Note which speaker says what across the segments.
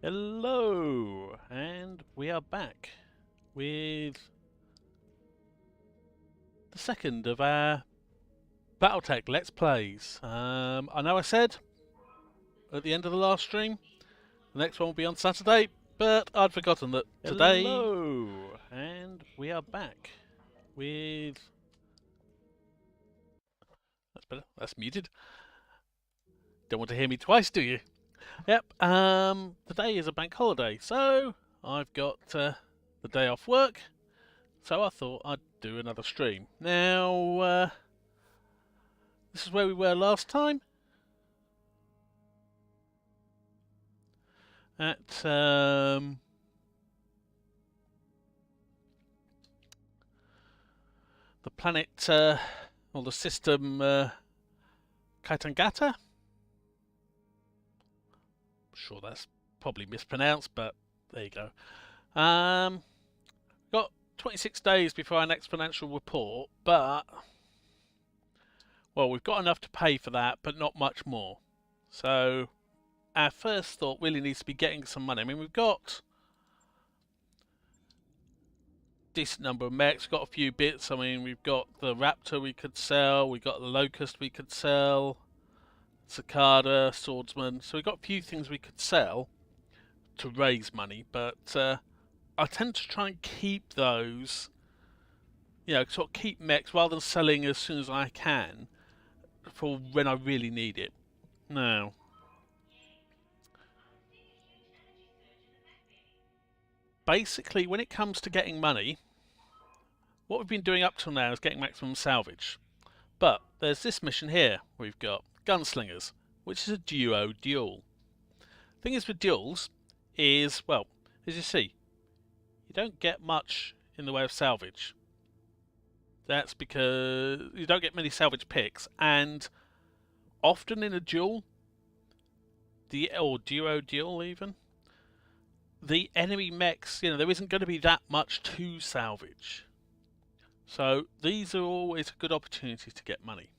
Speaker 1: Hello, and we are back with the second of our Battletech Let's Plays. I know I said at the end of the last stream the next one will be on Saturday, but I'd forgotten that today. Hello, and we are back with. That's better. That's muted. Don't want to hear me twice, do you? Yep. Today is a bank holiday, so I've got the day off work. So I thought I'd do another stream. Now, this is where we were last time. At the planet, or the system Kaitangata. I'm sure that's probably mispronounced, but there you go. Got 26 days before our next financial report, but well, we've got enough to pay for that, but not much more. So our first thought really needs to be getting some money. I mean, we've got a decent number of mechs, we've got a few bits. I mean, we've got the Raptor we could sell, we've got the Locust we could sell, Cicada, Swordsman. So we've got a few things we could sell to raise money, but I tend to try and keep those, you know, sort of keep mechs rather than selling as soon as I can for when I really need it. Now, basically, when it comes to getting money, what we've been doing up till now is getting maximum salvage. But there's this mission here. We've got Gunslingers, which is a duo duel. Thing is with duels is, well, as you see, you don't get much in the way of salvage. That's because you don't get many salvage picks, and often in a duel, or duo duel even, the enemy mechs, you know, there isn't going to be that much to salvage. So these are always a good opportunity to get money.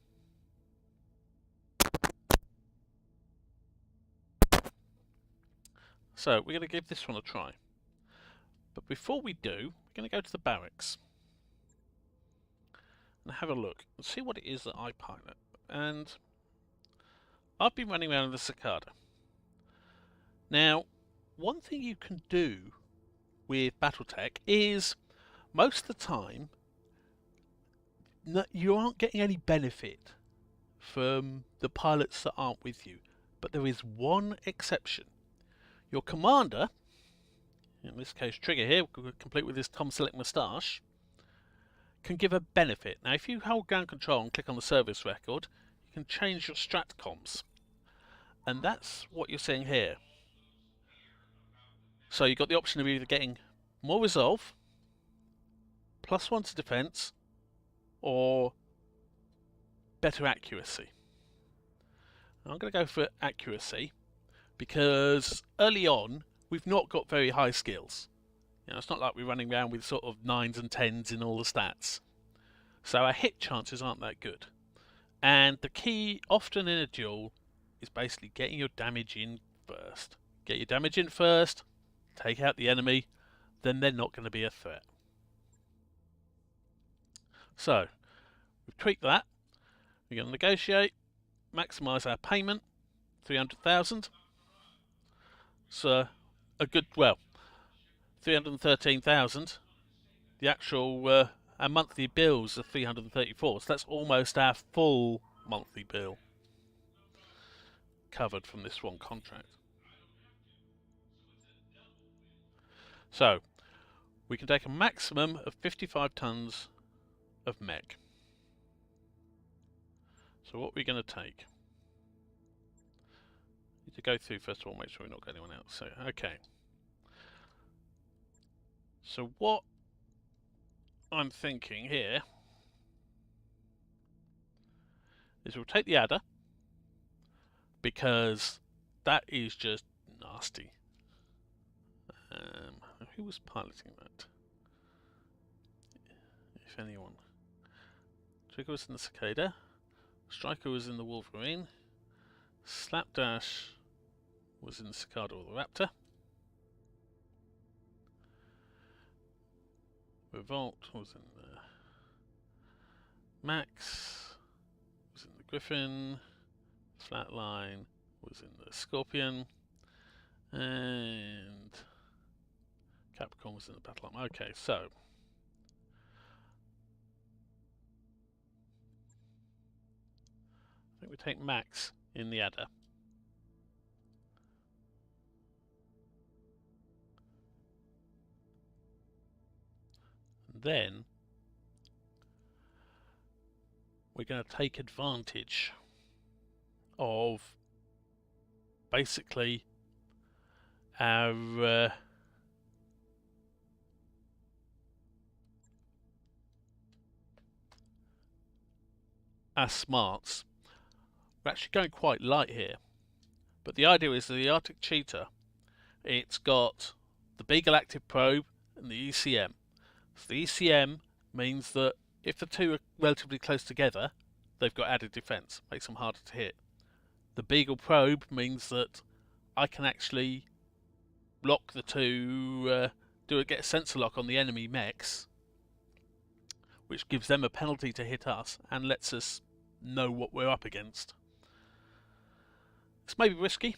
Speaker 1: So we're going to give this one a try. But before we do, we're going to go to the barracks and have a look and see what it is that I pilot. And I've been running around in the Cicada. Now, one thing you can do with Battletech is most of the time you aren't getting any benefit from the pilots that aren't with you. But there is one exception. Your commander, in this case Trigger here, complete with his Tom Selleck moustache, can give a benefit. Now if you hold down control and click on the service record, you can change your stratcoms. And that's what you're seeing here. So you've got the option of either getting more resolve, +1 to defense, or better accuracy. I'm going to go for accuracy because early on we've not got very high skills. You know, it's not like we're running around with sort of 9s and 10s in all the stats. So our hit chances aren't that good. And the key often in a duel is basically getting your damage in first. Get your damage in first, take out the enemy, then they're not going to be a threat. So we've tweaked that. We're going to negotiate, maximise our payment, 300,000. So a good, well, 313,000. The actual our monthly bills are 334, so that's almost our full monthly bill covered from this one contract. So we can take a maximum of 55 tons of mech. So what are we going to take? Need to go through first of all, make sure we not got anyone else. So okay. So what I'm thinking here is we'll take the adder because that is just nasty. Who was piloting that? If anyone. Trigger was in the Cicada. Striker was in the Wolverine. Slapdash was in the Cicada or the Raptor. Revolt was in the Max, was in the Griffin, Flatline was in the Scorpion, and Capricorn was in the Battle Armor. Okay, so I think we take Max in the Adder. And then we're going to take advantage of basically our smarts. We're actually going quite light here, but the idea is that the Arctic Cheetah, it's got the Beagle Active Probe and the ECM. So the ECM means that if the two are relatively close together, they've got added defense, makes them harder to hit. The Beagle Probe means that I can actually lock the two, get a sensor lock on the enemy mechs, which gives them a penalty to hit us and lets us know what we're up against. It's maybe risky,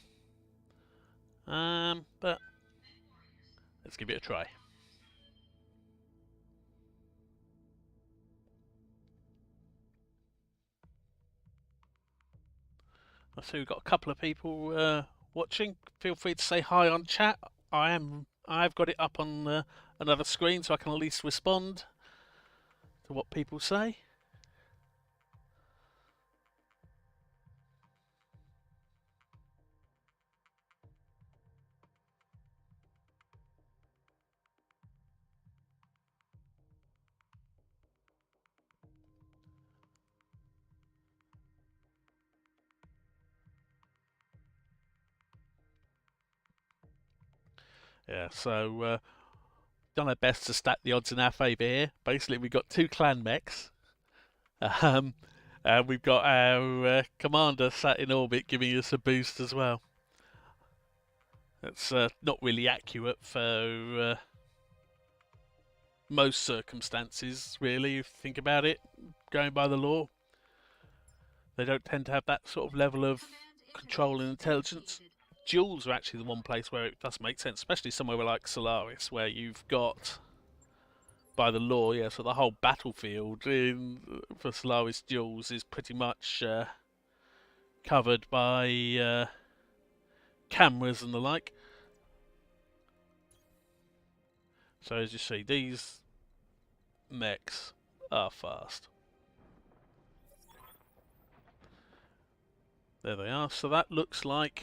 Speaker 1: but let's give it a try. I see we've got a couple of people watching. Feel free to say hi on chat. I've got it up on another screen, so I can at least respond to what people say. Yeah, so done our best to stack the odds in our favour here. Basically, we've got two clan mechs. We've got our commander sat in orbit giving us a boost as well. That's not really accurate for most circumstances, really, if you think about it, going by the law. They don't tend to have that sort of level of control and intelligence. Duels are actually the one place where it does make sense, especially somewhere like Solaris, where you've got, by the law, yeah, so the whole battlefield for Solaris duels is pretty much covered by cameras and the like. So as you see, these mechs are fast. There they are. So that looks like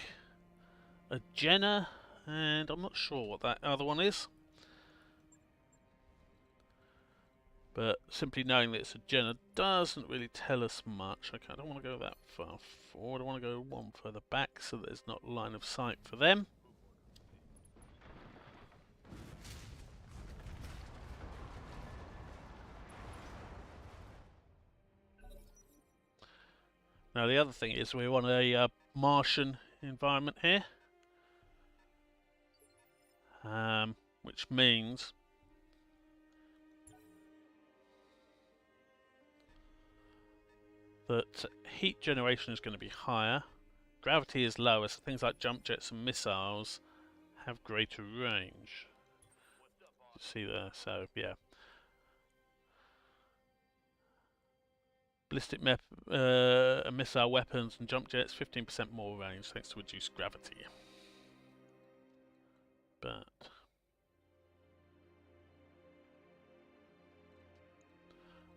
Speaker 1: a Jenner, and I'm not sure what that other one is. But simply knowing that it's a Jenner doesn't really tell us much. Okay, I don't want to go that far forward. I want to go one further back so that there's not line of sight for them. Now the other thing is we want a Martian environment here, which means that heat generation is going to be higher, gravity is lower, so things like jump jets and missiles have greater range. See there, so yeah. Ballistic missile weapons and jump jets, 15% more range thanks to reduced gravity. But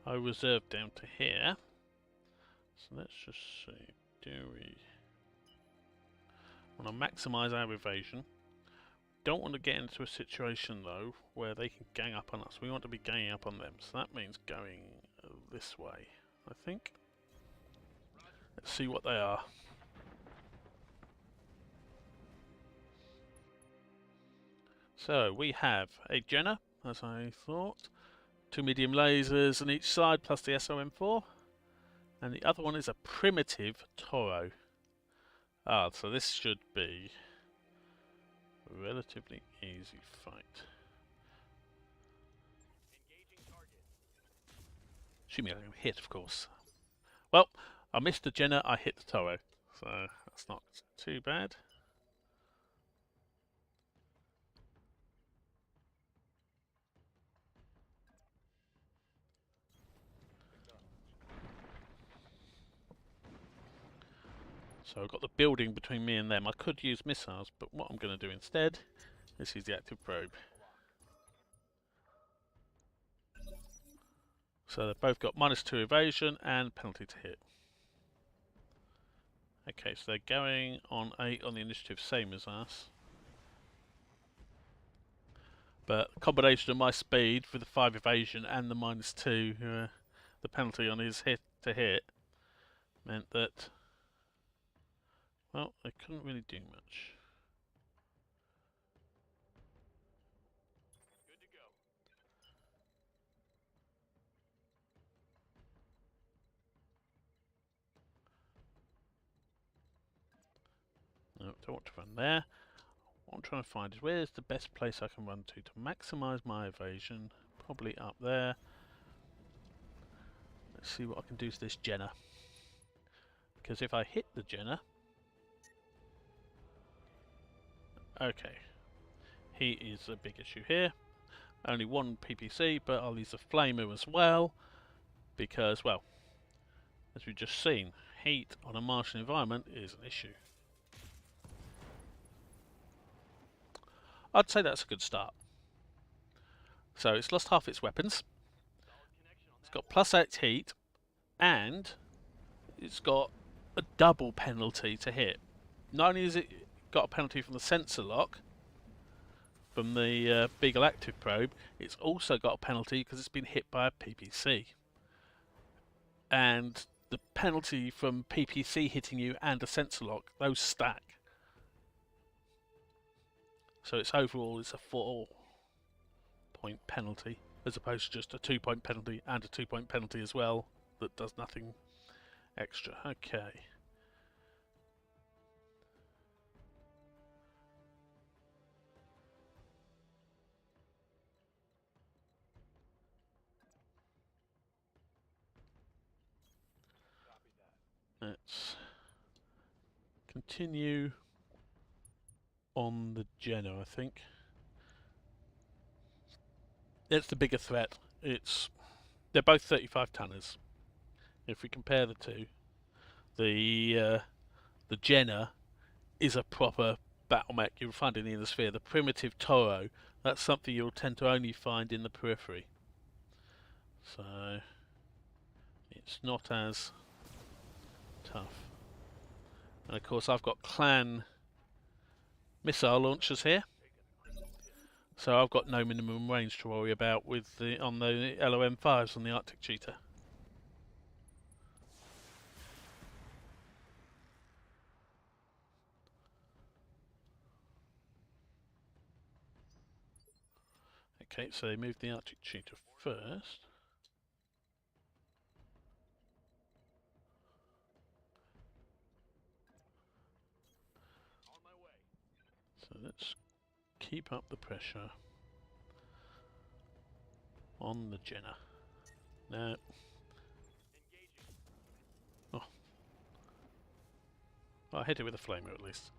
Speaker 1: I reserve down to here. So let's just see, do we want to maximise our evasion? Don't want to get into a situation though where they can gang up on us. We want to be ganging up on them, so that means going this way, I think. Let's see what they are. So we have a Jenner, as I thought, 2 medium lasers on each side plus the SOM4, and the other one is a primitive Toro. Ah, so this should be a relatively easy fight. Assuming I'm hit, of course. Well, I missed the Jenner, I hit the Toro. So that's not too bad. So I've got the building between me and them. I could use missiles, but what I'm going to do instead is use the active probe. So they've both got -2 evasion and penalty to hit. Okay, so they're going on 8 on the initiative, same as us. But a combination of my speed with the 5 evasion and the -2, the penalty on his hit to hit, meant that, well, they couldn't really do much. No, don't want to run there. What I'm trying to find is where's the best place I can run to maximise my evasion. Probably up there. Let's see what I can do to this Jenner. Because if I hit the Jenner... Okay. He is a big issue here. Only one PPC, but I'll use a flamer as well. Because, well, as we've just seen, heat on a Martian environment is an issue. I'd say that's a good start. So it's lost half its weapons. It's got +8 heat, and it's got a double penalty to hit. Not only has it got a penalty from the sensor lock, from the Beagle active probe, it's also got a penalty because it's been hit by a PPC. And the penalty from PPC hitting you and a sensor lock, those stack. So it's overall it's a 4-point penalty, as opposed to just a 2-point penalty and a 2-point penalty as well that does nothing extra. Okay. Let's continue on the Jenner, I think. It's the bigger threat. They're both 35 tonners. If we compare the two, the Jenner is a proper battle mech you'll find in the inner sphere. The primitive Toro, that's something you'll tend to only find in the periphery. So it's not as tough. And of course I've got clan missile launchers here, so I've got no minimum range to worry about with on the LOM5s on the Arctic Cheetah. Okay, so they moved the Arctic Cheetah first. So let's keep up the pressure on the Jenner. No. Oh. Well, I hit it with a flamer at least.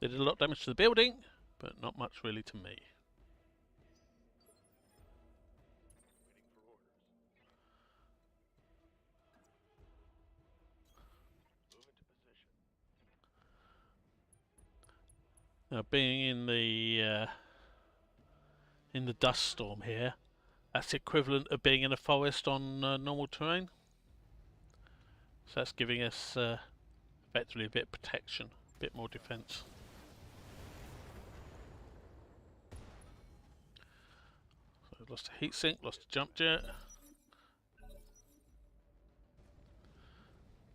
Speaker 1: They did a lot of damage to the building, but not much really to me. Now, being in the dust storm here, that's equivalent of being in a forest on normal terrain. So that's giving us effectively a bit of protection, a bit more defence. So lost a heatsink, lost a jump jet.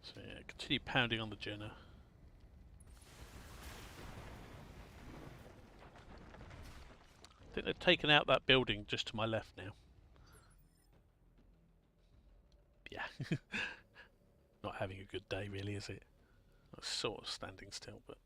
Speaker 1: So yeah, continue pounding on the Jenner. I think they've taken out that building just to my left now. Yeah. Not having a good day really, is it? I'm sort of standing still, but...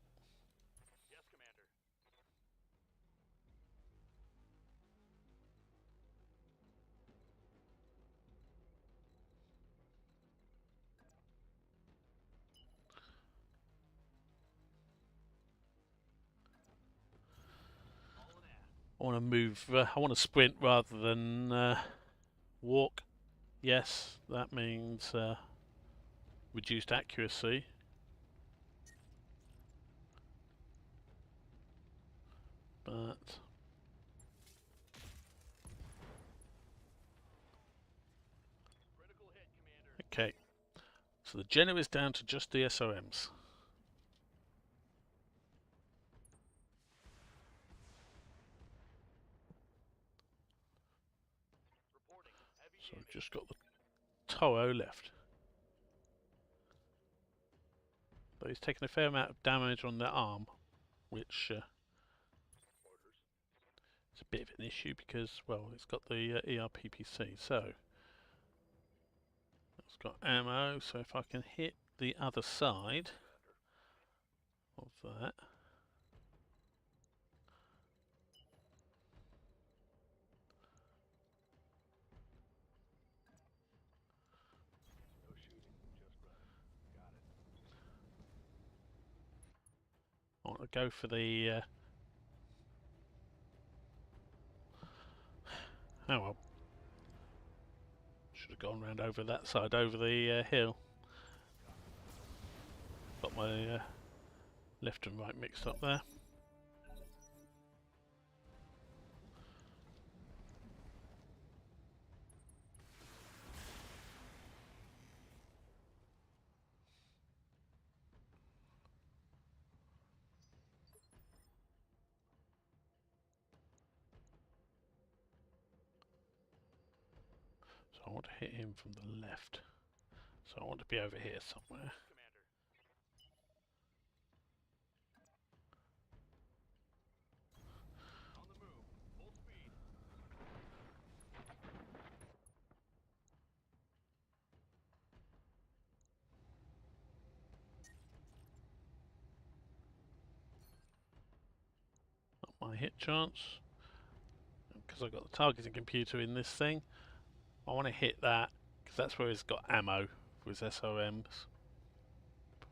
Speaker 1: I want to move. I want to sprint rather than walk. Yes, that means reduced accuracy. But okay, so the Jenner is down to just the SOMs. So I've just got the Toro left. But he's taken a fair amount of damage on the arm, which is a bit of an issue because, well, it's got the ERPPC. So it's got ammo, so if I can hit the other side of that. I want to go for the oh well, should have gone round over that side, over the hill. Got my left and right mixed up there. So I want to hit him from the left. So I want to be over here somewhere. Up my hit chance. Because I've got the targeting computer in this thing, I want to hit that because that's where he's got ammo for his SOMs.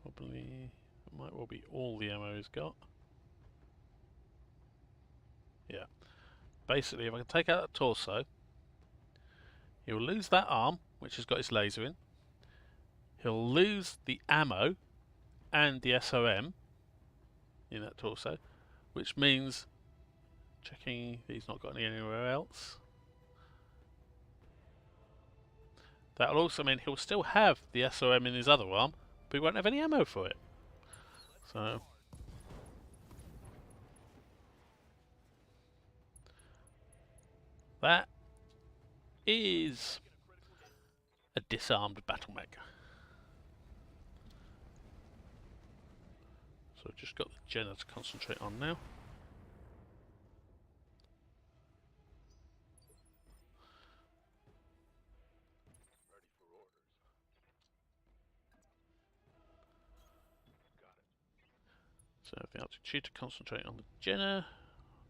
Speaker 1: Probably, it might well be all the ammo he's got. Yeah. Basically, if I can take out that torso, he'll lose that arm, which has got his laser in. He'll lose the ammo and the SOM in that torso, which means, checking he's not got any anywhere else. That'll also mean he'll still have the SOM in his other arm, but he won't have any ammo for it. So that is a disarmed battle mech. So I've just got the Jenner to concentrate on now. So the Arctic Cheetah concentrate on the Jenner.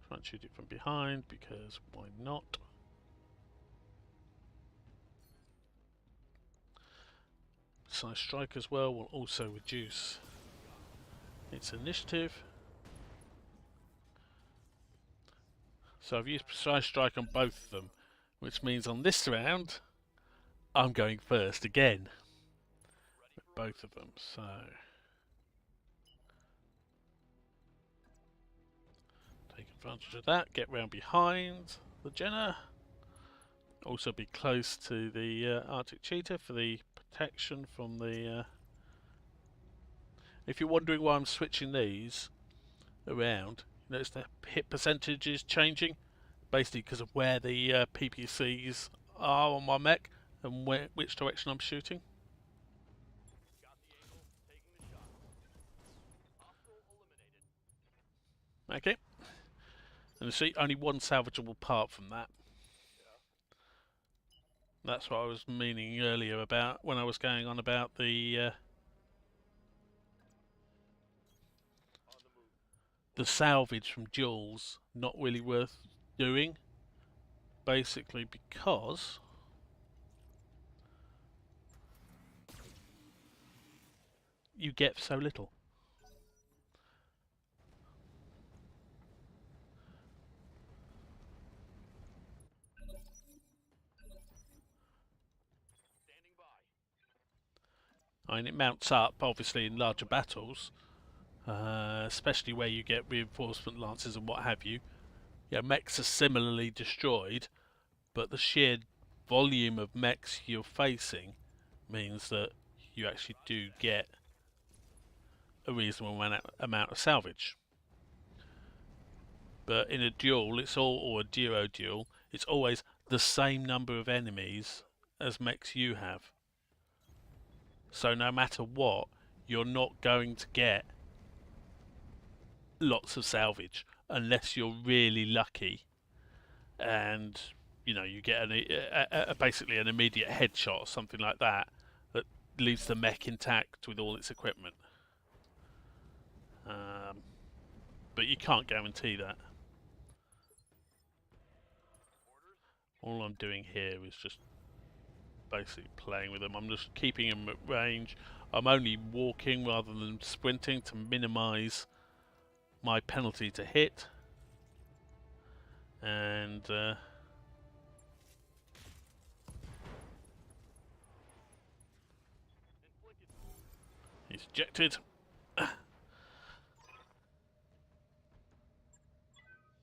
Speaker 1: Try and shoot it from behind because why not? Precise Strike as well will also reduce its initiative. So I've used Precise Strike on both of them, which means on this round I'm going first again with both of them. So take advantage of that, get round behind the Jenner. Also be close to the Arctic Cheetah for the protection from the... If you're wondering why I'm switching these around, notice the hit percentage is changing, basically because of where the PPCs are on my mech and which direction I'm shooting. Okay, and you see only one salvageable part from that. That's what I was meaning earlier about when I was going on about the salvage from Jules not really worth doing, basically because you get so little. I mean, it mounts up, obviously, in larger battles, especially where you get reinforcement lances and what have you. Yeah, mechs are similarly destroyed, but the sheer volume of mechs you're facing means that you actually do get a reasonable amount of salvage. But in a duel, or a duo duel, it's always the same number of enemies as mechs you have. So no matter what, you're not going to get lots of salvage unless you're really lucky and you get basically an immediate headshot or something like that that leaves the mech intact with all its equipment. But you can't guarantee that. All I'm doing here is just basically playing with them. I'm just keeping them at range. I'm only walking rather than sprinting to minimise my penalty to hit. And he's ejected.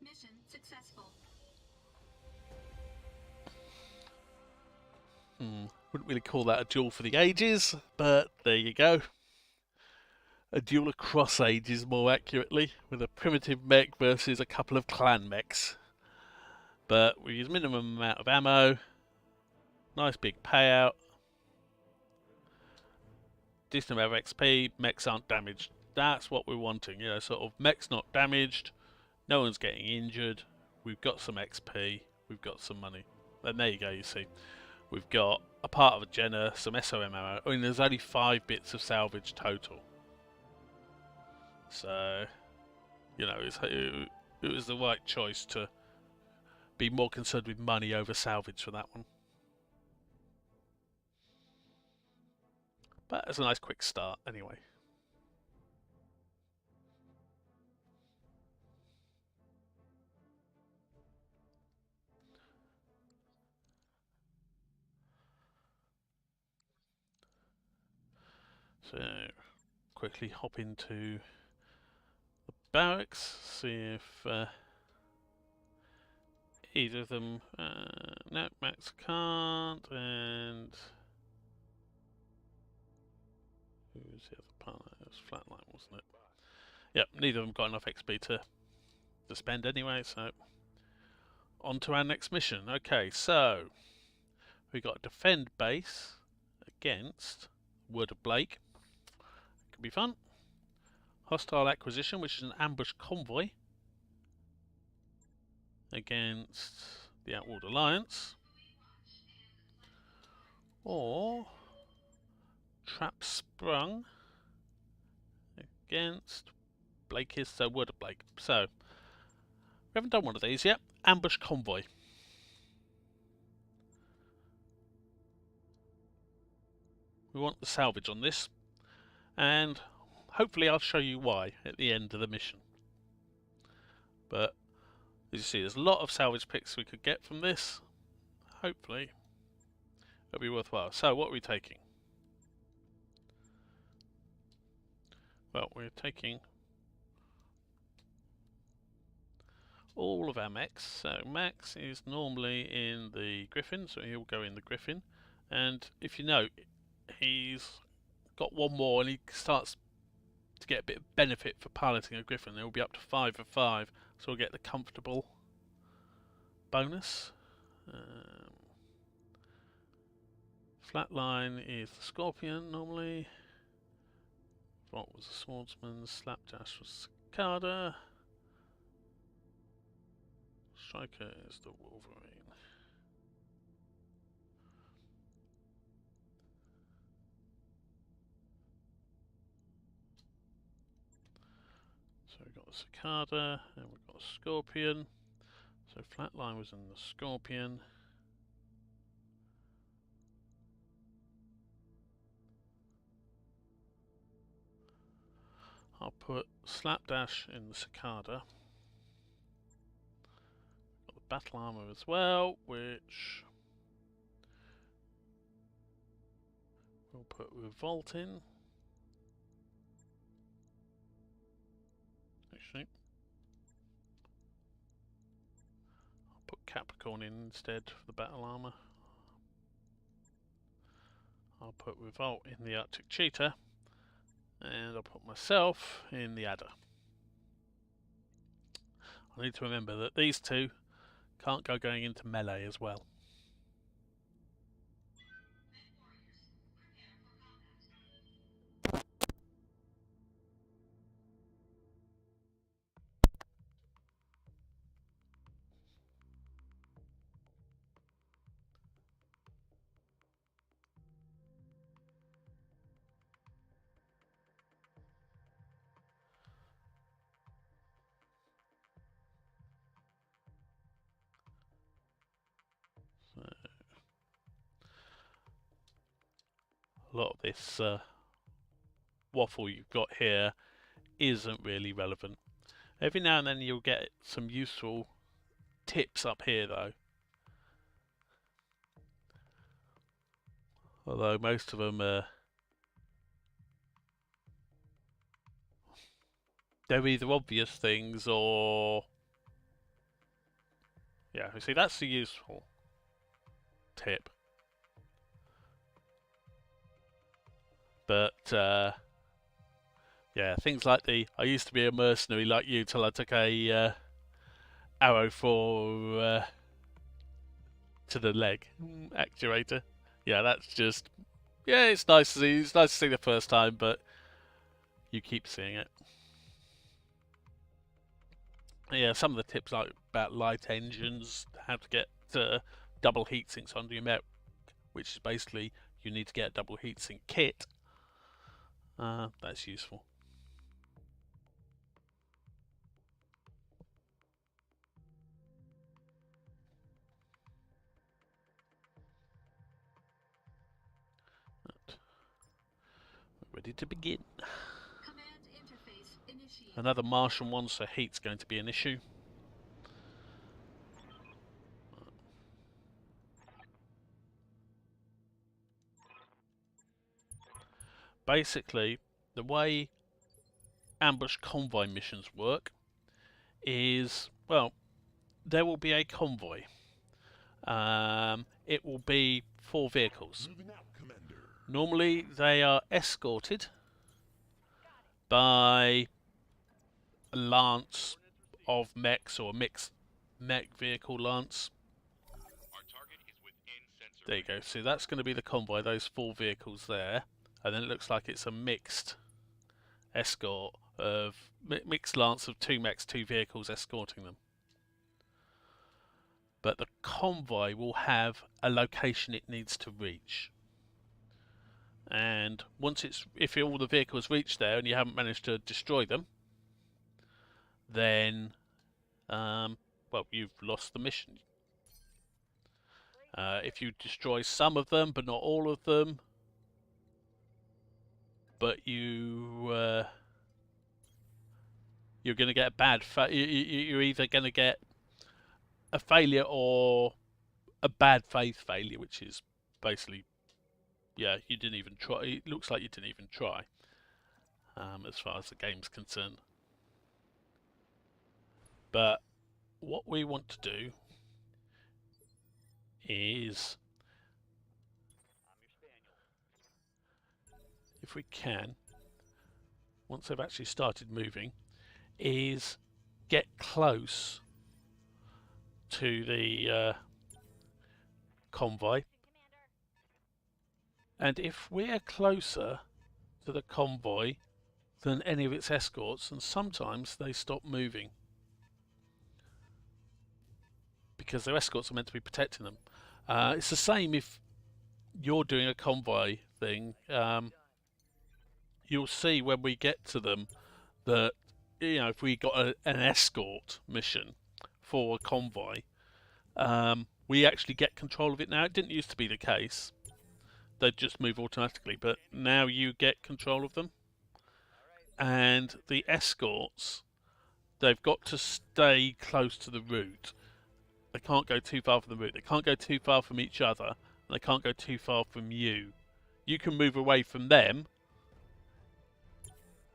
Speaker 2: Mission successful.
Speaker 1: Wouldn't really call that a duel for the ages, but there you go. A duel across ages, more accurately, with a primitive mech versus a couple of clan mechs. But we use minimum amount of ammo, nice big payout, decent amount of XP, mechs aren't damaged. That's what we're wanting, sort of mechs not damaged, no one's getting injured, we've got some XP, we've got some money. And there you go, you see. We've got a part of a Jenner, some SOM ammo. I mean, there's only 5 bits of salvage total. So, it was the right choice to be more concerned with money over salvage for that one. But it's a nice quick start anyway. So, quickly hop into the barracks, see if either of them... no, Max can't, and... who was the other partner? It was Flatline, wasn't it? Yep, neither of them got enough XP to spend anyway, so... on to our next mission. Okay, so... we got a defend base against Word of Blake. Could be fun. Hostile acquisition, which is an ambush convoy against the Outward Alliance. Or Trap Sprung against Blake's, so Word of Blake. So, we haven't done one of these yet. Ambush convoy. We want the salvage on this, and hopefully I'll show you why at the end of the mission. But as you see, there's a lot of salvage picks we could get from this. Hopefully it'll be worthwhile. So what are we taking? Well, we're taking all of our mechs. So Max is normally in the Griffin, so he'll go in the Griffin. And if you note, he's got one more and he starts to get a bit of benefit for piloting a Griffin. He'll be up to 5 of 5, so we'll get the comfortable bonus. Flatline is the Scorpion normally. What was the Swordsman? Slapdash was Cicada. Striker is the Wolverine. So we've got the Cicada, and we've got a Scorpion. So Flatline was in the Scorpion. I'll put Slapdash in the Cicada. Got the battle armor as well, which We'll put revolt in. Actually, I'll put Capricorn in instead for the battle armor. I'll put revolt in the Arctic cheetah, and I'll put myself in the adder. I need to remember that these two can't go going into melee as well. So, a lot of this waffle you've got here isn't really relevant. Every now and then you'll get some useful tips up here though. Although most of them are they're either obvious things or yeah, you see that's the useful tip. But yeah, things like I used to be a mercenary like you till I took a arrow for to the leg actuator. Yeah, that's just yeah, it's nice to see. It's nice to see the first time, but you keep seeing it. Yeah, some of the tips like about light engines, how to get double heatsinks under your mech, which is basically you need to get a double heatsink kit. That's useful. We're ready to begin.
Speaker 2: Command interface initiated.
Speaker 1: Another Martian one, so heat's going to be an issue. Basically, the way ambush convoy missions work is, well, there will be a convoy. It will be 4 vehicles. Normally, they are escorted by a lance of mechs or a mixed mech vehicle lance. There you go. So that's going to be the convoy, those 4 vehicles there. And then it looks like it's a mixed escort of mixed lance of 2 mechs, 2 vehicles escorting them. But the convoy will have a location it needs to reach. And once if all the vehicles reach there and you haven't managed to destroy them, then well, you've lost the mission. If you destroy some of them but not all of them, but you're going to get a bad you're either going to get a failure or a bad faith failure, which is basically yeah, you didn't even try. It looks like you didn't even try, as far as the game's concerned. But what we want to do is, if we can, once they've actually started moving, is get close to the convoy. And if we're closer to the convoy than any of its escorts, and sometimes they stop moving because their escorts are meant to be protecting them. It's the same if you're doing a convoy thing. You'll see when we get to them that, you know, if we got an escort mission for a convoy, we actually get control of it now. It didn't used to be the case. They'd just move automatically, but now you get control of them. And the escorts, they've got to stay close to the route. They can't go too far from the route. They can't go too far from each other. They can't go too far from you. You can move away from them,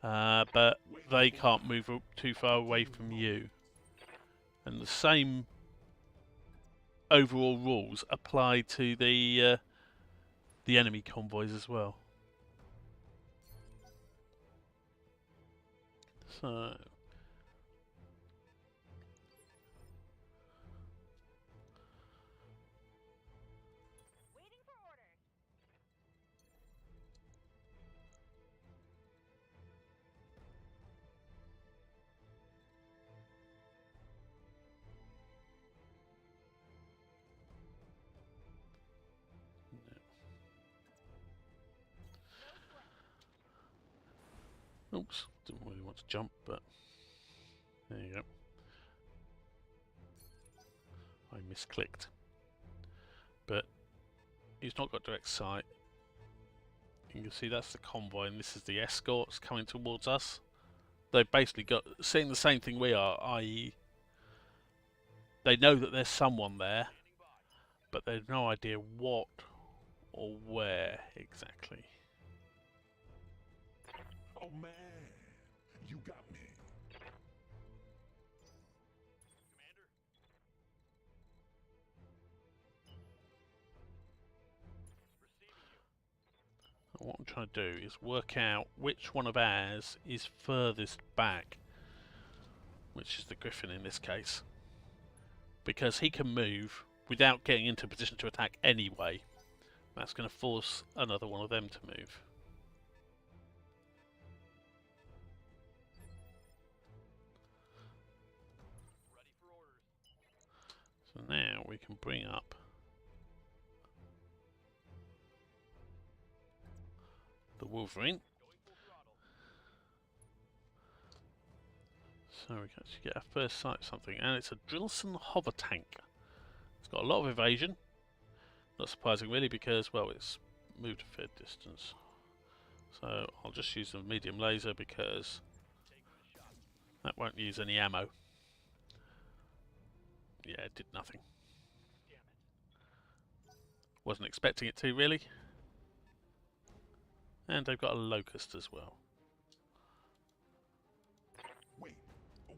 Speaker 1: but they can't move too far away from you. And the same overall rules apply to the enemy convoys as well. So oops, didn't really want to jump, but there you go. I misclicked. But he's not got direct sight. You can see that's the convoy and this is the escorts coming towards us. They've basically got seeing the same thing we are, i.e. they know that there's someone there, but they've no idea what or where exactly.
Speaker 3: Oh man, you got me.
Speaker 1: What I'm trying to do is work out which one of ours is furthest back, which is the Griffin in this case, because he can move without getting into a position to attack anyway. That's going to force another one of them to move. So now we can bring up the Wolverine. So we can actually get our first sight of something, and it's a Drillson hover tank. It's got a lot of evasion. Not surprising really, because well, it's moved a fair distance. So I'll just use the medium laser because that won't use any ammo. Yeah, it did nothing. Wasn't expecting it to really. And they've got a locust as well.
Speaker 3: Wait,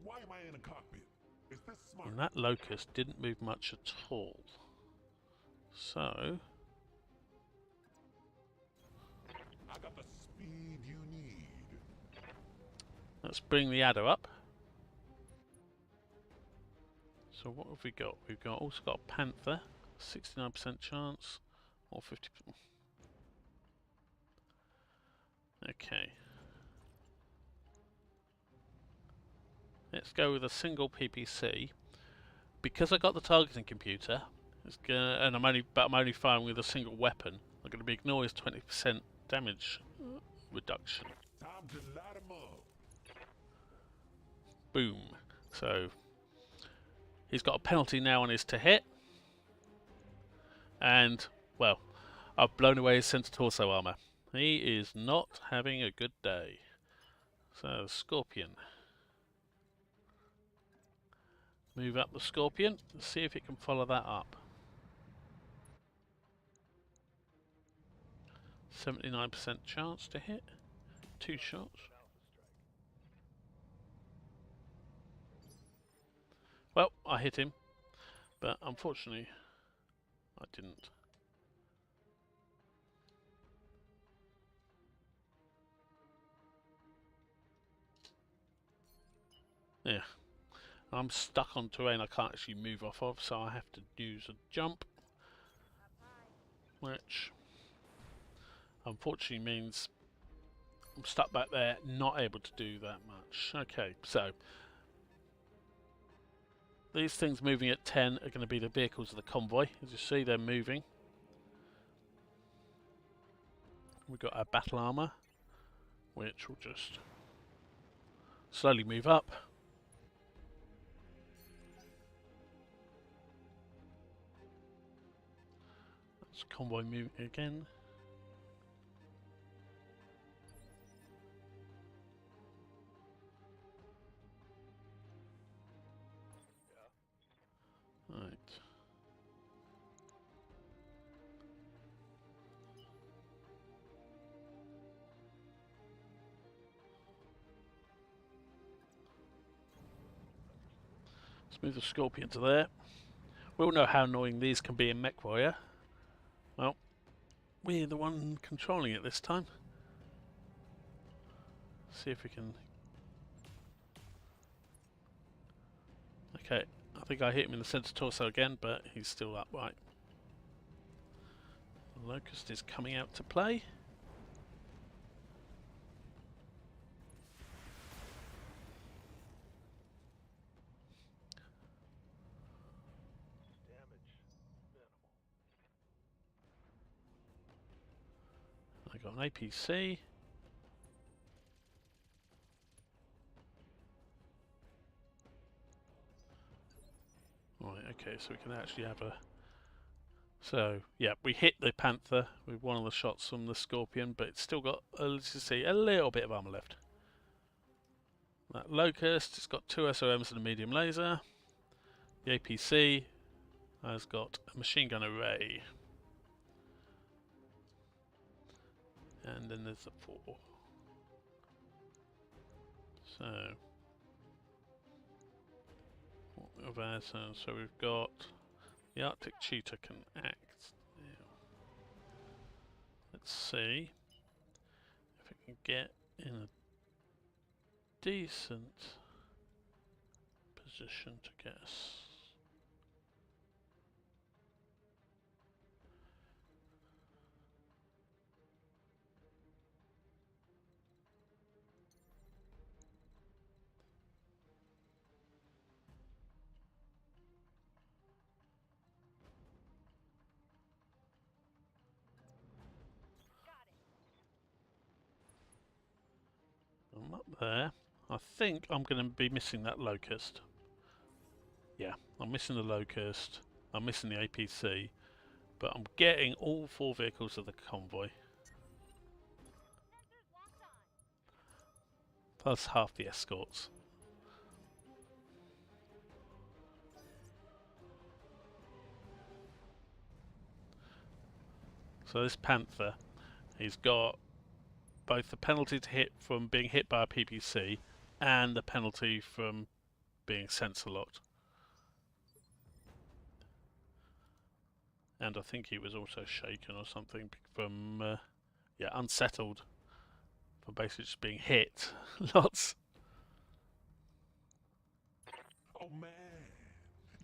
Speaker 3: why am I in a cockpit? Is this smart?
Speaker 1: And that locust didn't move much at all. So
Speaker 3: I got the speed you need.
Speaker 1: let's bring the adder up. So what have we got? We've got also got a panther, 69% chance, or 50%. Okay. Let's go with a single PPC. Because I got the targeting computer, and I'm only firing with a single weapon, I'm going to be ignoring his 20% damage reduction.
Speaker 3: Time to light 'em up.
Speaker 1: Boom. So he's got a penalty now on his to hit, and well, I've blown away his center torso armor. He is not having a good day. So Scorpion. Move up the Scorpion and see if it can follow that up. 79% chance to hit. 2 shots. Well, I hit him, but unfortunately I didn't. Yeah. I'm stuck on terrain I can't actually move off of, so I have to use a jump, which unfortunately means I'm stuck back there, not able to do that much. Okay, so these things moving at 10 are going to be the vehicles of the convoy. As you see, they're moving. We've got our battle armor, which will just slowly move up. That's convoy moving again. Right. Move the Scorpion to there. We all know how annoying these can be in Mech Warrior. Well, we're the one controlling it this time. See if we can... Okay, I think I hit him in the centre torso again, but he's still upright. The Locust is coming out to play. I got an APC. Right, okay, so we can actually have a... So, yeah, we hit the Panther with one of the shots from the Scorpion, but it's still got, let's just see, a little bit of armour left. That Locust, it's got 2 SOMs and a medium laser. The APC has got a machine gun array. And then there's the 4. So, what of our turn? So we've got the Arctic Cheetah can act. Now, let's see if it can get in a decent position to get us. I'm up there. I think I'm going to be missing that Locust. Yeah, I'm missing the Locust. I'm missing the APC. But I'm getting all 4 vehicles of the convoy. Plus half the escorts. So this Panther, he's got both the penalty to hit from being hit by a PPC and the penalty from being sensor locked. And I think he was also shaken or something from, yeah, unsettled from basically just being hit. Lots.
Speaker 3: Oh man,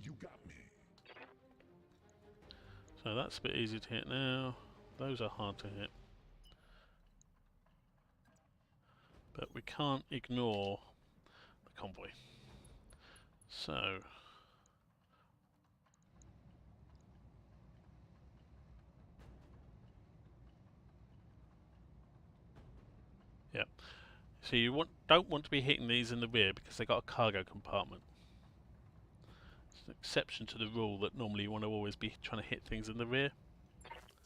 Speaker 3: you got me.
Speaker 1: So that's a bit easy to hit now. Those are hard to hit. But we can't ignore the convoy. So... yeah. So you don't want to be hitting these in the rear because they've got a cargo compartment. It's an exception to the rule that normally you want to always be trying to hit things in the rear.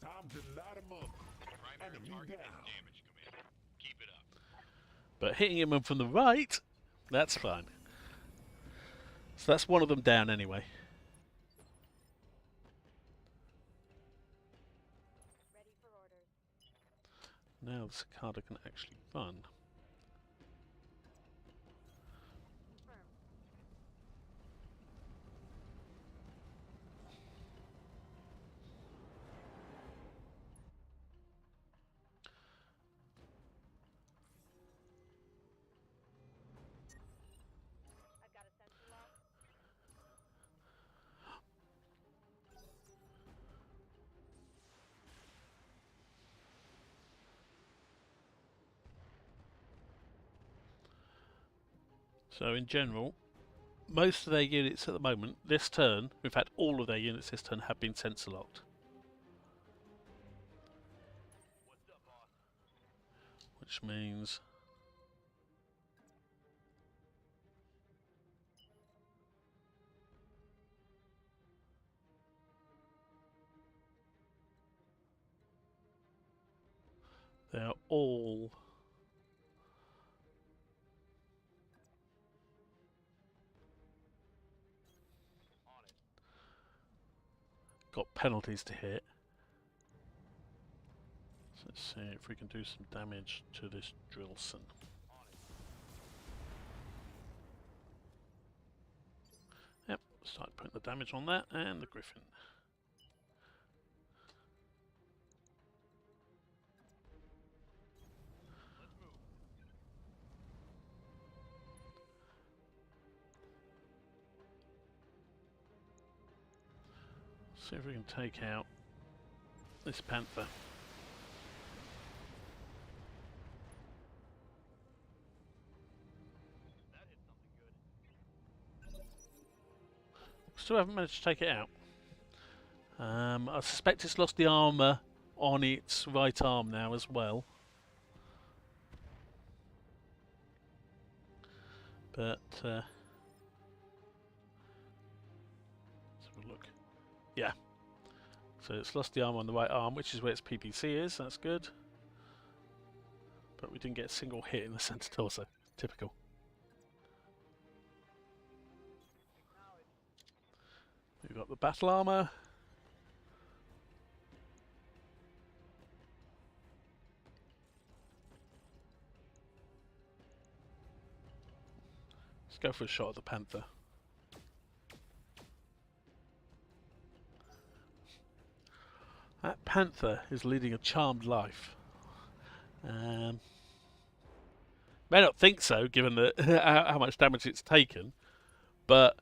Speaker 3: Time to light 'em up. Enemy down.
Speaker 1: But hitting him from the right, that's fine. So that's one of them down anyway.
Speaker 2: Ready for orders.
Speaker 1: Now the Cicada can actually run.
Speaker 2: Confirm. I've got a sensor lock.
Speaker 1: So in general, most of their units at the moment, this turn, in fact all of their units this turn have been sensor locked. Which means they're all got penalties to hit. So let's see if we can do some damage to this Drillson. Yep, Start putting the damage on that and the Griffin. See if we can take out this Panther. Still haven't managed to take it out. I suspect it's lost the armour on its right arm now as well. But let's have a look. Yeah. So it's lost the armour on the right arm, which is where its PPC is. That's good. But we didn't get a single hit in the centre torso. Typical. We've got the battle armour. Let's go for a shot at the Panther. That Panther is leading a charmed life. May not think so, given the how much damage it's taken, but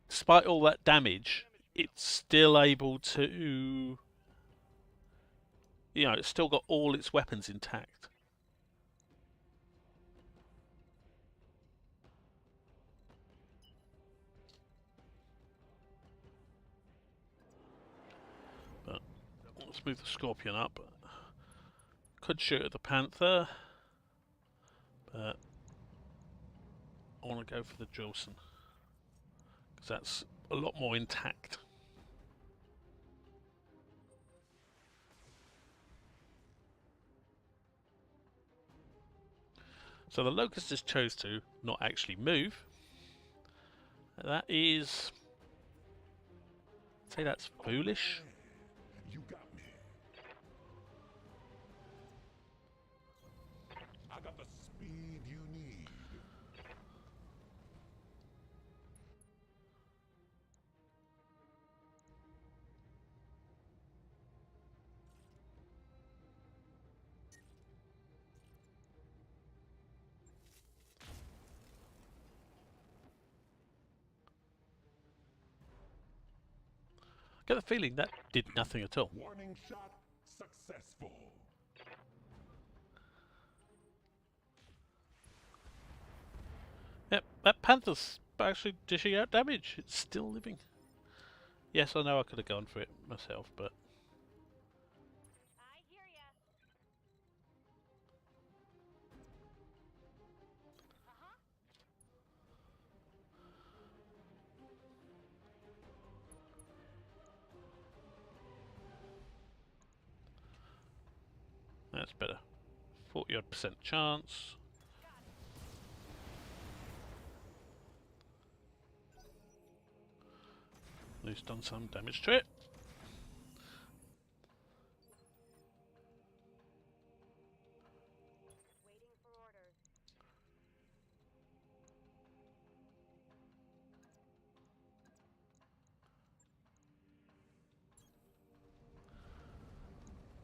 Speaker 1: despite all that damage, it's still able to, it's still got all its weapons intact. But let's move the Scorpion up. Could shoot at the Panther, but I want to go for the Jolson because that's a lot more intact. So the Locust just chose to not actually move. That is, I'd say that's foolish.
Speaker 3: You got me. I got the speed you need.
Speaker 1: I get the feeling that did nothing at all.
Speaker 3: Warning shot successful.
Speaker 1: Yep, that Panther's actually dishing out damage. It's still living. Yes, I know I could have gone for it myself, but
Speaker 2: I hear ya.
Speaker 1: that's better. 40% chance. At least done some damage to it.
Speaker 2: Waiting for orders.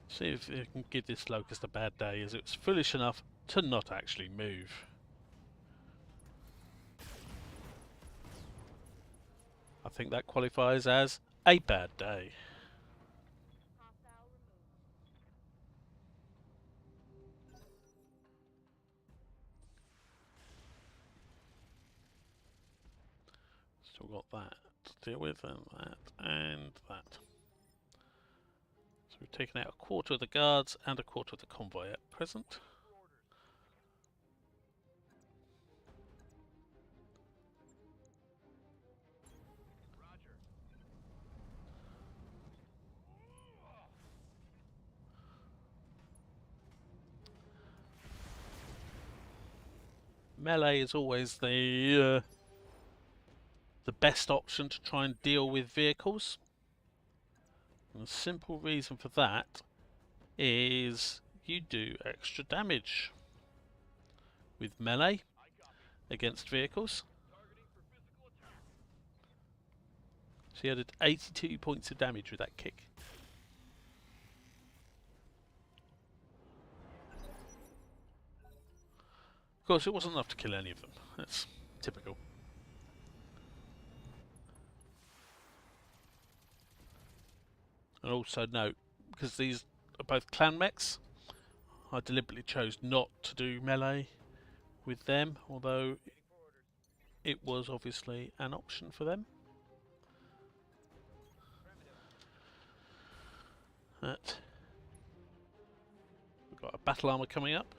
Speaker 1: See if it can give this Locust a bad day, as it was foolish enough to not actually move. I think that qualifies as a bad day.
Speaker 2: Hostile removed.
Speaker 1: Still got that to deal with, and that. So we've taken out a quarter of the guards and a quarter of the convoy at present. Melee is always the best option to try and deal with vehicles. And the simple reason for that is you do extra damage with melee against vehicles. So he added 82 points of damage with that kick. Of course, it wasn't enough to kill any of them. That's typical. And also note, because these are both clan mechs, I deliberately chose not to do melee with them, although it was obviously an option for them. But we've got a battle armor coming up,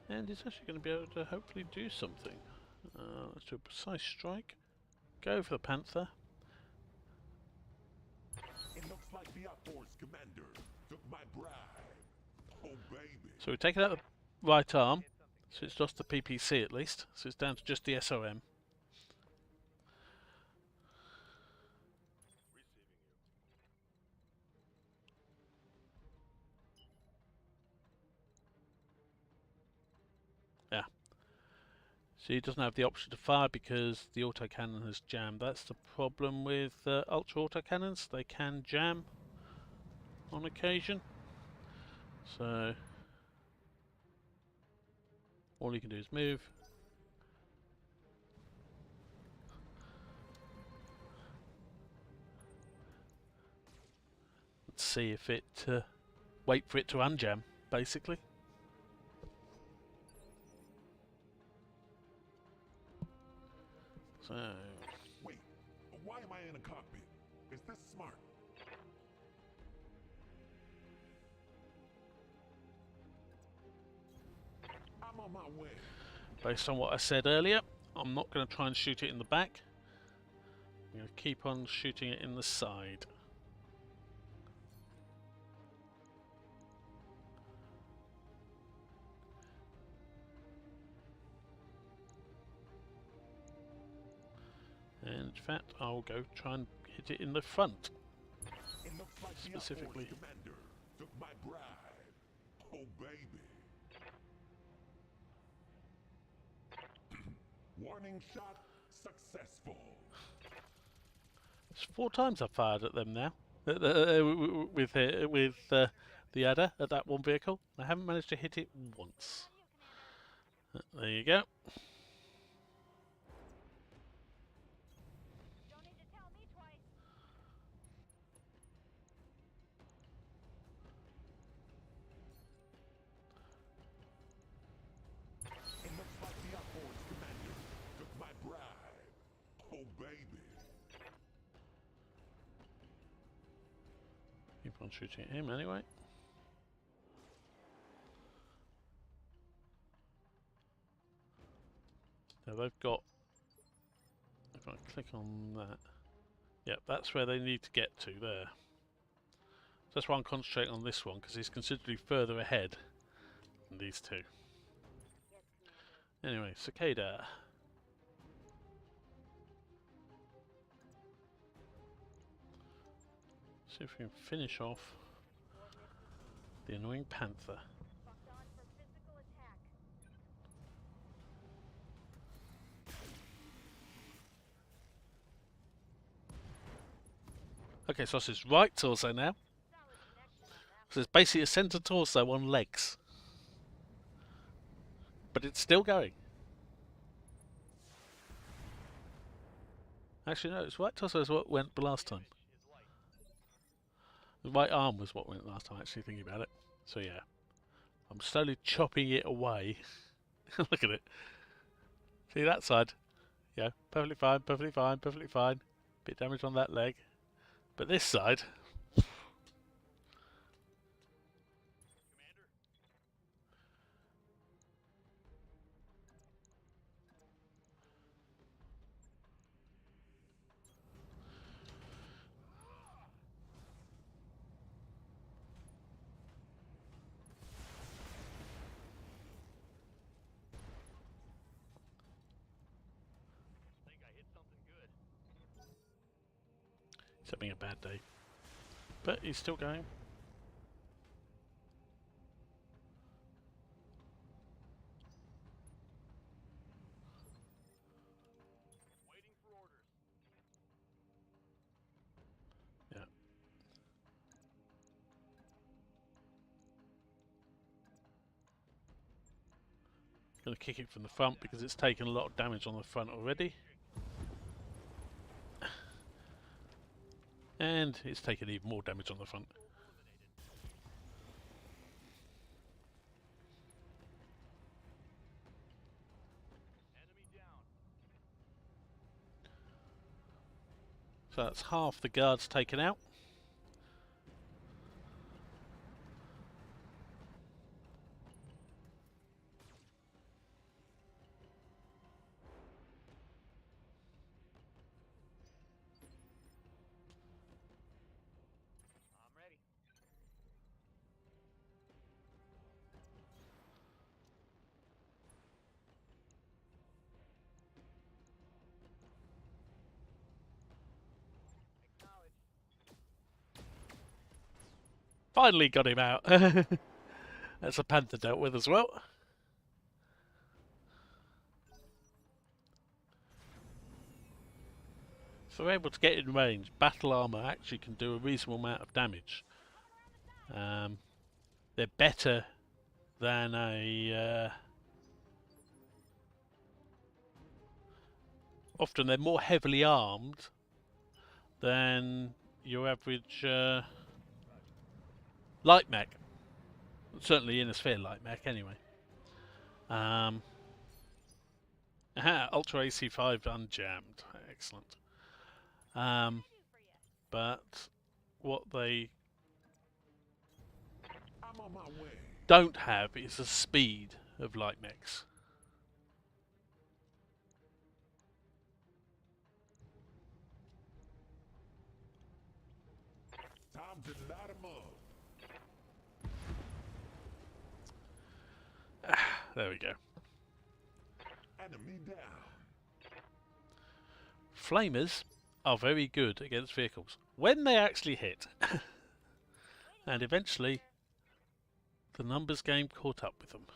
Speaker 1: and it's actually going to be able to hopefully do something. Let's do a precise strike. Go for the panther.
Speaker 3: It looks like the outdoors commander took my bribe. Oh, baby.
Speaker 1: So we've taken out the right arm, so it's lost the PPC at least, so it's down to just the SOM. Yeah. So he doesn't have the option to fire because the autocannon has jammed. That's the problem with ultra autocannons. They can jam on occasion. So all you can do is move. Let's see if it wait for it to unjam, basically. So
Speaker 3: Wait, why am I in a cockpit? Is this smart? I'm on my way.
Speaker 1: based on what I said earlier, I'm not going to try and shoot it in the back. I'm going to keep on shooting it in the side. And in fact, I'll go try and hit it in the front.
Speaker 3: It looks like
Speaker 1: Specifically.
Speaker 3: the outdoors commander took my bribe. Oh, baby. Warning shot successful.
Speaker 1: It's 4 times I've fired at them now with the adder at that one vehicle. I haven't managed to hit it once. There you go.
Speaker 2: Don't need to tell me twice.
Speaker 3: It looks like the outdoors commander took my bribe. Oh, baby.
Speaker 1: Keep on shooting at him anyway. Now they've got, if I click on that, yeah, that's where they need to get to there. That's why I'm concentrating on this one, because he's considerably further ahead than these two.
Speaker 2: Yes, Commander.
Speaker 1: Anyway, Cicada. See if we can finish off the annoying panther.
Speaker 2: Locked on for physical attack.
Speaker 1: Okay, so it's his right torso now.
Speaker 2: Solid connection on that.
Speaker 1: So it's basically a centre torso on legs. But it's still going. Actually, no, its right torso is what went the last time. The right arm was what went last time, actually, thinking about it. So yeah, I'm slowly chopping it away. Look at it. See that side? Yeah, perfectly fine, perfectly fine, perfectly fine. Bit damage on that leg. But this side... He's having a bad day. But he's still going. Going to kick it from the front because it's taken a lot of damage on the front already. And it's taken even more damage on the front. So that's half the guards taken out. Finally got him out. That's a panther dealt with as well. If they're able to get in range, battle armour actually can do a reasonable amount of damage. They're better than a... often they're more heavily armed than your average light mech. Certainly in a sphere light mech anyway. Ultra AC5 unjammed. Excellent. But what they
Speaker 3: I'm on my way.
Speaker 1: don't have is the speed of light mechs.
Speaker 3: Time to light 'em up.
Speaker 1: There we go.
Speaker 3: Enemy down.
Speaker 1: Flamers are very good against vehicles when they actually hit. And eventually the numbers game caught up with them.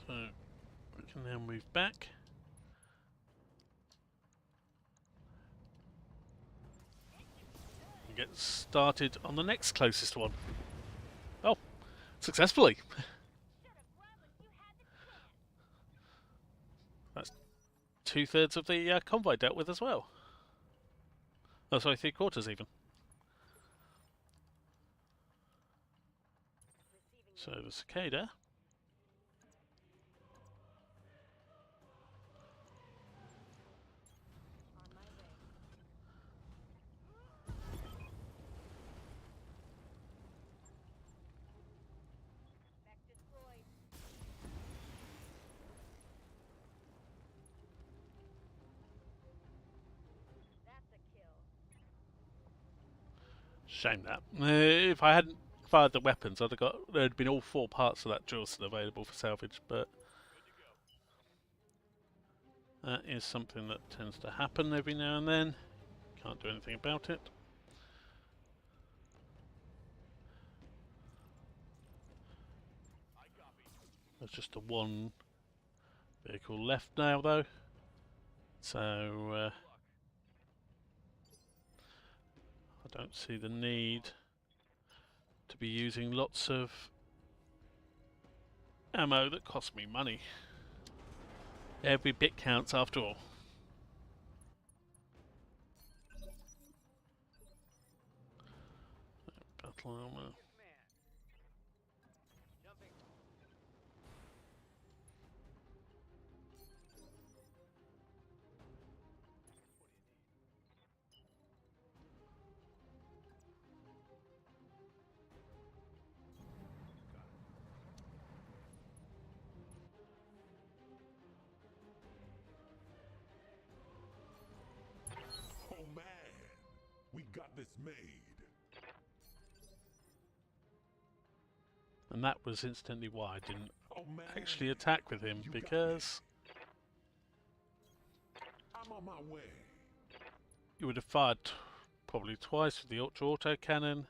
Speaker 1: So we can now move back. And get started on the next closest one. Oh, successfully. That's 2/3 of the convoy dealt with as well. Oh, sorry, 3/4 even. So the cicada. Shame that. If I hadn't fired the weapons, I'd have got. There'd been all 4 parts of that drill still available for salvage, but that is something that tends to happen every now and then. Can't do anything about it. There's just the one vehicle left now, though. So I don't see the need to be using lots of ammo that cost me money. Every bit counts after all. Battle armor.
Speaker 3: Oh man, we got this made.
Speaker 1: And that was instantly why I didn't
Speaker 3: Oh man,
Speaker 1: actually attack with him,
Speaker 3: You got
Speaker 1: because
Speaker 3: I'm on my way.
Speaker 1: you would have fired probably twice with the ultra auto cannon,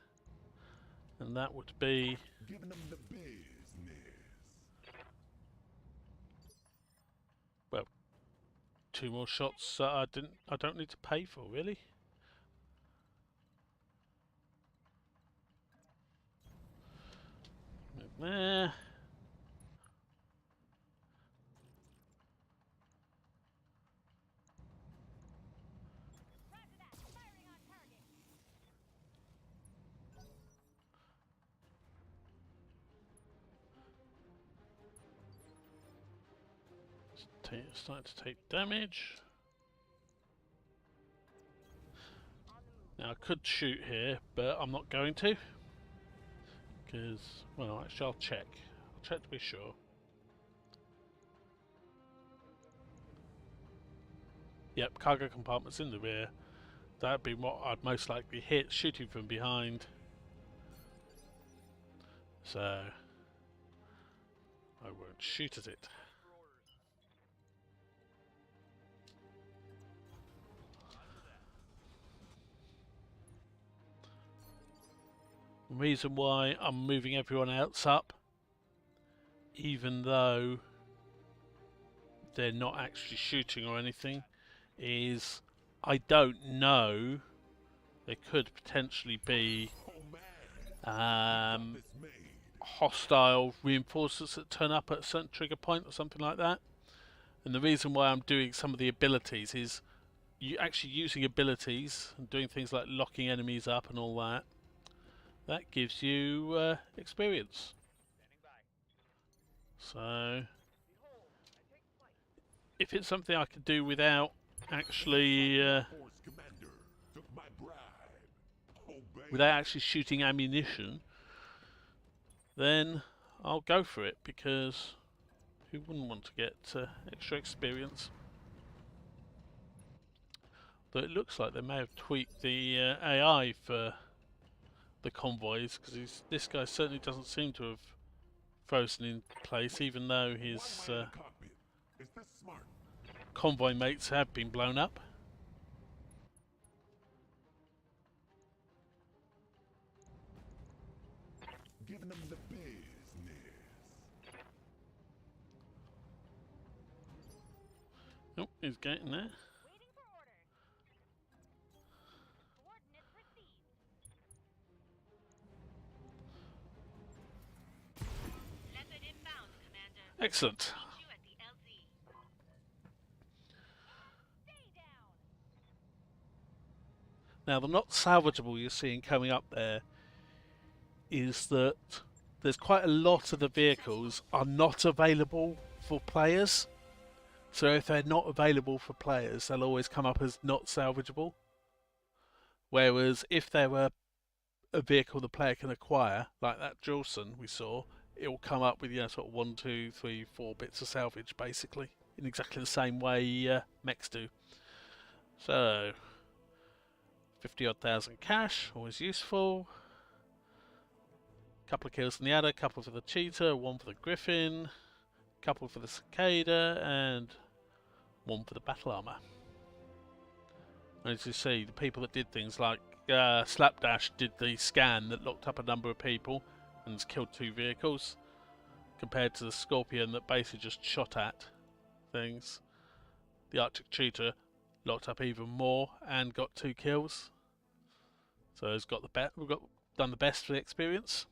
Speaker 1: and that would be
Speaker 3: Giving them the business.
Speaker 1: 2 more shots that I don't need to pay for, really. there.
Speaker 2: Roger that. Firing on target.
Speaker 1: Starting to take damage.
Speaker 2: On the move.
Speaker 1: Now I could shoot here, but I'm not going to. Because, well, actually I'll check. I'll check to be sure. Yep, cargo compartment's in the rear. That'd be what I'd most likely hit, shooting from behind. So, I won't shoot at it. The reason why I'm moving everyone else up, even though they're not actually shooting or anything, is I don't know. There could potentially be
Speaker 3: Oh man, it's made.
Speaker 1: hostile reinforcements that turn up at a certain trigger point or something like that. And the reason why I'm doing some of the abilities is you actually using abilities and doing things like locking enemies up and all that. That gives you experience. So if it's something I could do without actually
Speaker 3: Force commander took my bribe. Obey.
Speaker 1: without actually shooting ammunition, then I'll go for it, because who wouldn't want to get extra experience? Though it looks like they may have tweaked the AI for the convoys, because this guy certainly doesn't seem to have frozen in place, even though his
Speaker 3: Why am I in the cockpit? Is this smart?
Speaker 1: convoy mates have been blown up.
Speaker 3: Giving them the business.
Speaker 1: Oh, he's getting there.
Speaker 2: Waiting for order. Coordinates received.
Speaker 4: Leopard inbound, Commander.
Speaker 1: Excellent.
Speaker 4: Meet you at the LZ.
Speaker 2: Stay down.
Speaker 1: Now, the not salvageable you're seeing coming up there is that there's quite a lot of the vehicles are not available for players. So if they're not available for players, they'll always come up as not salvageable. Whereas if there were a vehicle the player can acquire, like that Jolson we saw, it will come up with, you know, sort of 1, 2, 3, 4 bits of salvage, basically, in exactly the same way mechs do. So 50-odd thousand cash, always useful. Couple of kills in the adder, couple for the cheetah, one for the griffin, couple for the cicada, and one for the battle armor. And as you see, the people that did things like Slapdash did the scan that locked up a number of people and killed 2 vehicles, compared to the Scorpion that basically just shot at things. The Arctic Cheetah locked up even more and got 2 kills. So it's got we've done the best for the experience.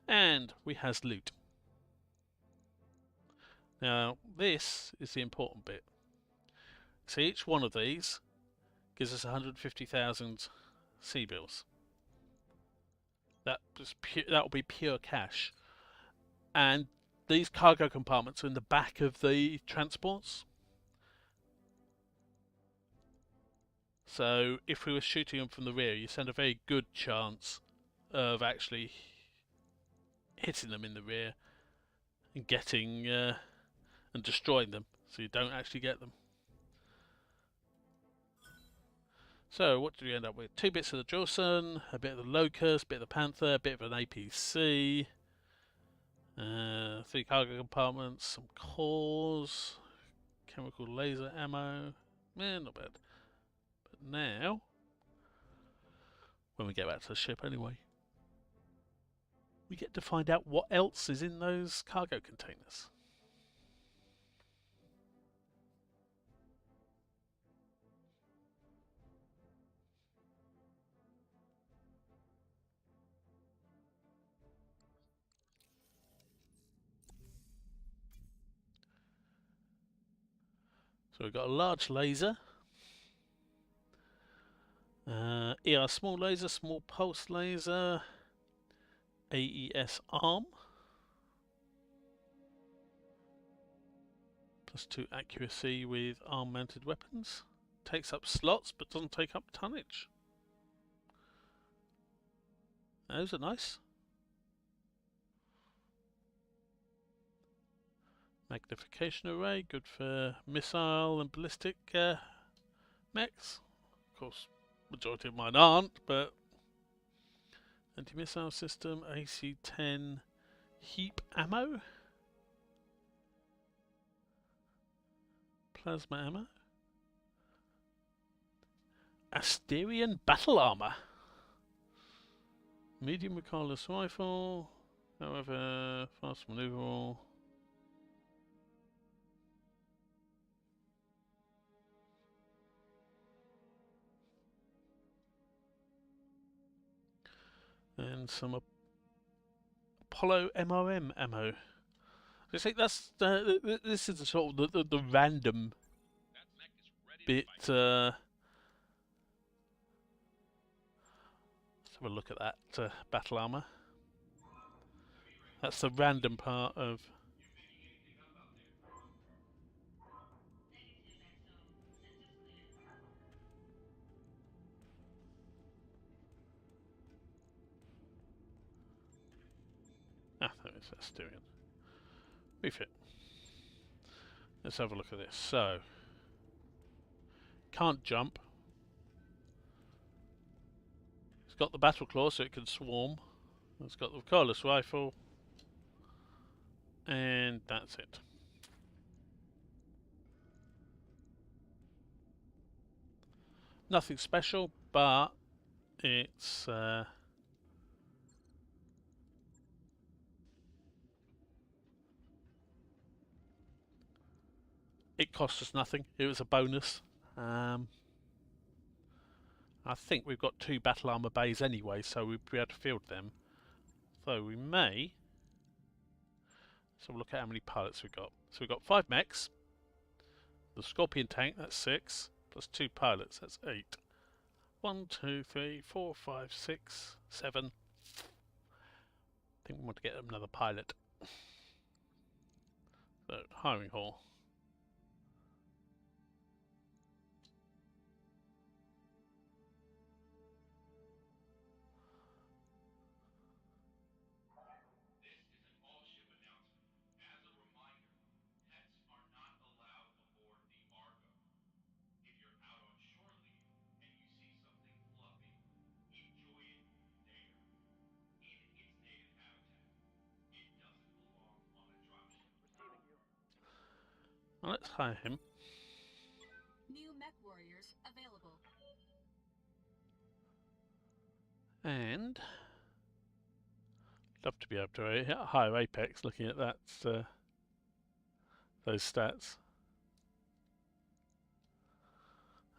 Speaker 1: And we has loot. Now this is the important bit. So each one of these gives us 150,000 sea bills. That will be pure cash. And these cargo compartments are in the back of the transports. So if we were shooting them from the rear, you stand a very good chance of actually hitting them in the rear and getting and destroying them, so you don't actually get them. So what do we end up with? 2 bits of the Jolson, a bit of the Locust, a bit of the Panther, a bit of an APC, 3 cargo compartments, some cores, chemical laser ammo. Not bad. But now, when we get back to the ship anyway, we get to find out what else is in those cargo containers. So we've got a large laser, ER small laser, small pulse laser, AES arm, +2 accuracy with arm mounted weapons. Takes up slots but doesn't take up tonnage. Those are nice. Magnification array, good for missile and ballistic mechs. Of course, majority of mine aren't, but anti-missile system, AC-10 heap ammo, plasma ammo, Asterian battle armor, medium recoilless rifle, however fast maneuverable. And some Apollo MRM ammo. I think that's this is the sort of the random bit. Let's have a look at that battle armor. That's the random part of. Ah, there is Asterian. Refit. Let's have a look at this. So, can't jump. It's got the battle claw, so it can swarm. It's got the recoilless rifle, and that's it. Nothing special, but it's it cost us nothing. It was a bonus. I think we've got 2 battle armor bays anyway, so we'll be able to field them. So we may. So we'll look at how many pilots we've got. So we've got 5 mechs. The Scorpion tank, that's 6. Plus 2 pilots, that's 8. 1, 2, 3, 4, 5, 6, 7. I think we want to get another pilot. So, hiring hall. Well, let's hire him.
Speaker 2: New mech warriors available.
Speaker 1: And love to be able to hire Apex looking at that those stats.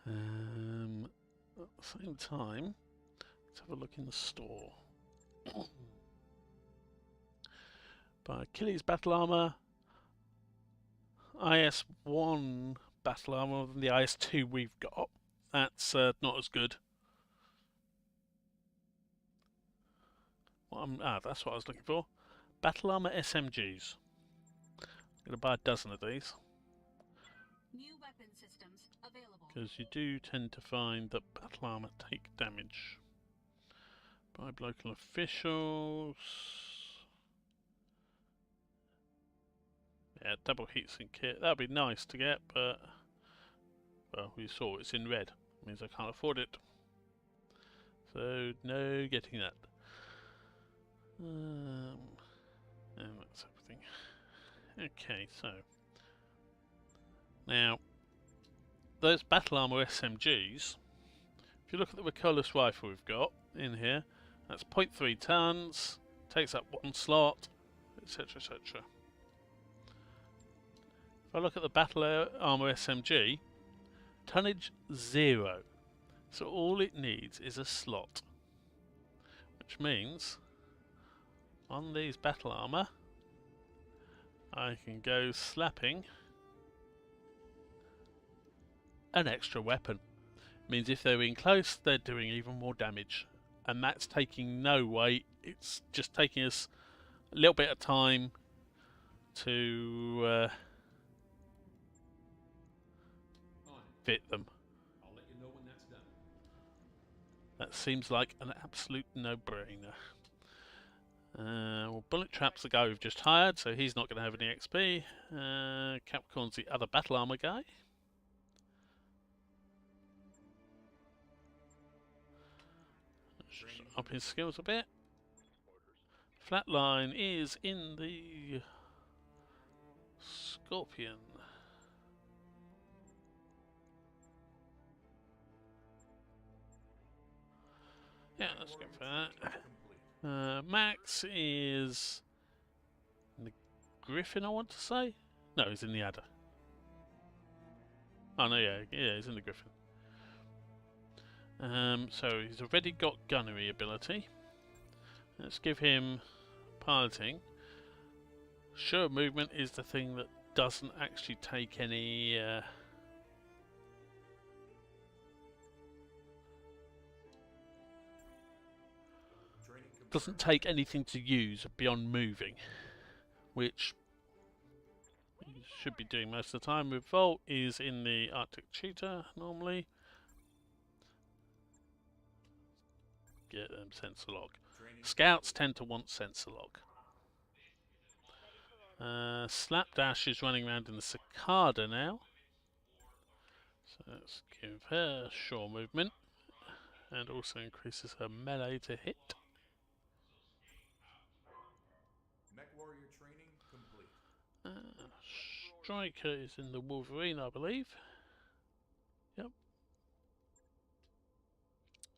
Speaker 1: At the same time, let's have a look in the store. Buy Achilles battle armor, IS-1 battle armor than the IS-2 we've got. That's not as good. That's what I was looking for. Battle armor SMGs. I'm going to buy a dozen of these.
Speaker 2: New weapon systems available.
Speaker 1: Because you do tend to find that battle armor take damage. Buy local officials. Yeah, double heatsink kit. That'd be nice to get, but well, we saw it's in red. It means I can't afford it. So no getting that. And that's everything. Okay, so now those battle armor SMGs. If you look at the recoilless rifle we've got in here, that's 0.3 tons, takes up 1 slot, etc., etc. If I look at the battle armor SMG, tonnage 0. So all it needs is a slot, which means on these battle armor, I can go slapping an extra weapon. Means if they're in close, they're doing even more damage. And that's taking no weight, it's just taking us a little bit of time to fit them.
Speaker 3: I'll let you know when that's done.
Speaker 1: That seems like an absolute no-brainer. Well, Bullet Trap's the guy we've just hired, so he's not going to have any XP. Capricorn's the other battle armor guy. Up his skills a bit. Flatline is in the Scorpion. Yeah, let's go for that. Max is in the Griffin, I want to say. No, he's in the Adder. Oh no, yeah, he's in the Griffin. So he's already got gunnery ability. Let's give him piloting. Sure, movement is the thing that doesn't actually take any doesn't take anything to use beyond moving, which you should be doing most of the time. Revolt is in the Arctic Cheetah normally. Get them sensor lock. Scouts tend to want sensor lock. Slapdash is running around in the Cicada now. So let's give her shore movement and also increases her melee to hit.
Speaker 3: Mech warrior training complete.
Speaker 1: Striker is in the Wolverine, I believe. Yep.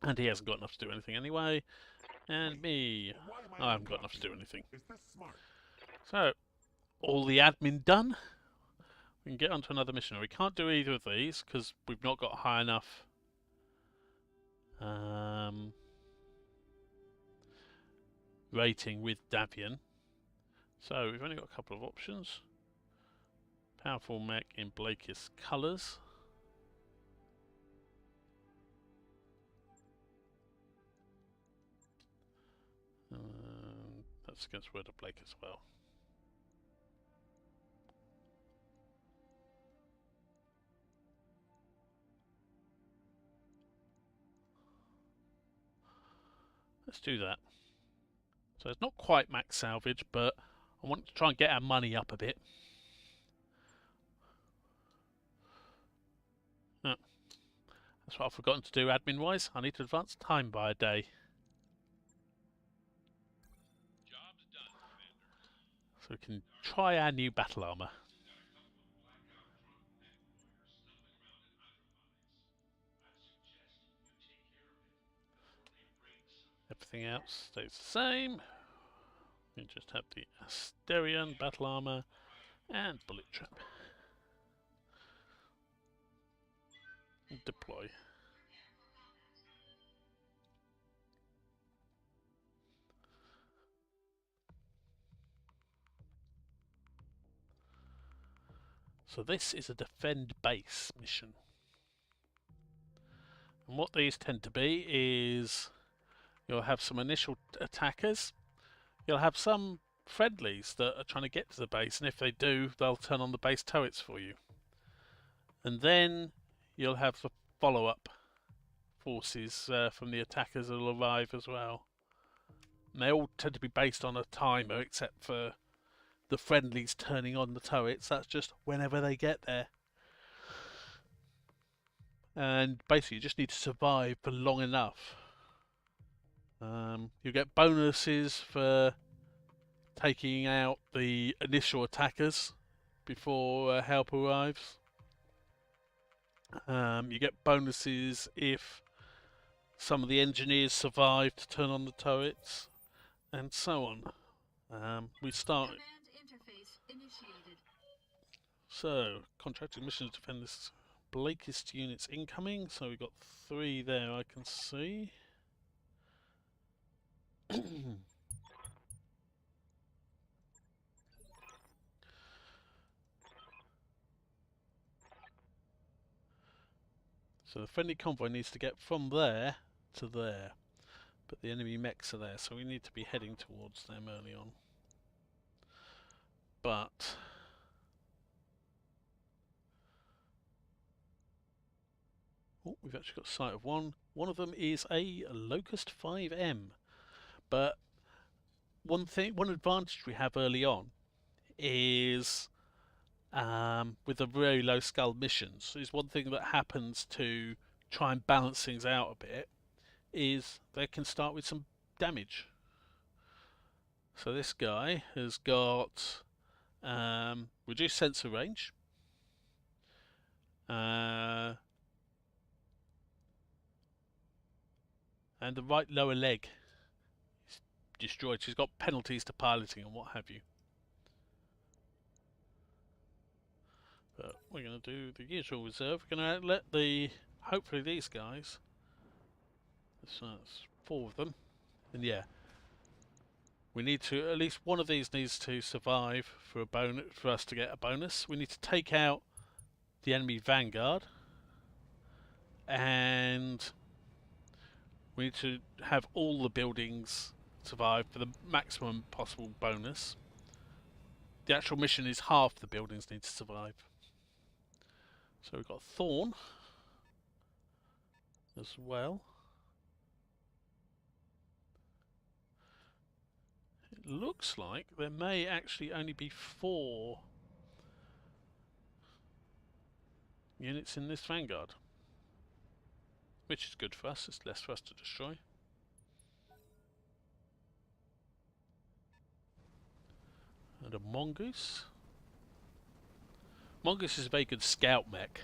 Speaker 1: And he hasn't got enough to do anything anyway. And me, I haven't got enough to do anything.
Speaker 3: Is this smart?
Speaker 1: So, all the admin done. We can get onto another mission. We can't do either of these because we've not got high enough rating with Davian. So we've only got a couple of options. Powerful mech in Blakist colours. That's against Word of Blake as well. Let's do that. So it's not quite max salvage, but I want to try and get our money up a bit. Oh, that's what I've forgotten to do admin wise. I need to advance time by a day. So we can try our new battle armor. Everything else stays the same. We just have the Asterion battle armor and bullet trap. And deploy. So this is a defend base mission. And what these tend to be is you'll have some initial attackers, you'll have some friendlies that are trying to get to the base, and if they do, they'll turn on the base turrets for you. And then you'll have the follow-up forces from the attackers that will arrive as well. And they all tend to be based on a timer, except for the friendlies turning on the turrets. That's just whenever they get there. And basically you just need to survive for long enough. You get bonuses for taking out the initial attackers before help arrives. You get bonuses if some of the engineers survive to turn on the turrets, and so on. We start. So, contracted missions to defend this Blakist units incoming. So we've got 3 there, I can see. So the friendly convoy needs to get from there to there. But the enemy mechs are there, so we need to be heading towards them early on. But oh, we've actually got sight of one. One of them is a Locust 5M. But one advantage we have early on is with the very low skull missions. Is one thing that happens to try and balance things out a bit is they can start with some damage. So this guy has got reduced sensor range, and the right lower leg is destroyed. She's got penalties to piloting and what have you. But we're going to do the usual reserve. We're going to let hopefully these guys, so that's 4 of them, and yeah, we need to, at least one of these needs to survive for a bonus, for us to get a bonus. We need to take out the enemy vanguard, and we need to have all the buildings survive for the maximum possible bonus. The actual mission is half the buildings need to survive. So we've got Thorn as well. It looks like there may actually only be 4 units in this vanguard, which is good for us. It's less for us to destroy. And a mongoose. Mongoose is a very good scout mech.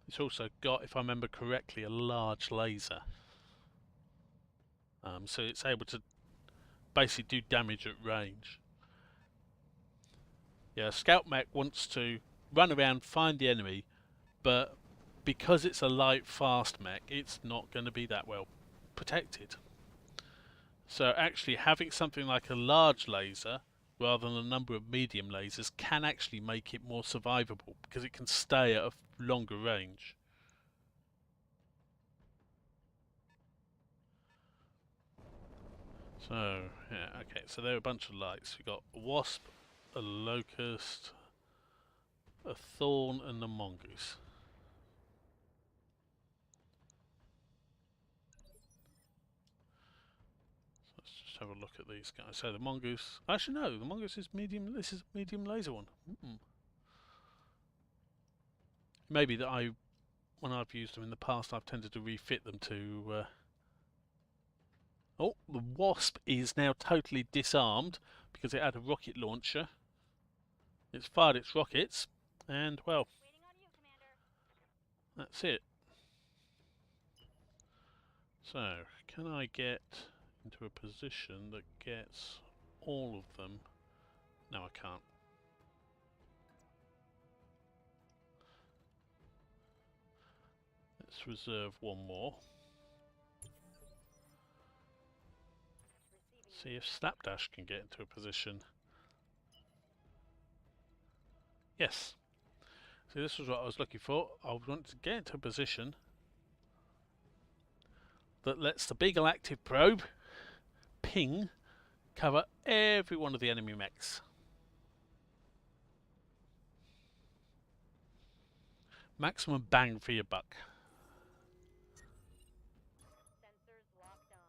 Speaker 1: It's also got, if I remember correctly, a large laser. So it's able to basically do damage at range. Yeah, a scout mech wants to run around, find the enemy, but because it's a light, fast mech, it's not going to be that well protected. So actually having something like a large laser rather than a number of medium lasers can actually make it more survivable because it can stay at a longer range. So, yeah, okay, so there are a bunch of lights. We've got a wasp, a locust, a thorn, and a mongoose. So let's just have a look at these guys. So the mongoose, actually no, the mongoose is medium, this is a medium laser one. Maybe that when I've used them in the past, I've tended to refit them to... Oh, the wasp is now totally disarmed because it had a rocket launcher. It's fired its rockets, and well,
Speaker 2: Waiting on you, Commander.
Speaker 1: that's it. So, can I get into a position that gets all of them? No, I can't. Let's reserve one more. See if Slapdash can get into a position. Yes. See, this was what I was looking for. I want to get into a position that lets the Beagle active probe ping cover every one of the enemy mechs. Maximum bang for your buck.
Speaker 2: Sensors locked on.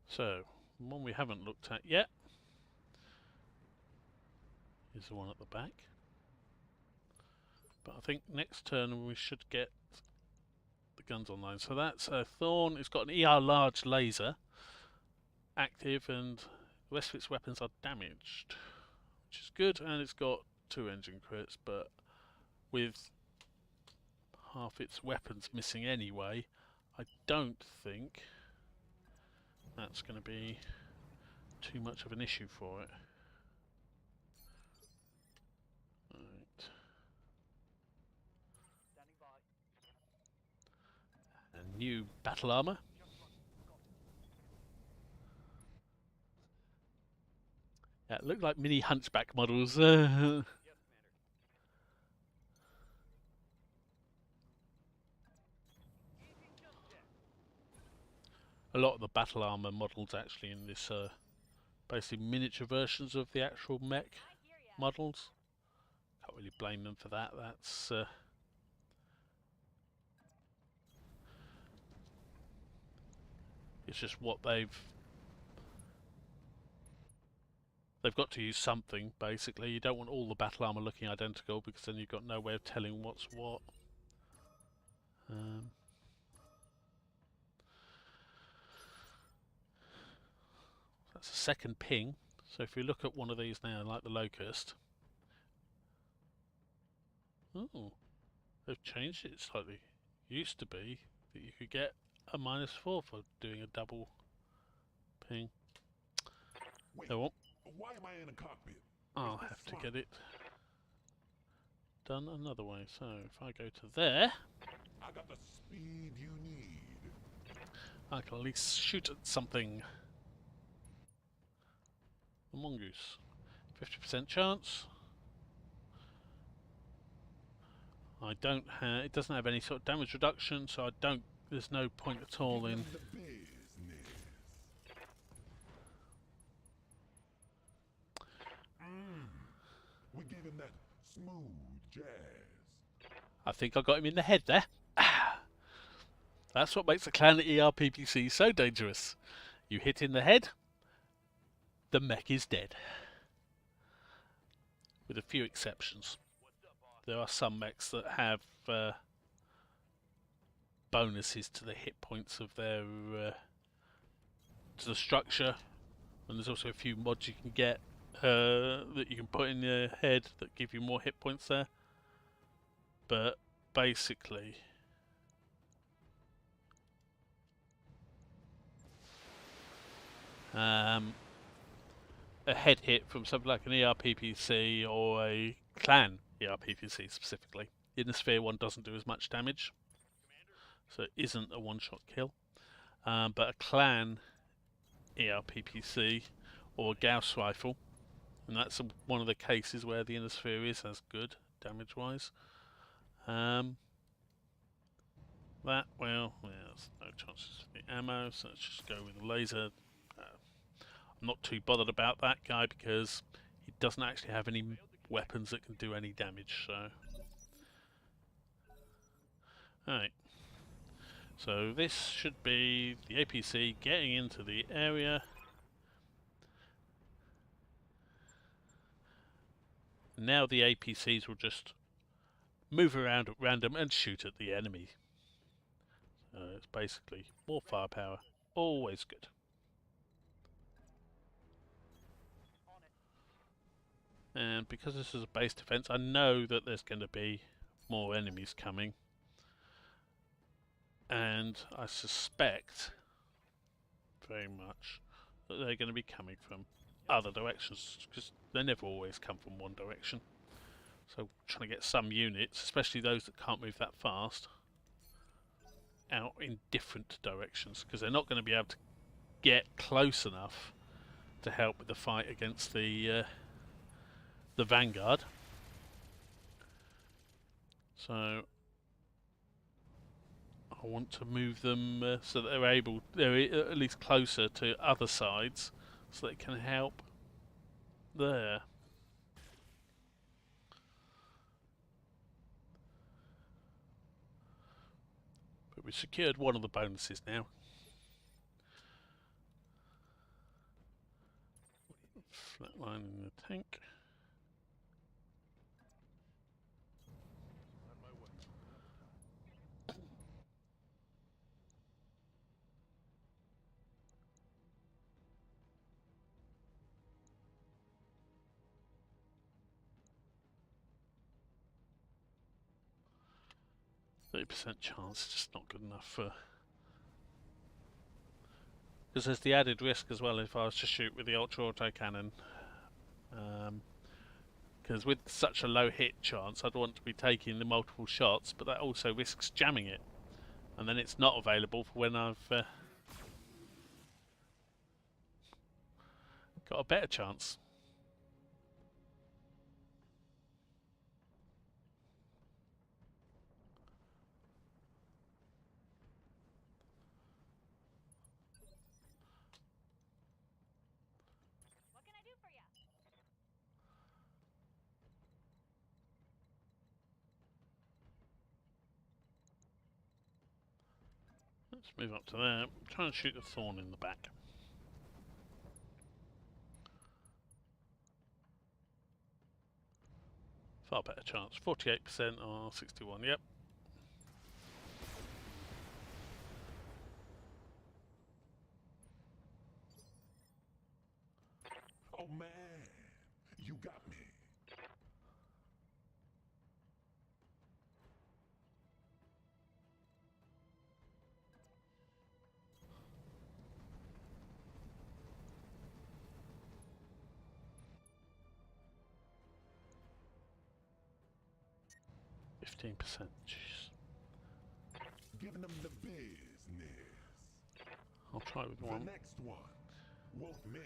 Speaker 1: So, one we haven't looked at yet is the one at the back. But I think next turn we should get the guns online. So that's a Thorn. It's got an ER large laser active, and the rest of its weapons are damaged, which is good. And it's got 2 engine crits, but with half its weapons missing anyway, I don't think that's going to be too much of an issue for it. Right. And new battle armor. That look like mini hunchback models. A lot of the battle armor models actually in this are basically miniature versions of the actual mech
Speaker 2: I hear ya.
Speaker 1: models. Can't really blame them for that. That's it's just what they've got to use something. Basically, you don't want all the battle armor looking identical because then you've got no way of telling what's what. That's a second ping. So if you look at one of these now, like the Locust, oh, they've changed it slightly. It used to be that you could get a -4 for doing a double ping.
Speaker 3: Wait,
Speaker 1: They won't.
Speaker 3: why am I in a cockpit?
Speaker 1: I'll
Speaker 3: It's
Speaker 1: have to
Speaker 3: fun.
Speaker 1: get it done another way. So if I go to there,
Speaker 3: I got the speed you need.
Speaker 1: I can at least shoot at something. A mongoose. 50% chance. I don't have. It doesn't have any sort of damage reduction, so I don't. There's no point at all
Speaker 3: Give
Speaker 1: in.
Speaker 3: them the business. We gave him that smooth jazz.
Speaker 1: I think I got him in the head there. That's what makes a clan ERPPC so dangerous. You hit in the head, the mech is dead. With a few exceptions. There are some mechs that have bonuses to the hit points of their to the structure, and there's also a few mods you can get that you can put in your head that give you more hit points there. But basically, a head hit from something like an ERPPC or a clan ERPPC specifically. The Inner Sphere one doesn't do as much damage, so it isn't a one-shot kill. But a clan ERPPC or a Gauss rifle, and that's one of the cases where the Inner Sphere is as good damage-wise. That, well, there's no chances for the ammo, so let's just go with the laser. I'm not too bothered about that guy because he doesn't actually have any weapons that can do any damage, so. Alright. So this should be the APC getting into the area. Now the APCs will just move around at random and shoot at the enemy. So it's basically more firepower, always good. And because this is a base defense, I know that there's going to be more enemies coming. And I suspect very much that they're going to be coming from other directions, because they never always come from one direction. So trying to get some units, especially those that can't move that fast, out in different directions, because they're not going to be able to get close enough to help with the fight against the Vanguard. So I want to move them so that they're at least closer to other sides, so they can help there. But we've secured one of the bonuses now. Flatlining the tank. 30% chance, just not good enough for. Because there's the added risk as well if I was to shoot with the ultra auto cannon. Because with such a low hit chance, I'd want to be taking the multiple shots, but that also risks jamming it, and then it's not available for when I've got a better chance. Let's move up to there. Try and shoot the thorn in the back. Far better chance. 48% or 61. Yep.
Speaker 3: Oh man, you got me.
Speaker 1: %. Jeez.
Speaker 3: Giving them the business.
Speaker 1: I'll try with
Speaker 3: The
Speaker 1: one.
Speaker 3: next one won't miss.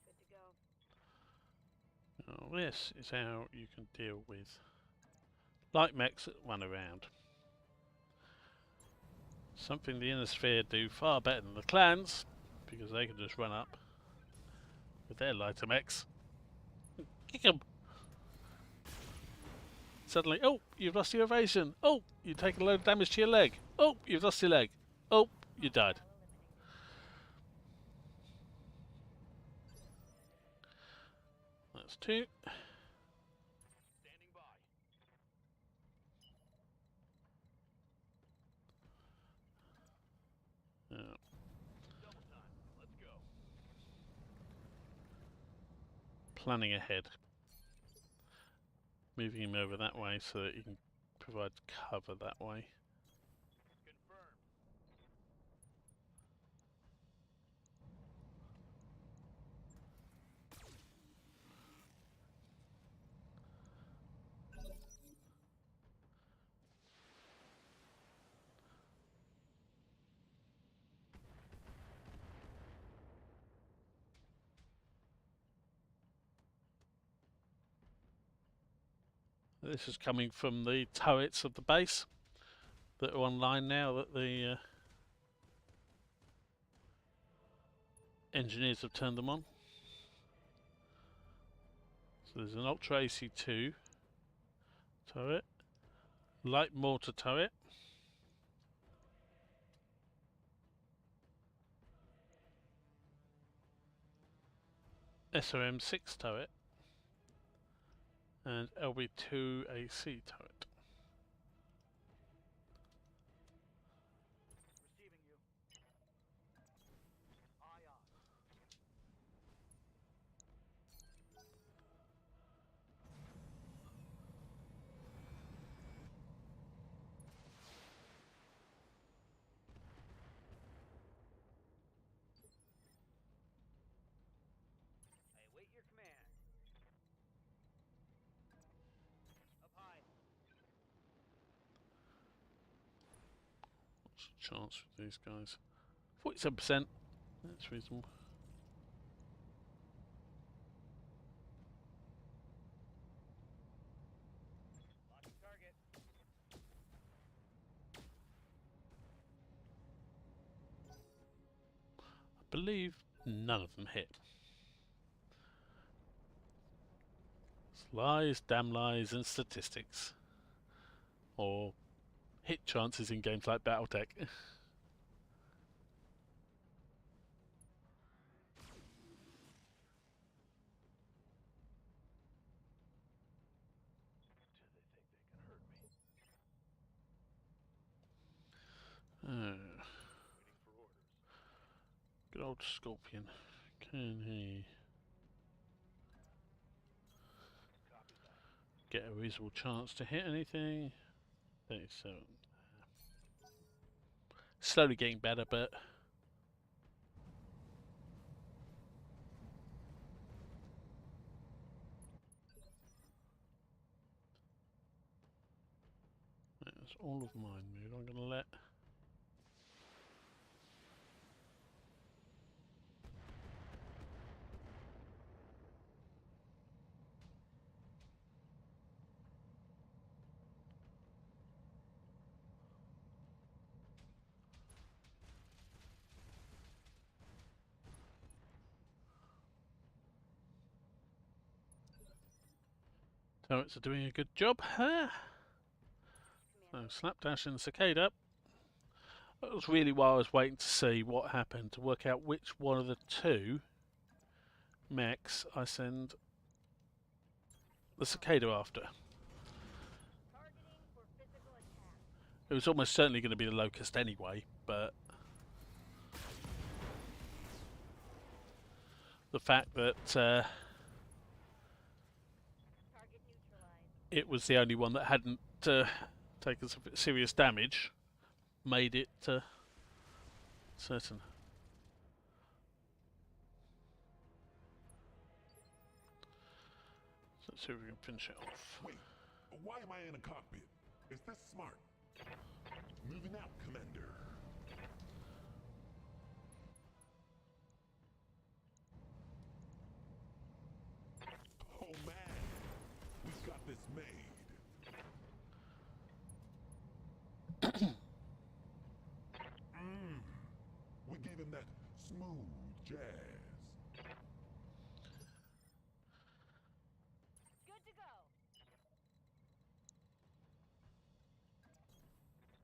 Speaker 2: Good to go.
Speaker 1: Now this is how you can deal with light mechs that run around. Something the Inner Sphere do far better than the clans, because they can just run up with their lighter mechs. Kick 'em! Suddenly, oh, you've lost your evasion. Oh, you take a load of damage to your leg. Oh, you've lost your leg. Oh, you died. That's 2.
Speaker 3: Standing by.
Speaker 1: Yeah.
Speaker 3: Double time. Let's go.
Speaker 1: Planning ahead. Moving him over that way so that he can provide cover that way.
Speaker 3: Confirmed.
Speaker 1: This is coming from the turrets of the base that are online now that the engineers have turned them on. So there's an Ultra AC2 turret, light mortar turret, SRM6 turret, and LB2 AC turret.
Speaker 3: Receiving you. Aye on. I await your command. Up high.
Speaker 1: What's the chance with these guys? 47%. That's reasonable.
Speaker 3: Locking target.
Speaker 1: I believe none of them hit. It's lies, damn lies, and statistics. Or hit chances in games like Battletech.
Speaker 3: Waiting for orders.
Speaker 1: Good old Scorpion. Can he
Speaker 3: Copy that.
Speaker 1: get a reasonable chance to hit anything? 37. Slowly getting better, but that's all of mine move. I'm going to let Turrets are doing a good job. So slapdash and cicada. That was really why I was waiting to see what happened, to work out which one of the two mechs I send the cicada after.
Speaker 2: Targeting for physical attack.
Speaker 1: It was almost certainly going to be the locust anyway, but the fact that
Speaker 2: Target neutralized.
Speaker 1: it was the only one that hadn't taken some serious damage made it certain. So let's see if we can finish it off.
Speaker 3: Wait, why am I in a cockpit? Is this smart? Moving out, Commander. Oh man, we've got this made. We gave him that smooth jazz.
Speaker 2: Good to go.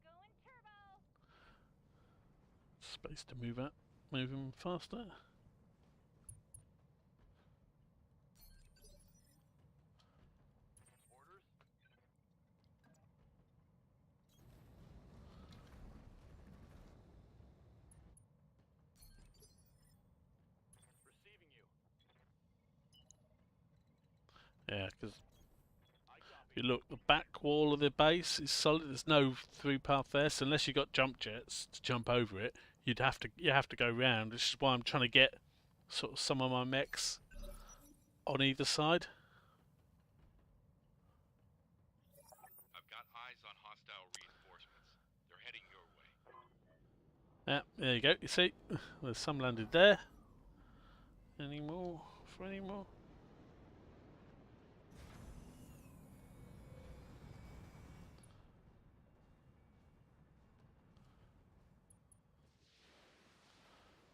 Speaker 2: Going turbo.
Speaker 1: Space to move up, move him faster. Yeah, because if you look, the back wall of the base is solid. There's no through path there, so unless you got jump jets to jump over it, you have to go round. Which is why I'm trying to get sort of some of my mechs on either side.
Speaker 5: I've got eyes on hostile reinforcements. They're heading your way.
Speaker 1: Yeah, there you go. You see, there's some landed there. Any more? For any more?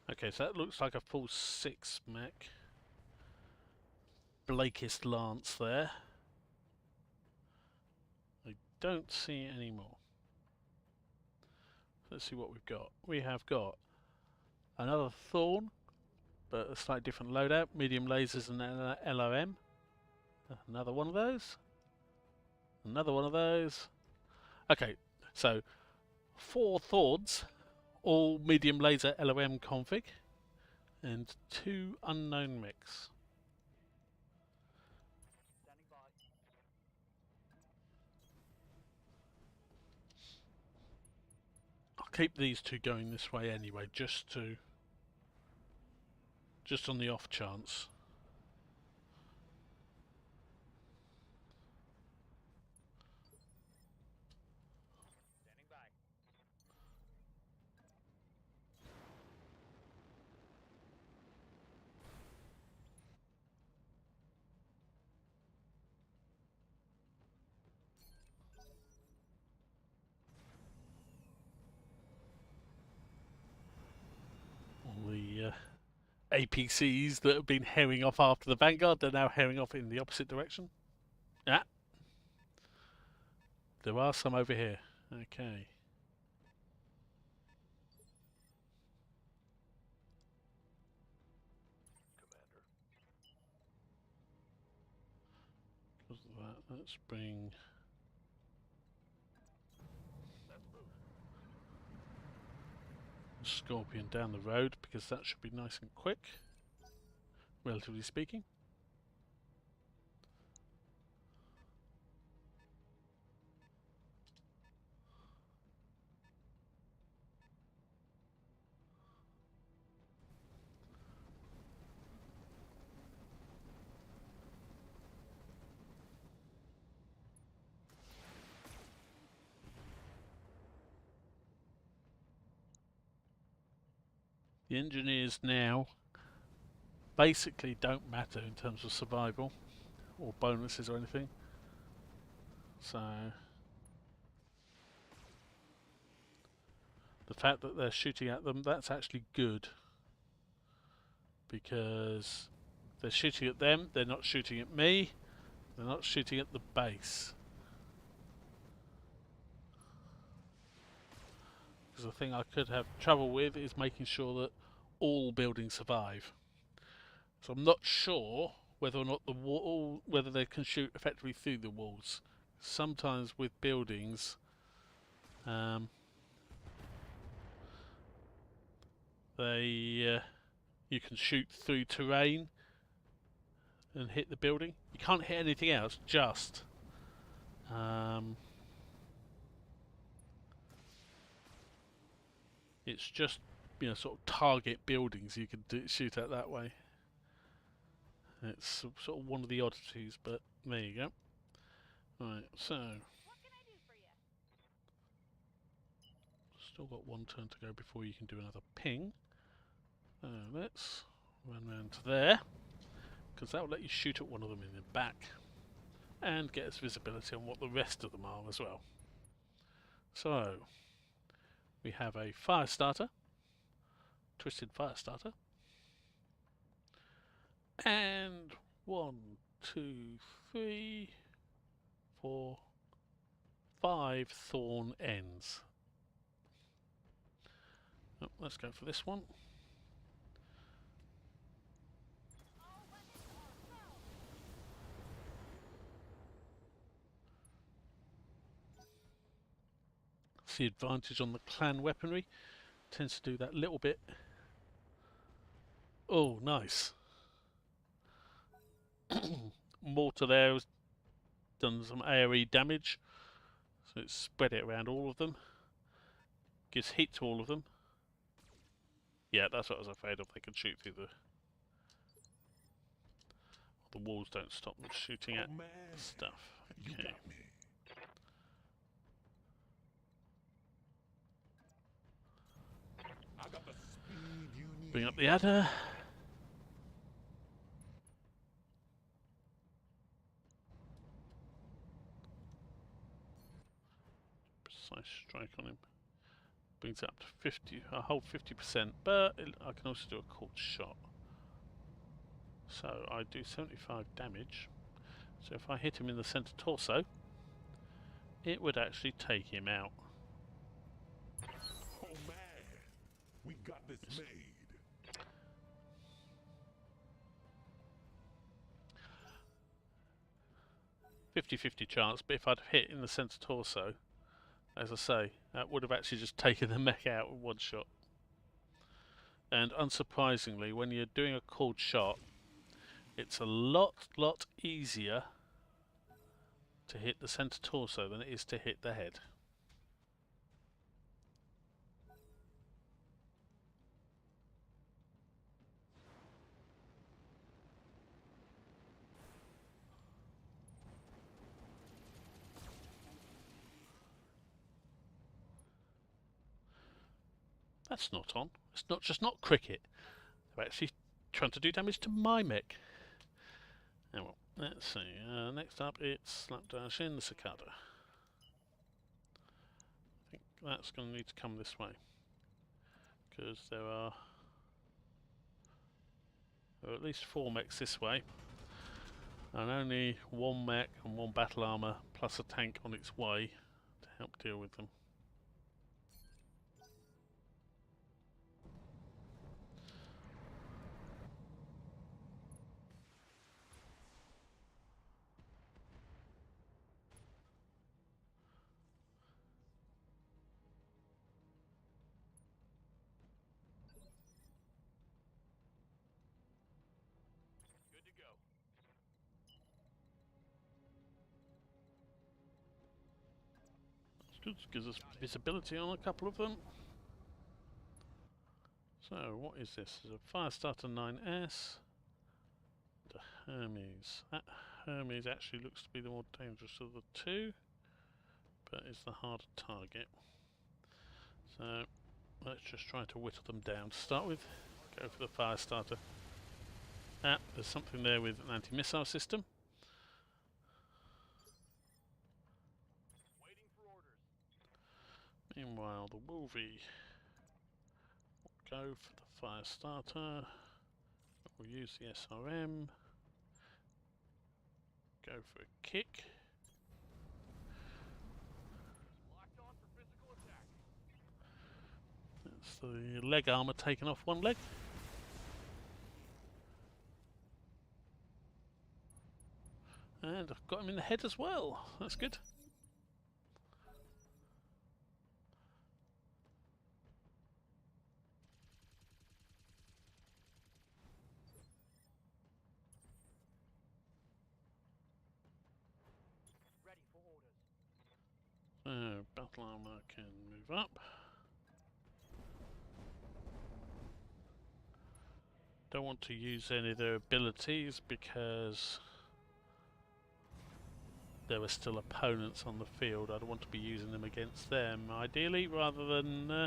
Speaker 1: Okay, so that looks like a full 6 mech. Blakest Lance there. I don't see any more. Let's see what we've got. We have got another Thorn, but a slightly different loadout. Medium lasers and LOM. Another one of those. Another one of those. Okay, so 4 Thorns, all medium laser LOM config, and 2 unknown mechs. I'll keep these 2 going this way anyway, just on the off chance. All the APCs that have been herring off after the Vanguard, they're now herring off in the opposite direction. Yeah. There are some over here. Okay. Because of that, let's bring Scorpion down the road, because that should be nice and quick, relatively speaking. The engineers now basically don't matter in terms of survival or bonuses or anything. So the fact that they're shooting at them, that's actually good, because they're shooting at them, they're not shooting at me, They're not shooting at the base. Because the thing I could have trouble with is making sure that all buildings survive. So I'm not sure whether or not the wall, whether they can shoot effectively through the walls. Sometimes with buildings, you can shoot through terrain and hit the building. You can't hit anything else, just it's just, you know, sort of target buildings you can shoot at that way. It's sort of one of the oddities, but there you go. Right, so
Speaker 2: What can I do for you?
Speaker 1: still got one turn to go before you can do another ping. So let's run round to there, because that will let you shoot at one of them in the back and get us visibility on what the rest of them are as well. So we have a fire starter, twisted fire starter, and 1, 2, 3, 4, 5 thorn ends. Oh, let's go for this one. It's the advantage on the clan weaponry. Tends to do that little bit. Oh, nice. Mortar there has done some AoE damage, so it's spread it around all of them. Gives heat to all of them. Yeah, that's what I was afraid of. They could shoot through the walls. Don't stop them shooting at
Speaker 3: man,
Speaker 1: stuff.
Speaker 3: you
Speaker 1: Okay.
Speaker 3: got me. I got the speed you need.
Speaker 1: Bring up the adder. Precise strike on him. Brings it up to 50. I hold 50%, but I can also do a cold shot. So I do 75 damage. So if I hit him in the center torso, it would actually take him out.
Speaker 3: Oh man, we got this made.
Speaker 1: 50-50 chance, but if I'd hit in the center torso, as I say, that would have actually just taken the mech out with one shot. And unsurprisingly, when you're doing a cold shot, it's a lot easier to hit the center torso than it is to hit the head. That's not on. It's not just not cricket. They're actually trying to do damage to my mech. Oh well, let's see. Next up, it's Slapdash in the Cicada. I think that's going to need to come this way, because there are at least 4 mechs this way, and only 1 mech and 1 battle armor plus a tank on its way to help deal with them.
Speaker 5: Good to go.
Speaker 1: That's good. Gives us visibility on a couple of them. So what is this? There's a Firestarter 9S. The Hermes. That Hermes actually looks to be the more dangerous of the two, but is the harder target. So let's just try to whittle them down to start with. Go for the Firestarter. Ah, there's something there with an anti-missile system.
Speaker 5: Waiting for orders.
Speaker 1: Meanwhile, the Wolvie will go for the Firestarter. We'll use the SRM. go for a kick.
Speaker 3: Locked on for physical attack.
Speaker 1: That's the leg armour taken off one leg. And I've got him in the head as well. That's good.
Speaker 2: Ready for orders.
Speaker 1: So, battle armour can move up. Don't want to use any of their abilities because there are still opponents on the field. I'd want to be using them against them, ideally, rather than
Speaker 2: I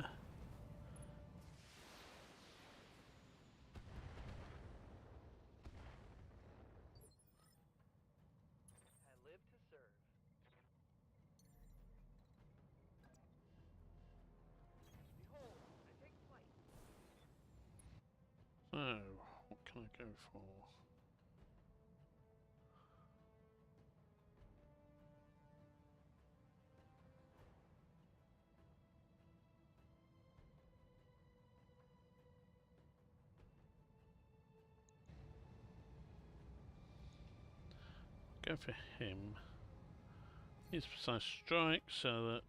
Speaker 2: live to serve. Behold, I take flight.
Speaker 1: So, what can I go for? Go for him. He's precise strike, so that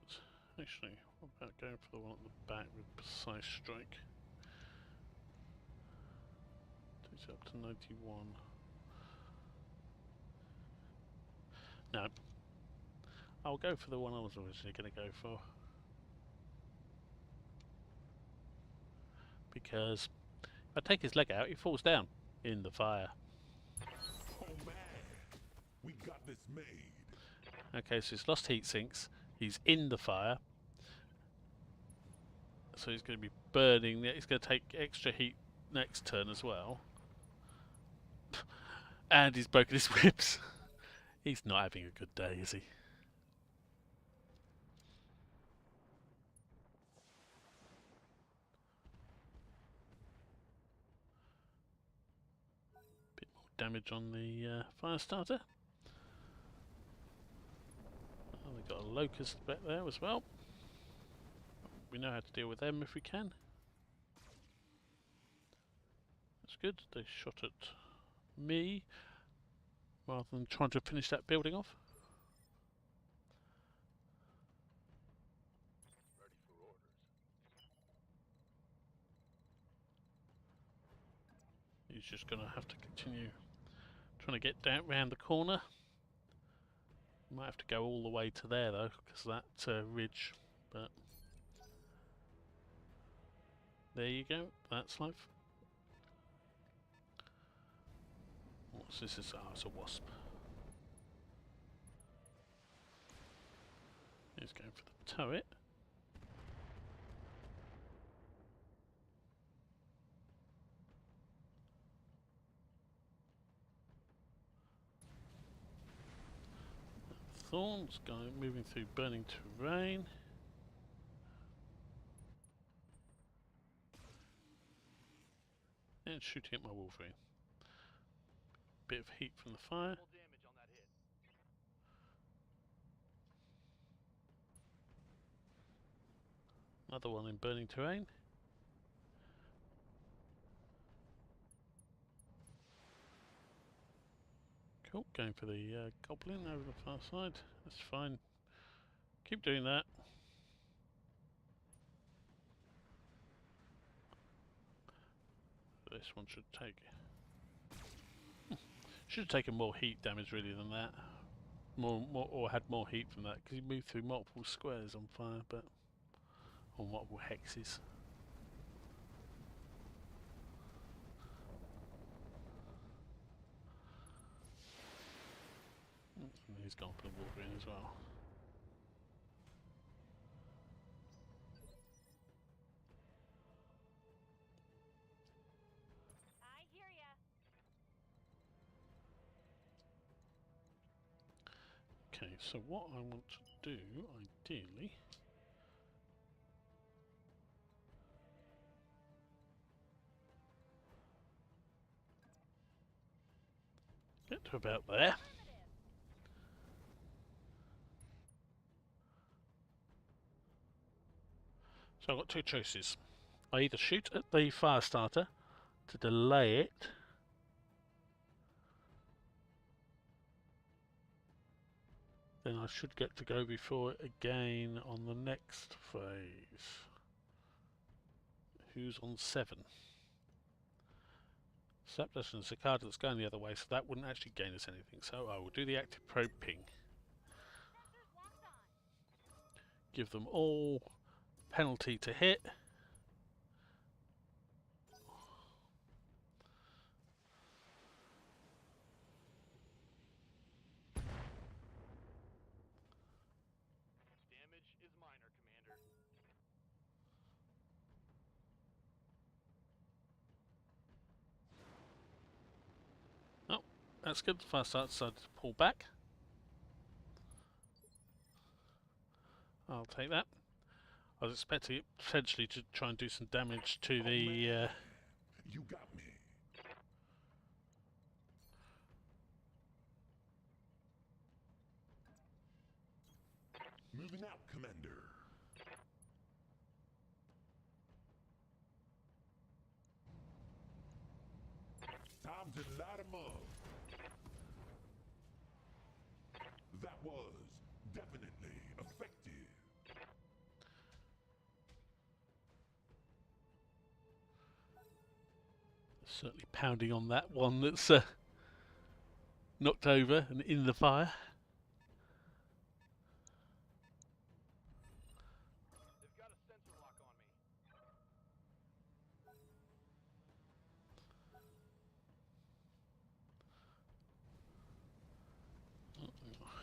Speaker 1: actually, what about going for the one at the back with precise strike? Takes it up to 91. No, I'll go for the one I was originally going to go for, because if I take his leg out, he falls down in the fire.
Speaker 3: Oh man, we got this made.
Speaker 1: Okay, so he's lost heat sinks. He's in the fire, so he's going to be burning. He's going to take extra heat next turn as well, and he's broken his whips. He's not having a good day, is he? Bit more damage on the fire starter. Oh, we've got a locust back there as well. We know how to deal with them if we can. That's good. They shot at me rather than trying to finish that building off.
Speaker 3: Ready for orders.
Speaker 1: He's just going to have to continue trying to get down round the corner. Might have to go all the way to there though, because that ridge. But there you go. That's life. What's this? It's a wasp. He's going for the turret. Thorns going moving through burning terrain. And shooting at my wolverine. Bit of heat from the fire.
Speaker 2: Full damage on that hit.
Speaker 1: Another one in burning terrain. Cool, going for the goblin over the far side. That's fine. Keep doing that. This one should take... should have taken more heat damage really than that. More or had more heat from that, because he moved through multiple squares on fire, but... or multiple hexes. And he's gone for the wolverine as well.
Speaker 2: I hear ya.
Speaker 1: Okay, so what I want to do, ideally... get to about there.
Speaker 2: Affirmative.
Speaker 1: So I've got two choices. I either shoot at the fire starter to delay it, then I should get to go before it again on the next phase. Who's on 7? Sapdash and Cicada that's going the other way, so that wouldn't actually gain us anything. So I will do the active probe ping.
Speaker 2: Sensors locked on.
Speaker 1: Give them all penalty to hit.
Speaker 5: Damage is minor, Commander.
Speaker 1: Oh, that's good. Fire starter decided to pull back. I'll take that. I was expecting it potentially to try and do some damage to the...
Speaker 3: You got me. Moving out, Commander. Time to light 'em up. That was definitely effective.
Speaker 1: certainly pounding on that one that's knocked over and in the fire.
Speaker 5: They've got a sensor lock on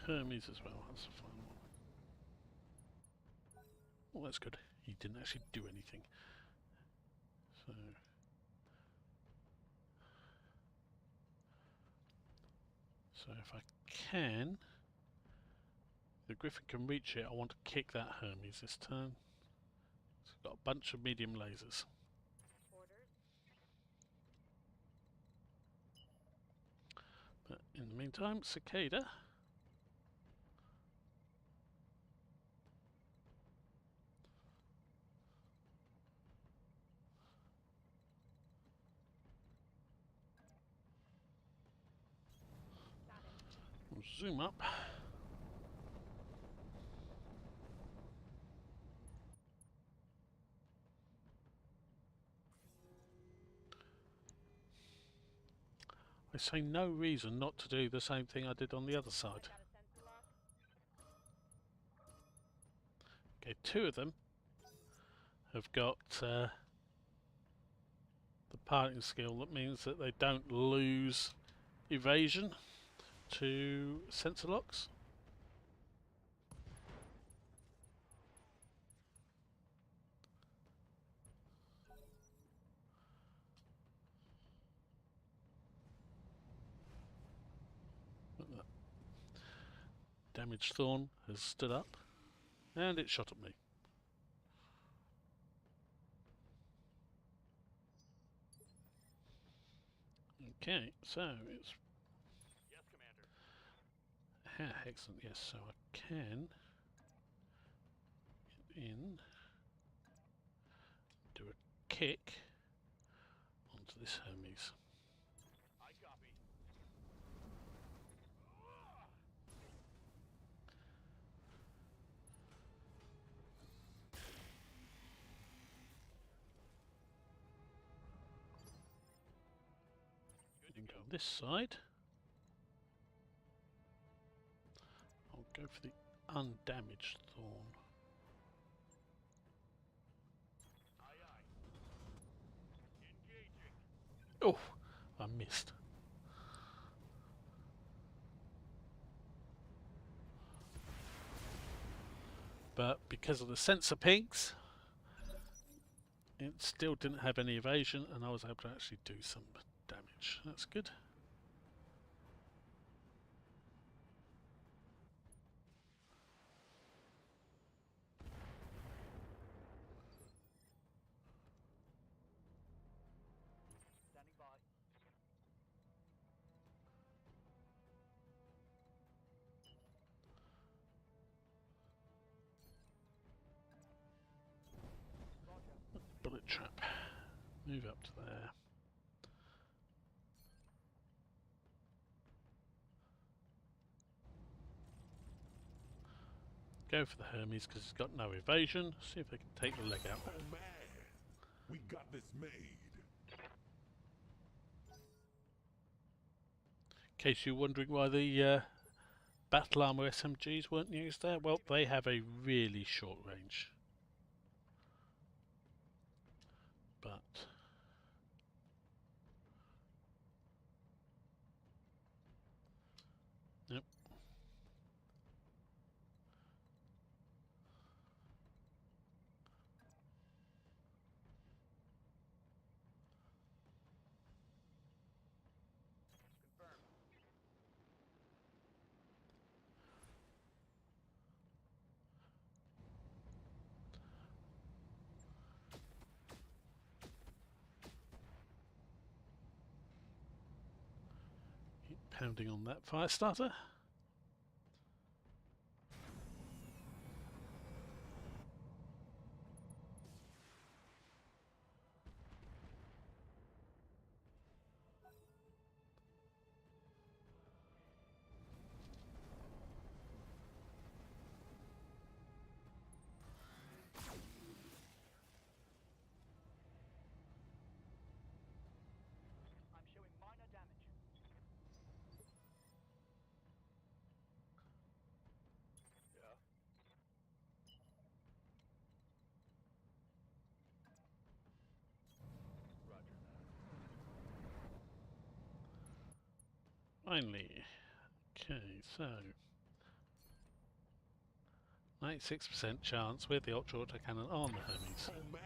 Speaker 5: me.
Speaker 1: Hermes as well, that's a fine one. Well, that's good. He didn't actually do anything. So if I can, the Griffin can reach it, I want to kick that Hermes this turn. It's got a bunch of medium lasers.
Speaker 2: Orders.
Speaker 1: But in the meantime, Cicada.
Speaker 2: Got it.
Speaker 1: We'll zoom up. I say no reason not to do the same thing I did on the other side.
Speaker 2: Got a sensor lock.
Speaker 1: Okay, two of them have got the piloting skill that means that they don't lose evasion to sensor locks. Damaged Thorn has stood up and it shot at me. Okay, so it's
Speaker 5: Yes, Commander.
Speaker 1: excellent. Yes, so I can get in, do a kick onto this Hermes.
Speaker 5: I copy.
Speaker 1: And go on this side. I'll go for the undamaged Thorn.
Speaker 5: Aye, aye. Engaging.
Speaker 1: Oh, I missed. But because of the sensor pings, it still didn't have any evasion and I was able to actually do some damage. That's good.
Speaker 5: Standing by.
Speaker 1: Move up to there. Go for the Hermes because it's got no evasion. See if they can take the leg out.
Speaker 3: Oh man, we got this made.
Speaker 1: In case you're wondering why the battle armor SMGs weren't used there, well, they have a really short range. But yep. Keep pounding on that fire starter.
Speaker 6: I'm showing minor damage. Yeah. Roger that.
Speaker 1: Finally. Okay, so 96% chance with the ultra autocannon on the Hermes.
Speaker 3: Oh man,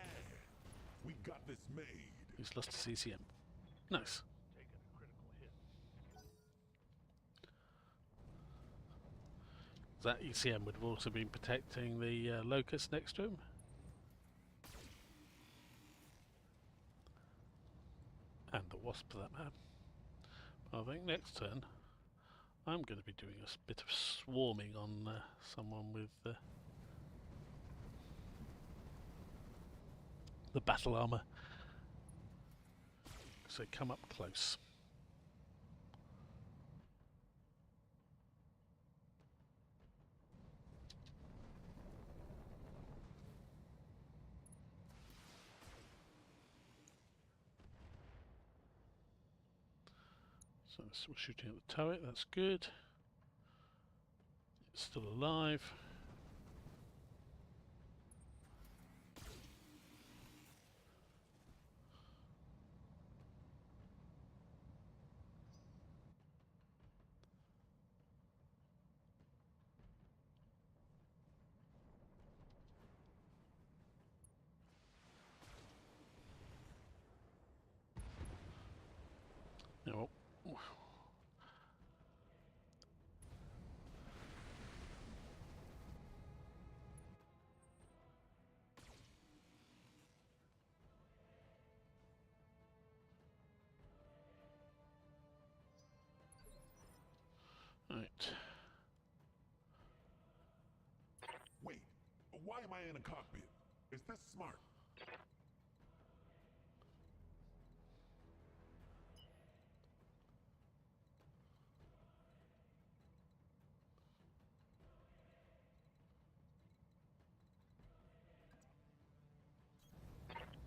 Speaker 3: we got this made.
Speaker 1: Who's lost a CCM. Nice.
Speaker 6: Taking a critical hit.
Speaker 1: That ECM would have also been protecting the Locust next to him. And the Wasp for that matter. I think next turn I'm going to be doing a bit of swarming on someone with the battle armor. So come up close. So we're shooting at the turret, that's good. It's still alive. Now, right.
Speaker 3: Wait, why am I in a cockpit? Is this smart?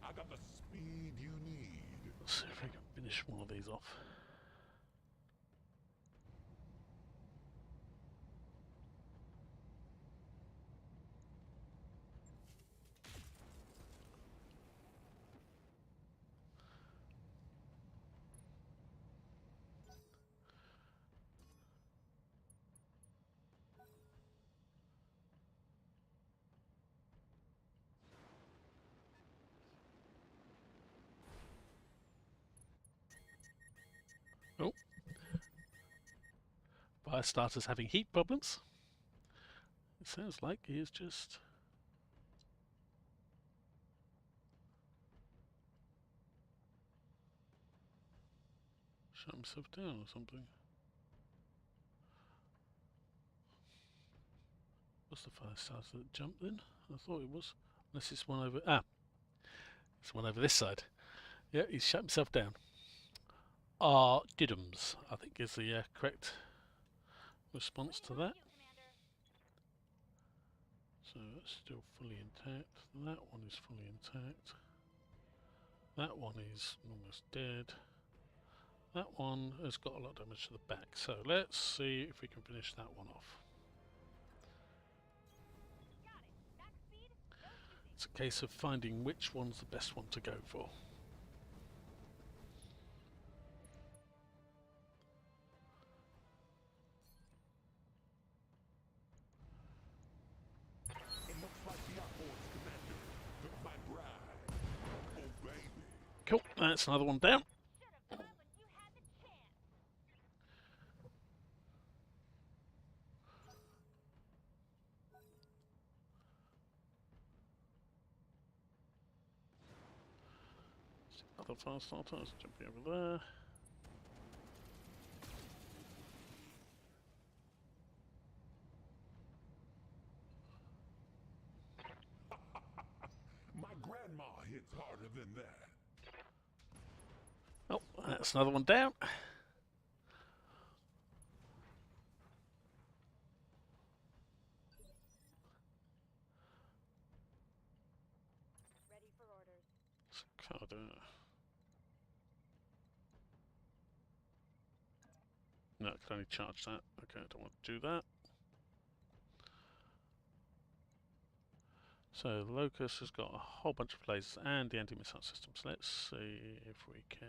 Speaker 3: I got the speed you need.
Speaker 1: Let's see if we can finish one of these off. Oh. Firestarter's having heat problems. It sounds like he is just... shut himself down or something. What's the Firestarter that jumped in? I thought it was. Unless it's one over... Ah! It's one over this side. Yeah, he's shut himself down. Diddums, I think is the correct response to that. So that's still fully intact. That one is fully intact. That one is almost dead. That one has got a lot of damage to the back. So let's see if we can finish that one off. It's a case of finding which one's the best one to go for.
Speaker 3: It looks like the outboards commander took my bride. Oh, baby.
Speaker 1: Cool, that's another one down.
Speaker 2: Should have run when you had the chance.
Speaker 1: Other fire starters, jumping over there.
Speaker 3: My grandma hits harder than that.
Speaker 1: Oh, that's another one down.
Speaker 2: Ready for orders.
Speaker 1: No, I can only charge that. Okay, I don't want to do that. So the Locust has got a whole bunch of lasers and the anti-missile systems. Let's see if we can.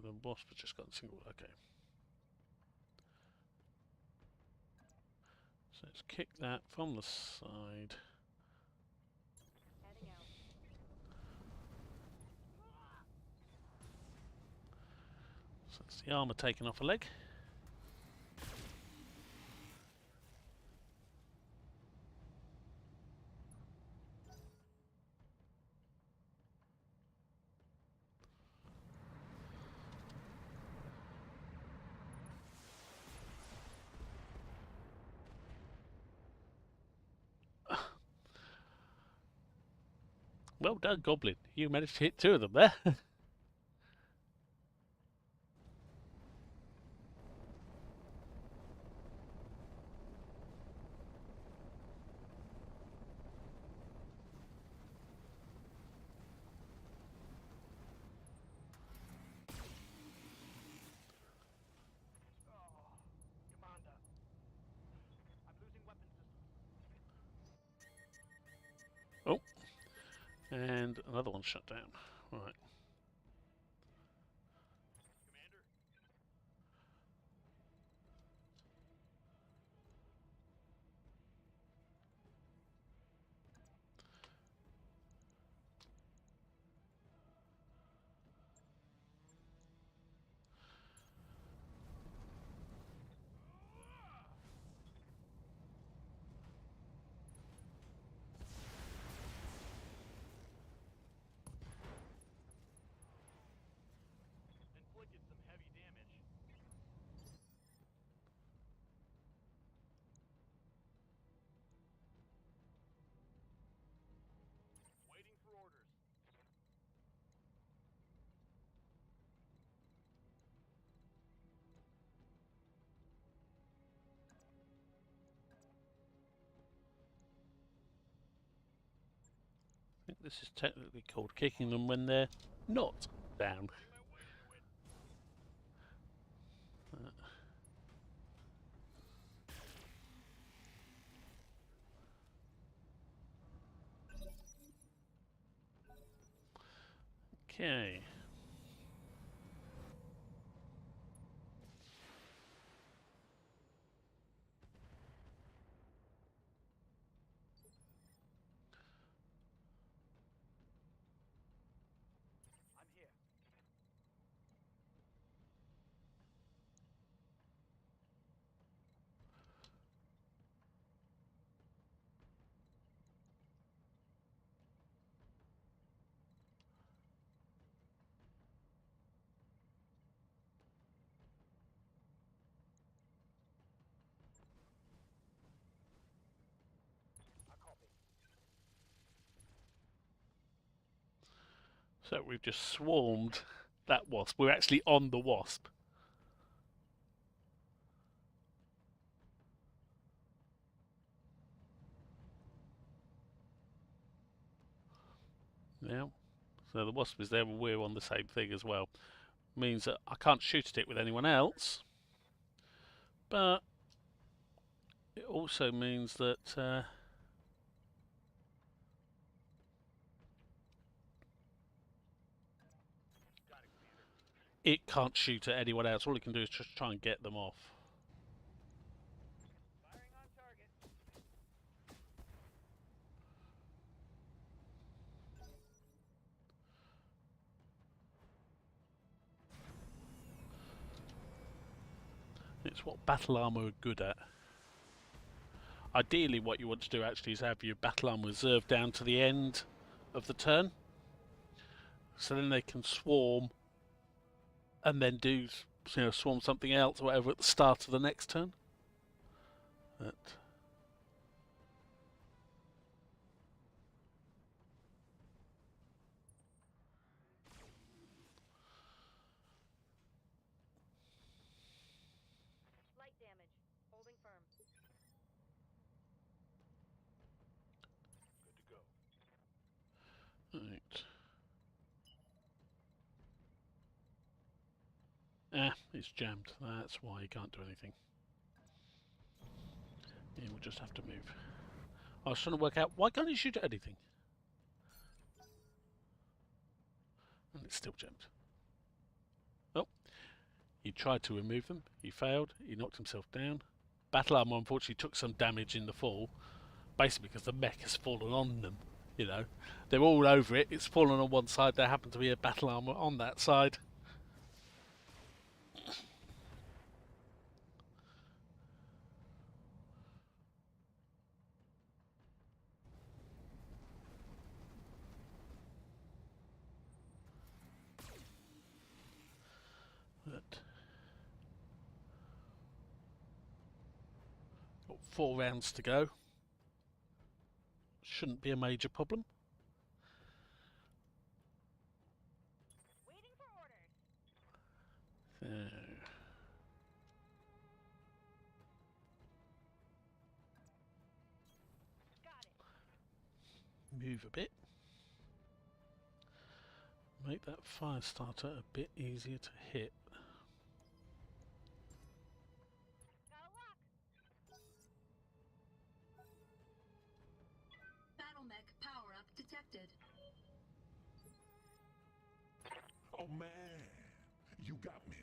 Speaker 1: The Wasp has just got a single. Okay. So let's kick that from the side.
Speaker 2: Heading out.
Speaker 1: So that's the armor taken off a leg. Well done, Goblin. You managed to hit two of them there.
Speaker 6: Oh, Commander. I'm losing weapon systems.
Speaker 1: Oh, and another one shut down. Right.
Speaker 6: Commander. Inflicted some heavy damage. Waiting for orders.
Speaker 1: I think this is technically called kicking them when they're not down. Okay.
Speaker 6: I'm here.
Speaker 1: So we've just swarmed that wasp. We're actually on the wasp. Now, so the wasp is there and we're on the same thing as well. Means that I can't shoot at it with anyone else, but it also means that it can't shoot at anyone else. All it can do is just try and get them off.
Speaker 6: Firing on target.
Speaker 1: It's what battle armor are good at. Ideally what you want to do actually is have your battle armor reserved down to the end of the turn, so then they can swarm and then do, you know, swarm something else or whatever at the start of the next turn. But
Speaker 2: Light damage. Holding firm.
Speaker 6: Good to go.
Speaker 1: right. Ah, it's jammed. That's why you can't do anything. Yeah, we'll just have to move. I was trying to work out, why can't you shoot at anything? And it's still jammed. Oh, he tried to remove them. He failed. He knocked himself down. Battle armor unfortunately took some damage in the fall, basically because the mech has fallen on them. You know, they're all over it. It's fallen on one side. There happened to be a battle armor on that side. But got 4 rounds to go. Shouldn't be a major problem.
Speaker 2: Waiting for orders.
Speaker 1: So,
Speaker 2: Got it.
Speaker 1: move a bit. Make that fire starter a bit easier to hit.
Speaker 2: Got a lock.
Speaker 7: Battle mech power up detected.
Speaker 3: Oh man, you got me.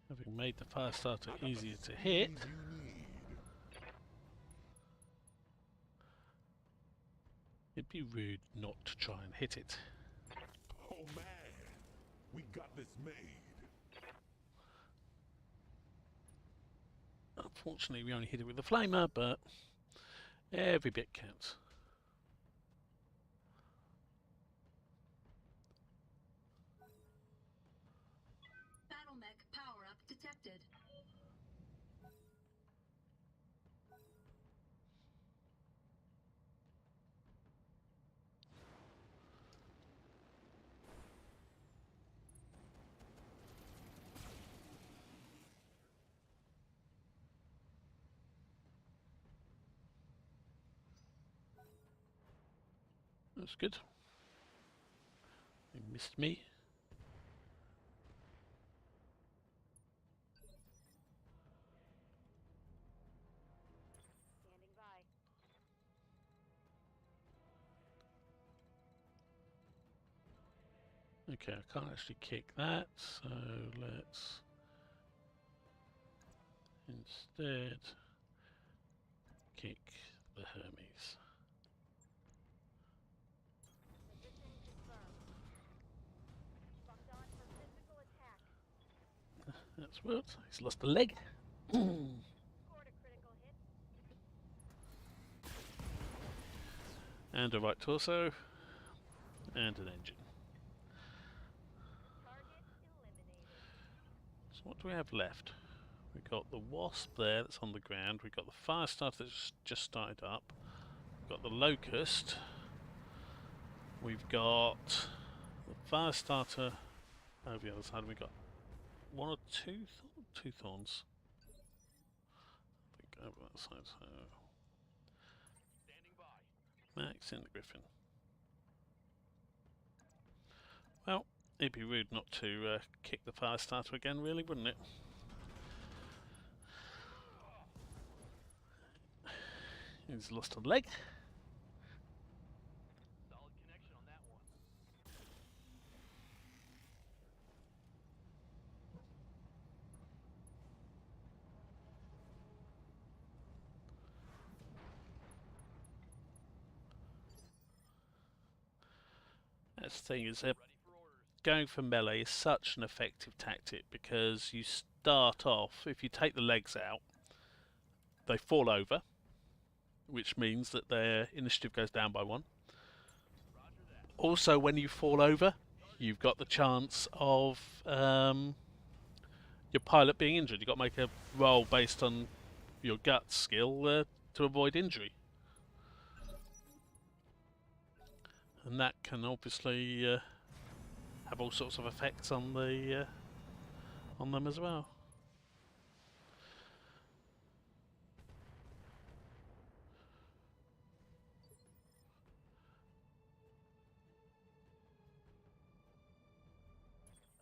Speaker 1: Having made the fire starter
Speaker 3: I got the
Speaker 1: easier to hit,
Speaker 3: speed you need.
Speaker 1: it'd be rude not to try and hit it.
Speaker 3: Oh man, we got this made.
Speaker 1: Unfortunately, we only hit it with the flamer, but every bit counts.
Speaker 7: Battle mech power up detected.
Speaker 1: That's good. You missed me.
Speaker 2: Standing by.
Speaker 1: Okay, I can't actually kick that, so let's instead kick the Hermes.
Speaker 2: Position confirmed. Locked on for physical attack.
Speaker 1: That's worked. He's lost a leg.
Speaker 2: Scored a critical hit.
Speaker 1: And a right torso. And an engine.
Speaker 2: Target eliminated.
Speaker 1: So what do we have left? We've got the wasp there that's on the ground. We've got the fire starter that's just started up. We've got the locust. We've got the fire starter over the other side. We've got one or two thorns. I think over that side. So
Speaker 6: Standing by.
Speaker 1: Max in the Griffin. Well, it'd be rude not to kick the fire starter again, really, wouldn't it? He's lost a leg.
Speaker 6: Solid connection on that one.
Speaker 1: That's the thing, is
Speaker 6: Ready for orders.
Speaker 1: going for melee is such an effective tactic because you start off, if you take the legs out, they fall over, which means that their initiative goes down by 1.
Speaker 6: Roger that.
Speaker 1: Also, when you fall over, you've got the chance of your pilot being injured. You've got to make a roll based on your gut skill to avoid injury. And that can obviously have all sorts of effects on the on them as well.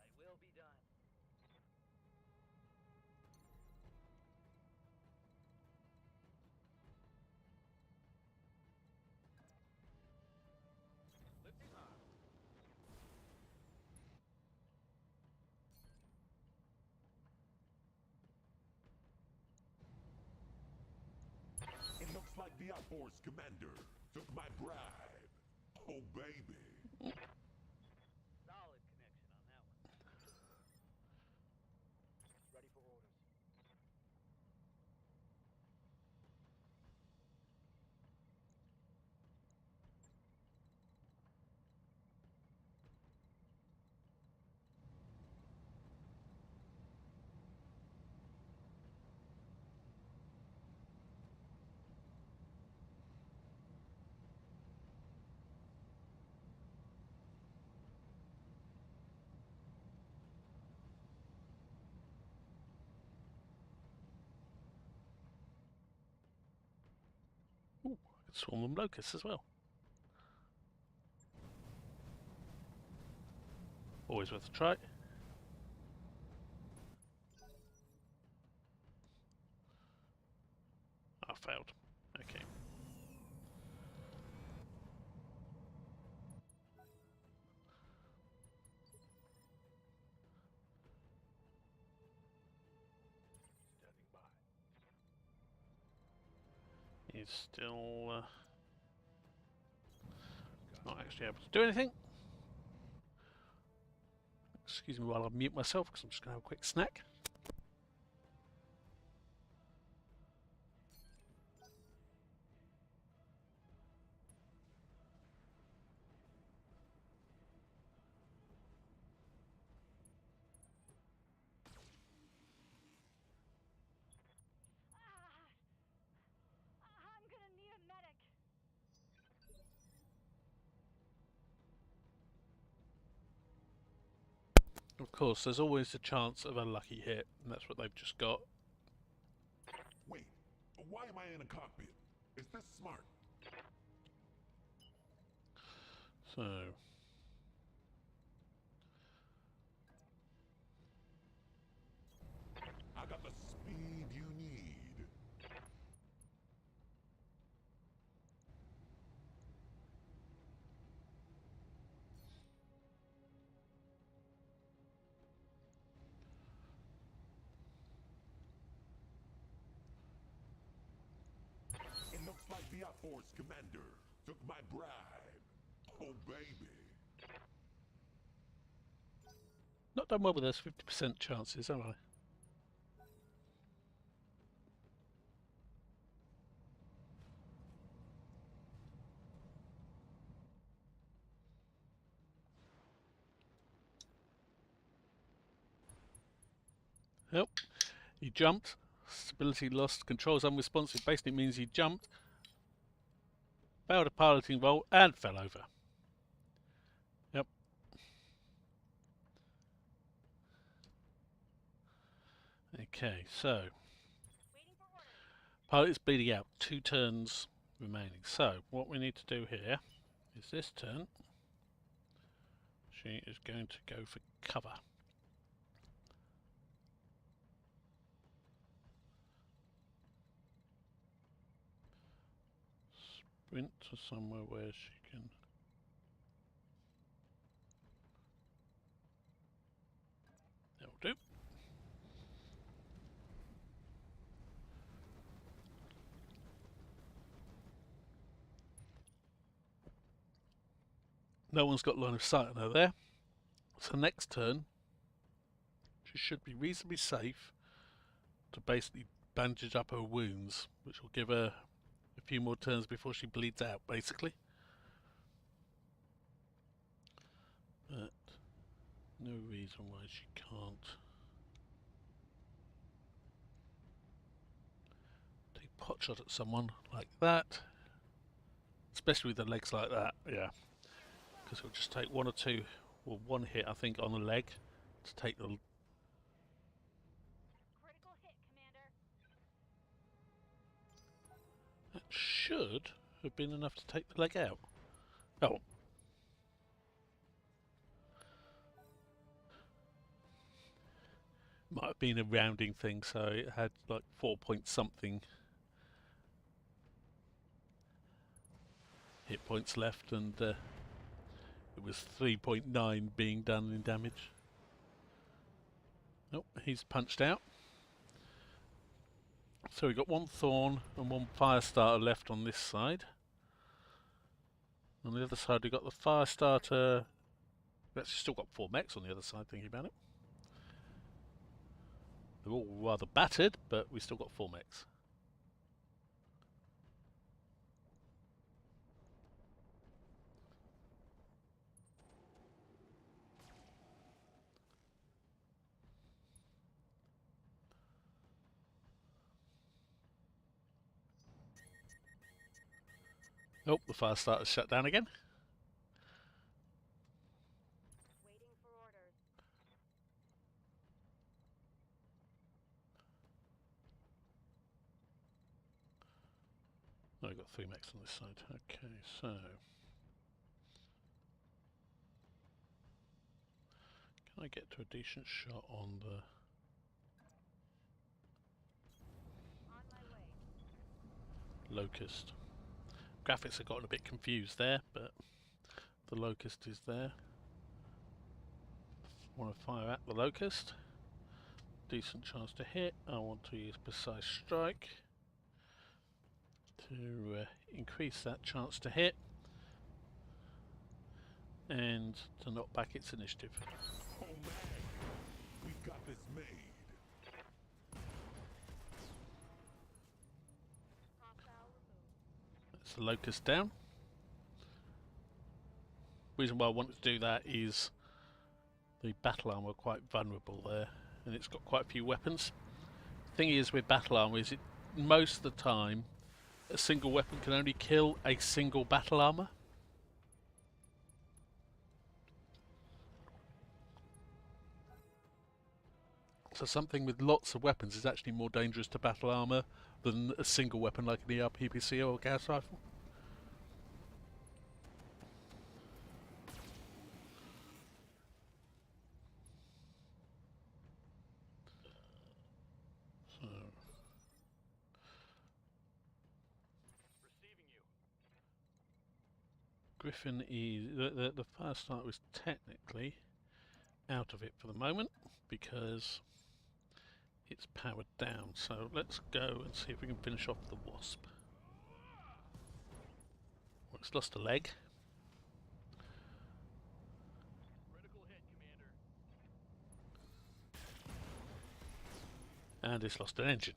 Speaker 6: They will be done. Lifting high.
Speaker 3: It looks like the outforce commander took my bribe. Oh, baby.
Speaker 6: Solid connection on that one. Ready for orders.
Speaker 1: Ooh, I could swarm them locusts as well. Always worth a try. I failed. Okay.
Speaker 3: Standing by.
Speaker 1: He's still not actually able to do anything. Excuse me while I mute myself because I'm just going to have a quick snack.
Speaker 2: I'm gonna need a medic.
Speaker 1: Of course, there's always a chance of a lucky hit, and that's what they've just got.
Speaker 3: Wait, why am I in a cockpit? Is this smart?
Speaker 1: So,
Speaker 3: I got the speed you need. It looks like the outforce commander took my bribe. Oh, baby.
Speaker 1: not done well with those 50% chances, have I? Yep, he jumped, stability lost, controls unresponsive. Basically it means he jumped, failed a piloting roll and fell over. Okay, so
Speaker 2: Waiting for orders.
Speaker 1: pilot is bleeding out. 2 turns remaining. So what we need to do here is this turn. She is going to go for cover. Sprint to somewhere where she can. That'll do. No one's got line of sight on her there. So next turn, she should be reasonably safe to basically bandage up her wounds, which will give her a few more turns before she bleeds out, basically. But no reason why she can't take a pot shot at someone like that, especially with the legs like that. Yeah, because it'll just take 1 or 2, or 1 hit, I think, on the leg to take the.
Speaker 2: Critical hit, Commander.
Speaker 1: That should have been enough to take the leg out. Oh. Might have been a rounding thing, so it had like 4 point something hit points left, and it was 3.9 being done in damage. Oh, he's punched out. So we've got 1 thorn and 1 fire starter left on this side. On the other side we've got the fire starter. We've actually still got 4 mechs on the other side, thinking about it. They're all rather battered, but we still got 4 mechs. Oh, the fire starter's shut down again.
Speaker 2: Waiting for orders.
Speaker 1: Oh, I've got 3 mechs on this side. Okay, so can I get to a decent shot on the
Speaker 2: On my way.
Speaker 1: locust? Graphics have gotten a bit confused there, but the locust is there. I want to fire at the locust. Decent chance to hit. I want to use precise strike to increase that chance to hit and to knock back its initiative.
Speaker 3: Oh man, we've got this made.
Speaker 2: Hostile removed.
Speaker 1: That's the locust down. Reason why I wanted to do that is the battle armor quite vulnerable there, and it's got quite a few weapons. Thing is with battle armor is it most of the time a single weapon can only kill a single battle armor. So something with lots of weapons is actually more dangerous to battle armor than a single weapon like an ERPPC or a gas rifle. So
Speaker 6: Receiving you.
Speaker 1: Griffin is the fire starter was technically out of it for the moment because it's powered down. So let's go and see if we can finish off the wasp. Well, it's lost a leg.
Speaker 6: Critical hit, Commander.
Speaker 1: And it's lost an engine.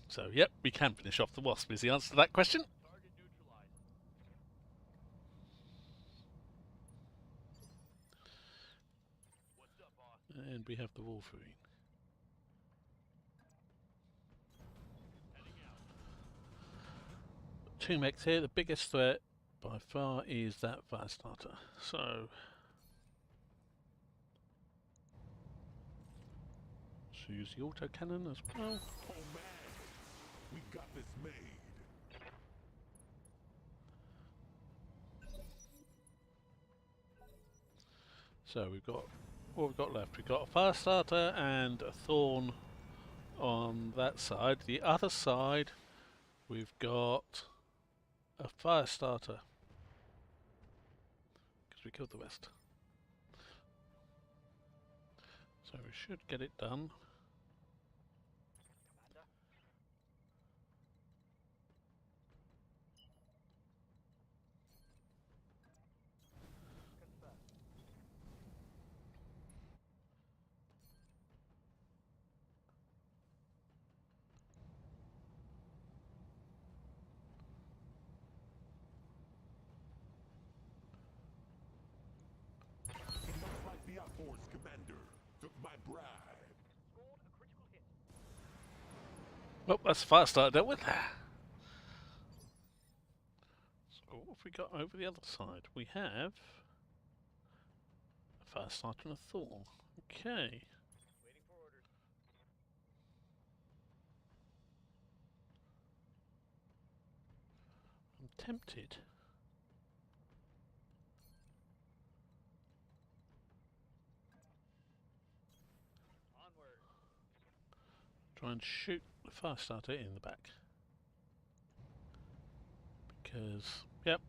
Speaker 1: So yep, we can finish off the wasp is the answer to that question.
Speaker 6: Target neutralized. What's up, boss?
Speaker 1: And we have the Wolverine.
Speaker 6: Heading out.
Speaker 1: 2 mechs here. The biggest threat by far is that fire starter. So So use the autocannon as well.
Speaker 3: Oh man, we got this made.
Speaker 1: So we've got what we've got left. We've got a fire starter and a thorn on that side. The other side, we've got a fire starter because we killed the rest. So we should get it done.
Speaker 6: Commander. Confirmed.
Speaker 3: It looks like the outboard's commander took my bribe.
Speaker 6: Scored a critical hit.
Speaker 1: Well, that's the fire starter dealt with. So what have we got over the other side? We have a fire starter and a thorn. Okay.
Speaker 6: Waiting for orders.
Speaker 1: I'm tempted.
Speaker 6: Onward.
Speaker 1: Try and shoot the fire starter in the back. Because, yep,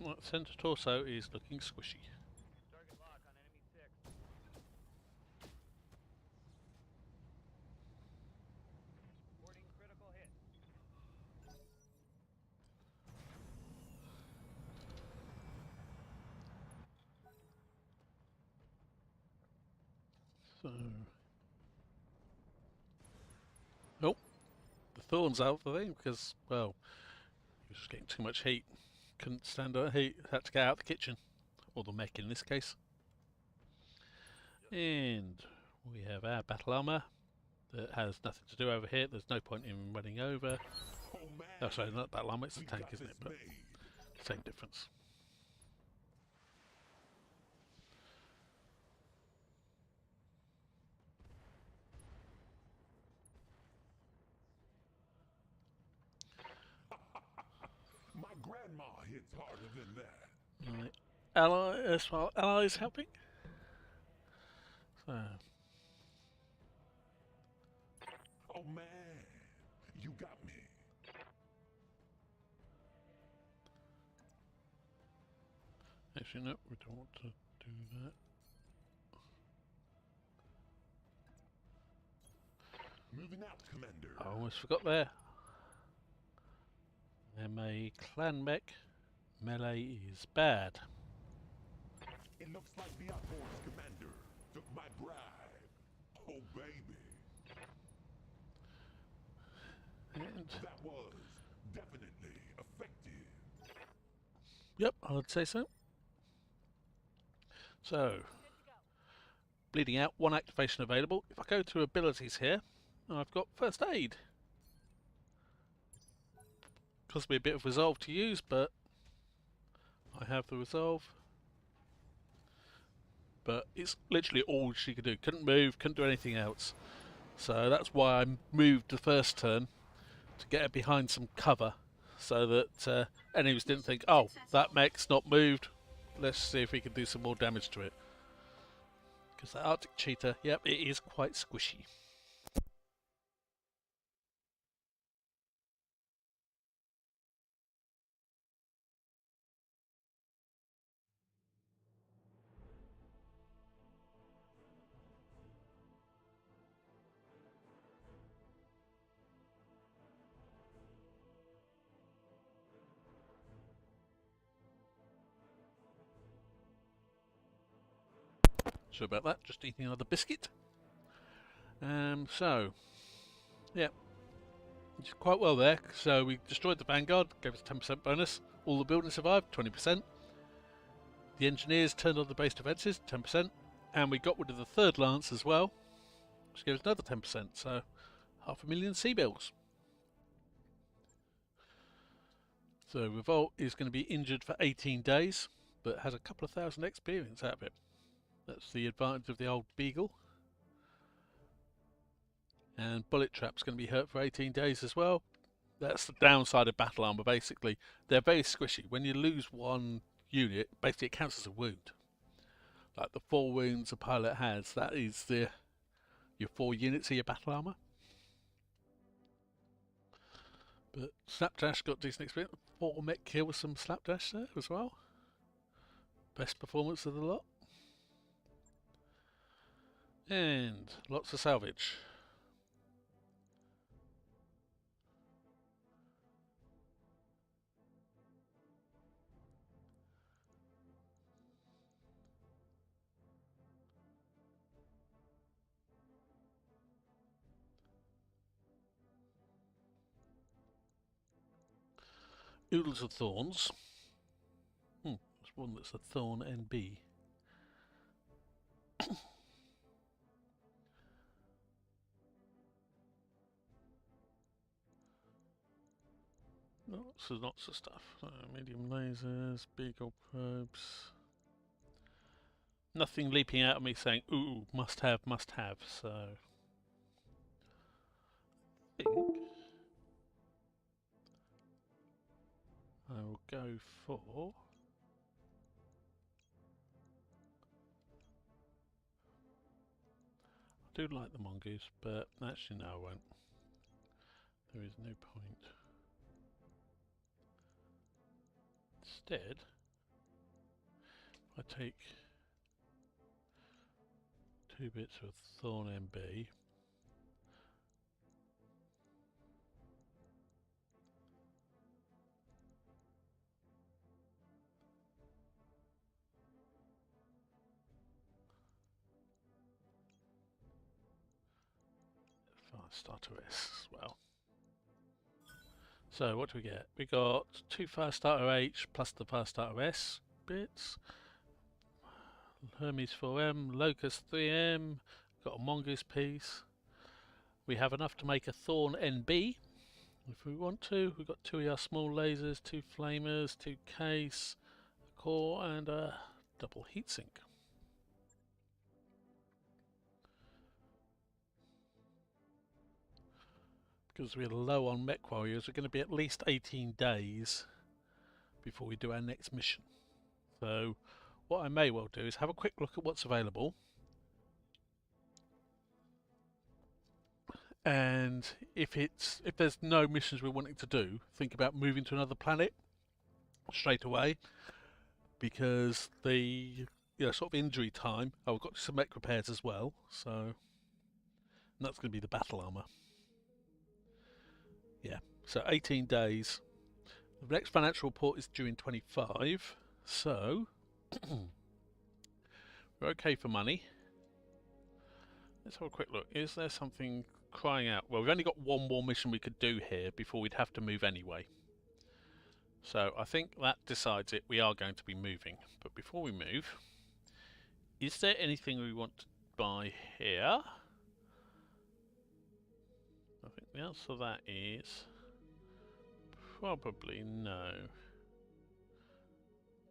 Speaker 1: that centre torso is looking squishy.
Speaker 6: Target lock on enemy 6. Reporting critical hit.
Speaker 1: So, nope, the thorn's out the thing because, well, he was just getting too much heat. Couldn't stand the heat, had to get out of the kitchen, or the mech in this case. And we have our battle armour that has nothing to do over here. There's no point in running over.
Speaker 3: Oh man,
Speaker 1: Oh, sorry, not battle armour, it's a
Speaker 3: we
Speaker 1: tank,
Speaker 3: got
Speaker 1: isn't
Speaker 3: this
Speaker 1: it? But
Speaker 3: made.
Speaker 1: same difference.
Speaker 3: My grandma hits harder than that.
Speaker 1: Right. Ally, as well, allies helping. So,
Speaker 3: Oh man, you got me.
Speaker 1: actually, no, we don't want to do that.
Speaker 3: Moving out, commander.
Speaker 1: I almost forgot there. MA clan mech. Melee is bad.
Speaker 3: It looks like the outboard's commander took my bribe. Oh baby,
Speaker 1: And,
Speaker 3: that was definitely effective.
Speaker 1: yep, I would say so. So,
Speaker 2: Good to go.
Speaker 1: bleeding out, one activation available. If I go to abilities here, I've got first aid. Cost me a bit of resolve to use, but I have the resolve. But it's literally all she could do. Couldn't move, couldn't do anything else. So that's why I moved the first turn to get her behind some cover, so that enemies didn't think, oh, that mech's not moved. Let's see if we can do some more damage to it. Because that Arctic cheetah, yep, it is quite squishy. Sorry about that, just eating another biscuit. So, yeah, it's quite well there. So we destroyed the Vanguard, gave us a 10% bonus. All the buildings survived, 20%. The engineers turned on the base defences, 10%. And we got rid of the third lance as well, which gave us another 10%. So, 500,000 sea bills. So Revolt is going to be injured for 18 days, but has a couple of thousand experience out of it. That's the advantage of the old Beagle. And bullet trap's going to be hurt for 18 days as well. That's the downside of battle armor. Basically, they're very squishy. When you lose one unit, basically it counts as a wound. Like the 4 wounds a pilot has, that is your 4 units of your battle armor. But Slapdash got decent experience. 4 mech kill with some Slapdash there as well. Best performance of the lot. And lots of salvage. Oodles of Thorns. There's one that's a Thorn NB. Lots of stuff. Medium lasers, beagle probes. Nothing leaping out at me saying, ooh, must have, so... I think I will go for... I do like the mongoose, but actually no, I won't. There is no point. Instead, I take 2 bits of Thorn MB. Starter S as well. So what do we get? We got 2 fire starter H plus the fire starter S bits. Hermes 4M, Locust 3M, got a Mongoose piece. We have enough to make a Thorn NB if we want to. We've got 2 of our small lasers, 2 flamers, 2 case, a core and a double heatsink. Because we're low on mech warriors, we're going to be at least 18 days before we do our next mission. So what I may well do is have a quick look at what's available, and if there's no missions we're wanting to do, think about moving to another planet straight away, because the sort of injury time, I've got some mech repairs as well, so and that's going to be the battle armor. Yeah, so 18 days. The next financial report is due in 25, so we're okay for money. Let's have a quick look. Is there something crying out? Well, we've only got one more mission we could do here before we'd have to move anyway. So I think that decides it. We are going to be moving. But before we move, is there anything we want to buy here? I think the answer to that is probably no.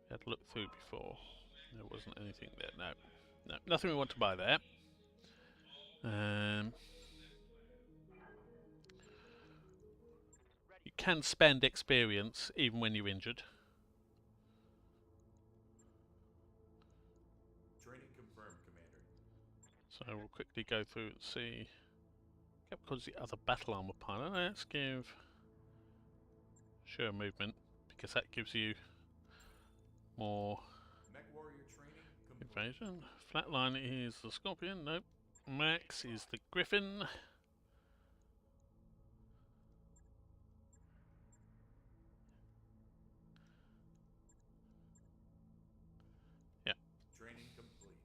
Speaker 1: We had to look through before. There wasn't anything there. No, nothing we want to buy there. You can spend experience even when you're injured.
Speaker 3: Training confirmed, Commander.
Speaker 1: So we'll quickly go through and see. Because the other battle armor pilot, let's give sure movement, because that gives you more
Speaker 3: Mech warrior training complete.
Speaker 1: evasion. Flatline is the Scorpion, nope. Max is the Griffin. Yeah.
Speaker 3: Training complete.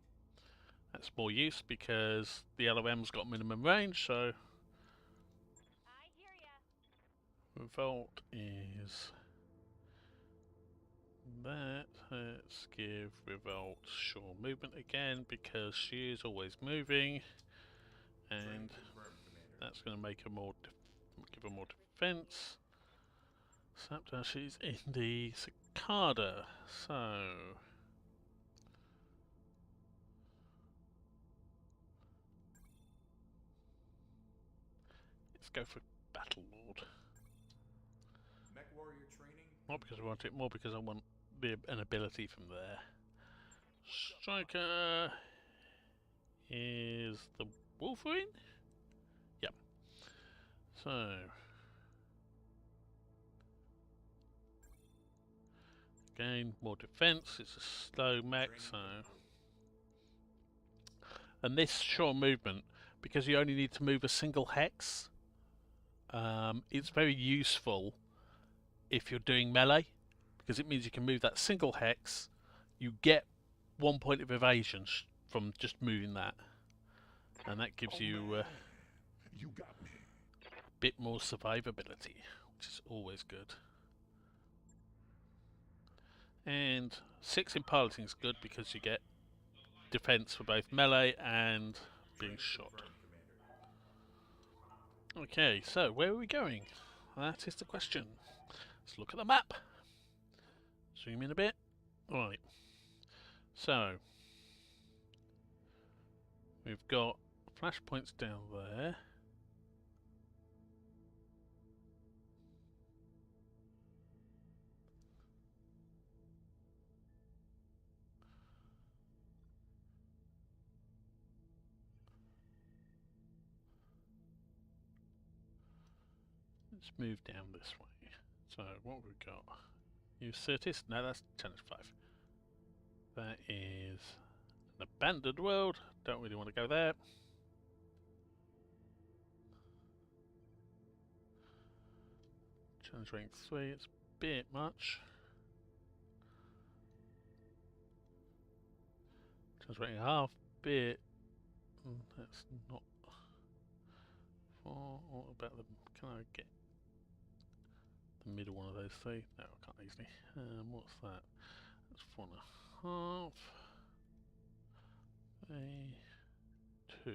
Speaker 1: That's more use because the LOM's got minimum range, so
Speaker 2: I hear ya.
Speaker 1: Revolt is that. Let's give Revolt sure movement again because she is always moving, and
Speaker 3: Training confirmed, Commander.
Speaker 1: that's going to make her give her more defense. Slapdash is in the Cicada, so Let's go for Battle Lord.
Speaker 8: Mech warrior training.
Speaker 1: Not because I want it, more because I want an ability from there. Striker is the Wolverine? Yep. So again, more defense, it's a slow mech, so and this short movement, because you only need to move a single hex, it's very useful if you're doing melee, because it means you can move that single hex, you get 1 point of evasion from just moving that, and that gives you
Speaker 3: You got me.
Speaker 1: a bit more survivability, which is always good. And 6 in piloting is good because you get defense for both melee and being shot. Okay, so where are we going? That is the question. Let's look at the map. Zoom in a bit. Right. So we've got flashpoints down there. Let's move down this way. So what have we got? Use Certis? No, that's challenge 5. That is an abandoned world. Don't really want to go there. Challenge rank 3, it's a bit much. Challenge rank half, bit. That's not. What about the? Can I get the middle one of those 3? No, I can't easily. What's that? That's 4.5. 2.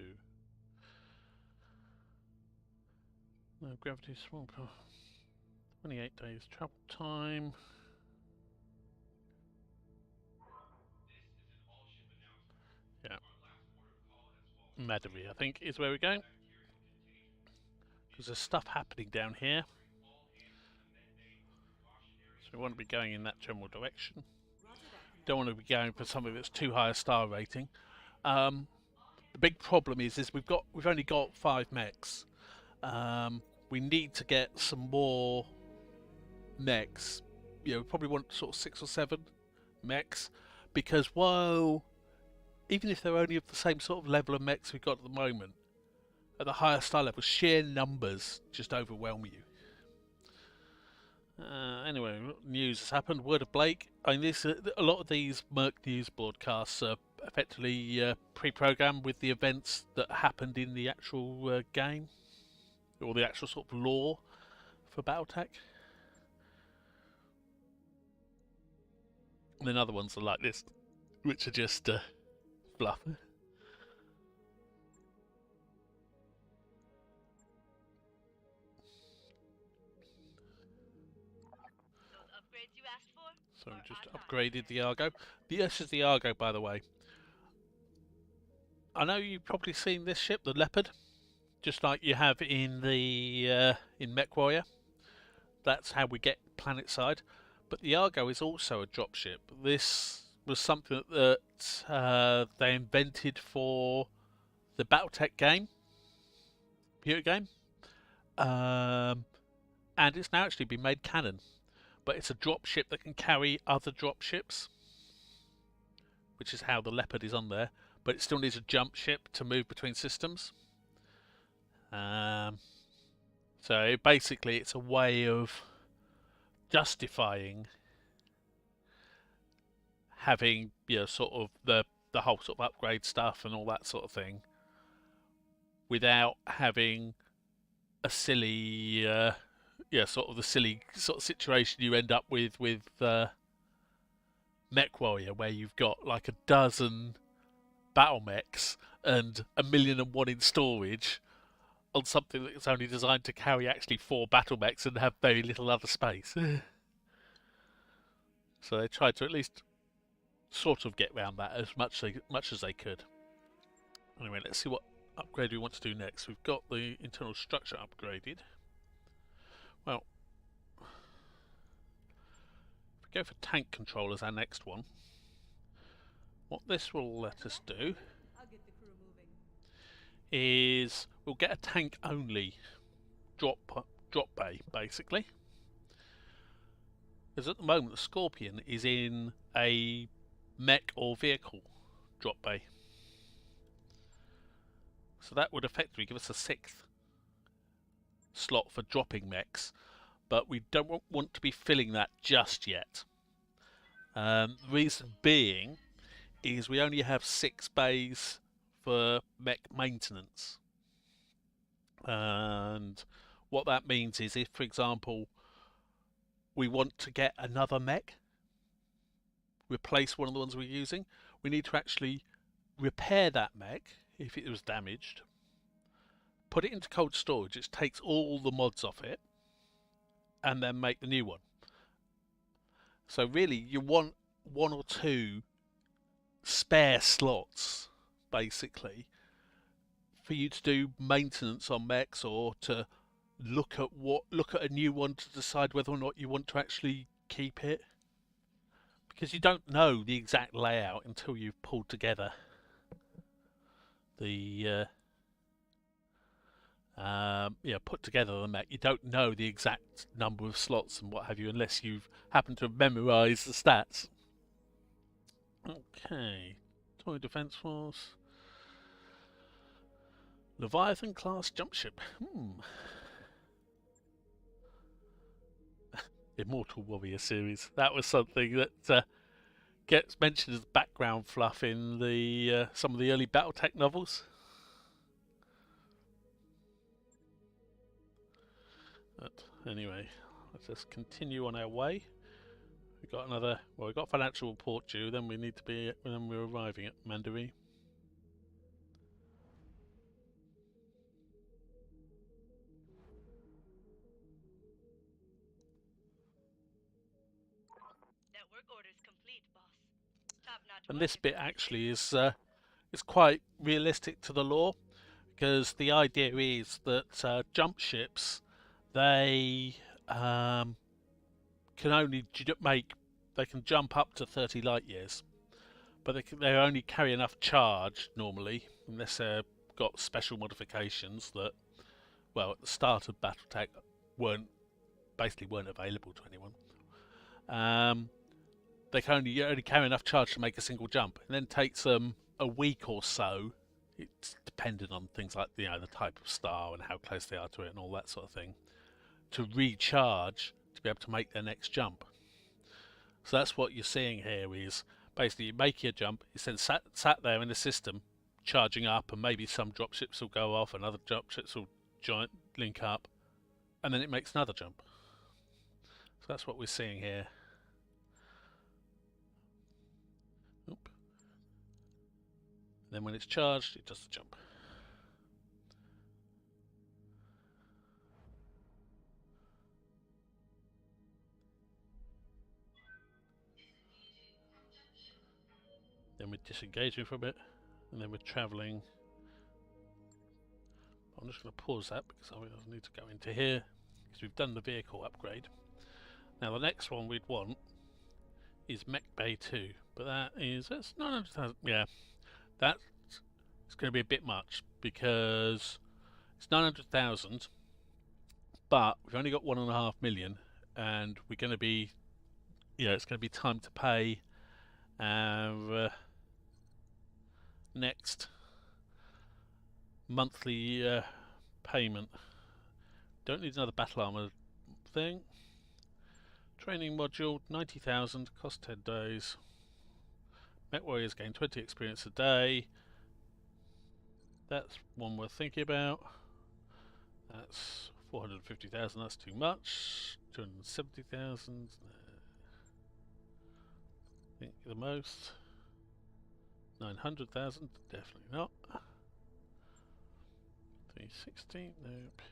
Speaker 1: No, gravity small. 28 days travel time. Yeah. Madery, I think, is where we're going. Because there's stuff happening down here. So we want to be going in that general direction. Don't want to be going for something that's too high a star rating. The big problem is we've only got 5 mechs. We need to get some more mechs. You know, we probably want sort of 6 or 7 mechs, because while even if they're only of the same sort of level of mechs we've got at the moment, at the higher star level, sheer numbers just overwhelm you. Anyway, news has happened. Word of Blake. I mean, a lot of these Merc news broadcasts are effectively pre-programmed with the events that happened in the actual game, or the actual sort of lore for Battletech. And then other ones are like this, which are just fluff.
Speaker 4: Those upgrades you asked for?
Speaker 1: So we just upgraded the Argo. This is the Argo, by the way. I know you've probably seen this ship, the Leopard, just like you have in the in MechWarrior. That's how we get planet side. But the Argo is also a dropship. This was something that they invented for the Battletech game, computer game, and it's now actually been made canon. But it's a dropship that can carry other dropships, which is how the Leopard is on there. But it still needs a jump ship to move between systems. So basically, it's a way of justifying having, you know, sort of the whole sort of upgrade stuff and all that sort of thing, without having a silly, sort of the silly sort of situation you end up with MechWarrior, where you've got like a dozen battle mechs and 1,000,001 in storage on something that's only designed to carry actually 4 battle mechs and have very little other space. So they tried to at least sort of get around that as much as they could. Anyway, let's see what upgrade we want to do next. We've got the internal structure upgraded. Well, if we go for tank control as our next one, what this will let us do is we'll get a tank only drop bay, basically. Because at the moment the Scorpion is in a mech or vehicle drop bay. So that would effectively give us a 6th slot for dropping mechs, but we don't want to be filling that just yet. The reason being is we only have 6 bays for mech maintenance. And what that means is if, for example, we want to get another mech, replace one of the ones we're using, we need to actually repair that mech if it was damaged, put it into cold storage, it takes all the mods off it, and then make the new one. So really you want 1 or 2 spare slots basically for you to do maintenance on mechs, or to look at a new one to decide whether or not you want to actually keep it, because you don't know the exact layout until you've pulled together the put together the mech. You don't know the exact number of slots and what have you unless you've happened to have memorized the stats. Okay, Toy Defense Force, Leviathan class jump ship. Immortal Warrior series. That was something that gets mentioned as background fluff in the some of the early Battletech novels. But anyway, let's just continue on our way. We've got another. Well, we've got financial report due. Then we need to be. Then we're arriving at Mandarin.
Speaker 4: Network orders complete, boss. Top-notch
Speaker 1: And
Speaker 4: work
Speaker 1: this
Speaker 4: and
Speaker 1: bit actually is quite realistic to the lore, because the idea is that jump ships, they can only they can jump up to 30 light years, but they only carry enough charge normally, unless they've got special modifications that, well, at the start of Battletech weren't available to anyone. They can only carry enough charge to make a single jump, and then takes them a week or so. It's dependent on things like the type of star and how close they are to it and all that sort of thing, to recharge to be able to make their next jump. So that's what you're seeing here, is basically you make your jump, it's then sat there in the system charging up, and maybe some dropships will go off and other dropships will link up, and then it makes another jump. So that's what we're seeing here. Oop. Then when it's charged, it does the jump. Then we're disengaging for a bit, and then we're travelling. I'm just going to pause that because I need to go into here, because we've done the vehicle upgrade. Now the next one we'd want is Mech Bay 2, but that's 900,000. Yeah, that's going to be a bit much, because it's 900,000, but we've only got 1.5 million, and we're going to be, it's going to be time to pay our next monthly payment. Don't need another battle armor thing. Training module, 90,000, cost 10 days. Mech Warriors gain 20 experience a day. That's one worth thinking about. That's 450,000, that's too much. 270,000, I think the most. 900,000, definitely not. 360, nope.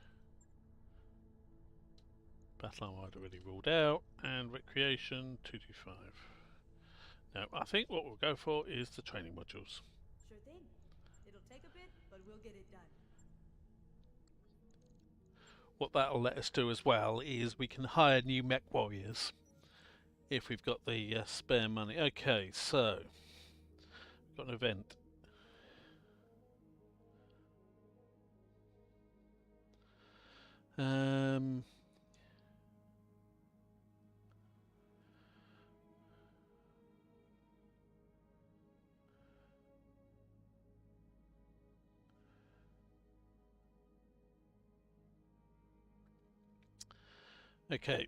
Speaker 1: Battle armor I'd already ruled out, and recreation 225. Now I think what we'll go for is the training modules.
Speaker 9: Sure thing. It'll take a bit, but we'll get it done.
Speaker 1: What that'll let us do as well is we can hire new mech warriors if we've got the spare money. Okay, so we've got an event. Okay.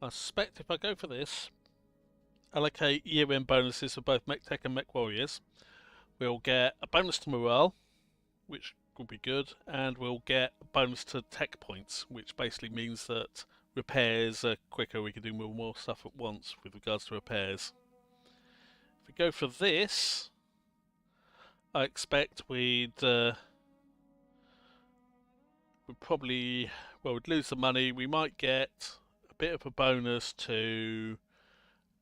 Speaker 1: I suspect if I go for this, allocate year-end bonuses for both mech tech and mech warriors, we'll get a bonus to morale, which will be good, and we'll get a bonus to tech points, which basically means that repairs are quicker. We can do more stuff at once with regards to repairs. If we go for this, I expect we'd probably, well, we'd lose the money. We might get a bit of a bonus to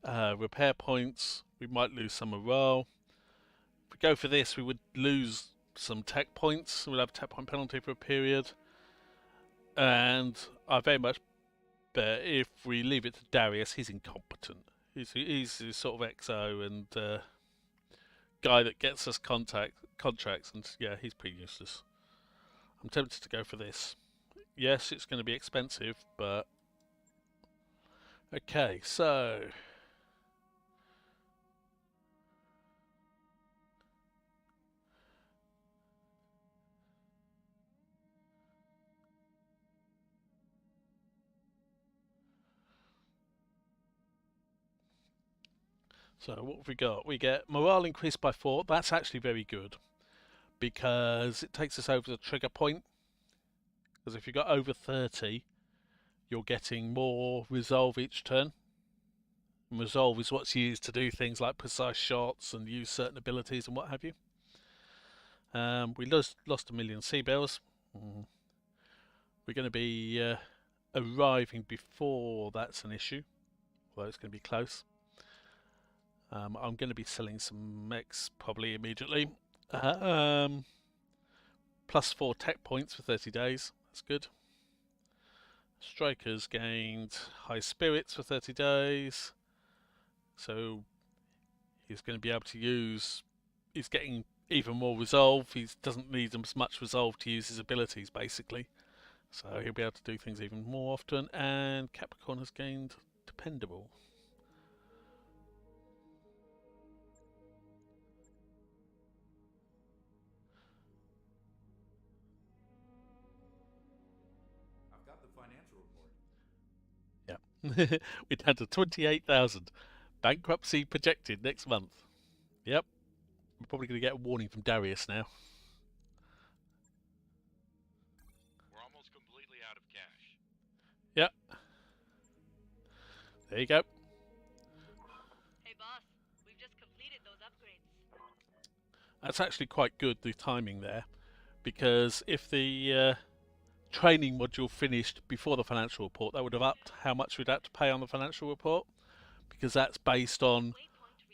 Speaker 1: repair points. We might lose some morale. If we go for this, we would lose some tech points. We'll have a tech point penalty for a period. And I very much bet if we leave it to Darius, he's incompetent. He's sort of XO and guy that gets us contracts, and yeah, he's pretty useless. I'm tempted to go for this. Yes, it's going to be expensive, but okay, so what have we got? We get morale increased by 4. That's actually very good because it takes us over the trigger point. Because if you got over 30, you're getting more resolve each turn. And resolve is what's used to do things like precise shots and use certain abilities and what have you. We lost 1 million sea bells. We're going to be arriving before that's an issue, although it's going to be close. I'm going to be selling some mechs probably immediately. Plus 4 tech points for 30 days. That's good. Striker's gained high spirits for 30 days. So he's going to be able to use... He's getting even more resolve. He doesn't need as much resolve to use his abilities, basically. So he'll be able to do things even more often. And Capricorn has gained dependable.
Speaker 8: I've got the financial report.
Speaker 1: Yeah. We're down to 28,000. Bankruptcy projected next month. Yep. We're probably going to get a warning from Darius now.
Speaker 5: We're almost completely out of cash.
Speaker 1: Yep. There you go.
Speaker 4: Hey boss, we've just completed those upgrades.
Speaker 1: That's actually quite good, the timing there. Because if the training module finished before the financial report, that would have upped how much we'd have to pay on the financial report. Because that's based on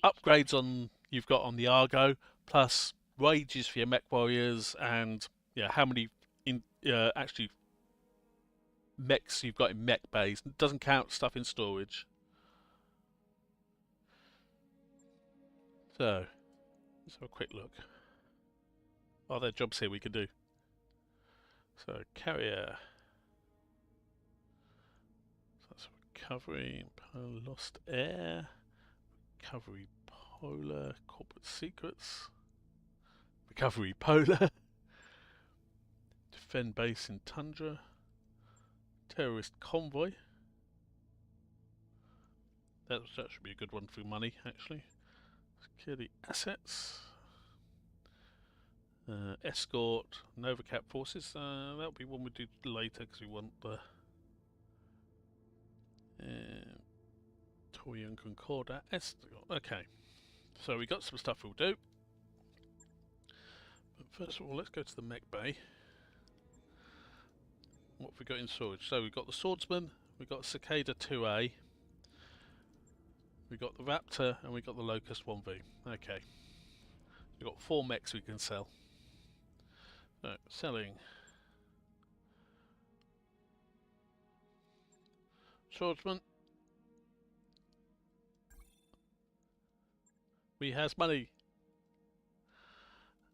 Speaker 1: upgrades on you've got on the Argo, plus wages for your mech warriors, and yeah, how many actually mechs you've got in mech bays. It doesn't count stuff in storage. So let's have a quick look. Are there jobs here we could do? So carrier. So that's recovery, lost air, recovery polar, corporate secrets, recovery polar, defend base in tundra, terrorist convoy. That should be a good one for money, actually. Security assets, escort, Novacap forces. That'll be one we do later because we want the Torian Concordat escort. Okay. So we got some stuff we'll do. But first of all, let's go to the mech bay. What have we got in storage? So we've got the swordsman, we've got Cicada 2A, We got the Raptor and we got the Locust 1V. Okay. We've got 4 mechs we can sell. So, selling. Swordsman. We has money.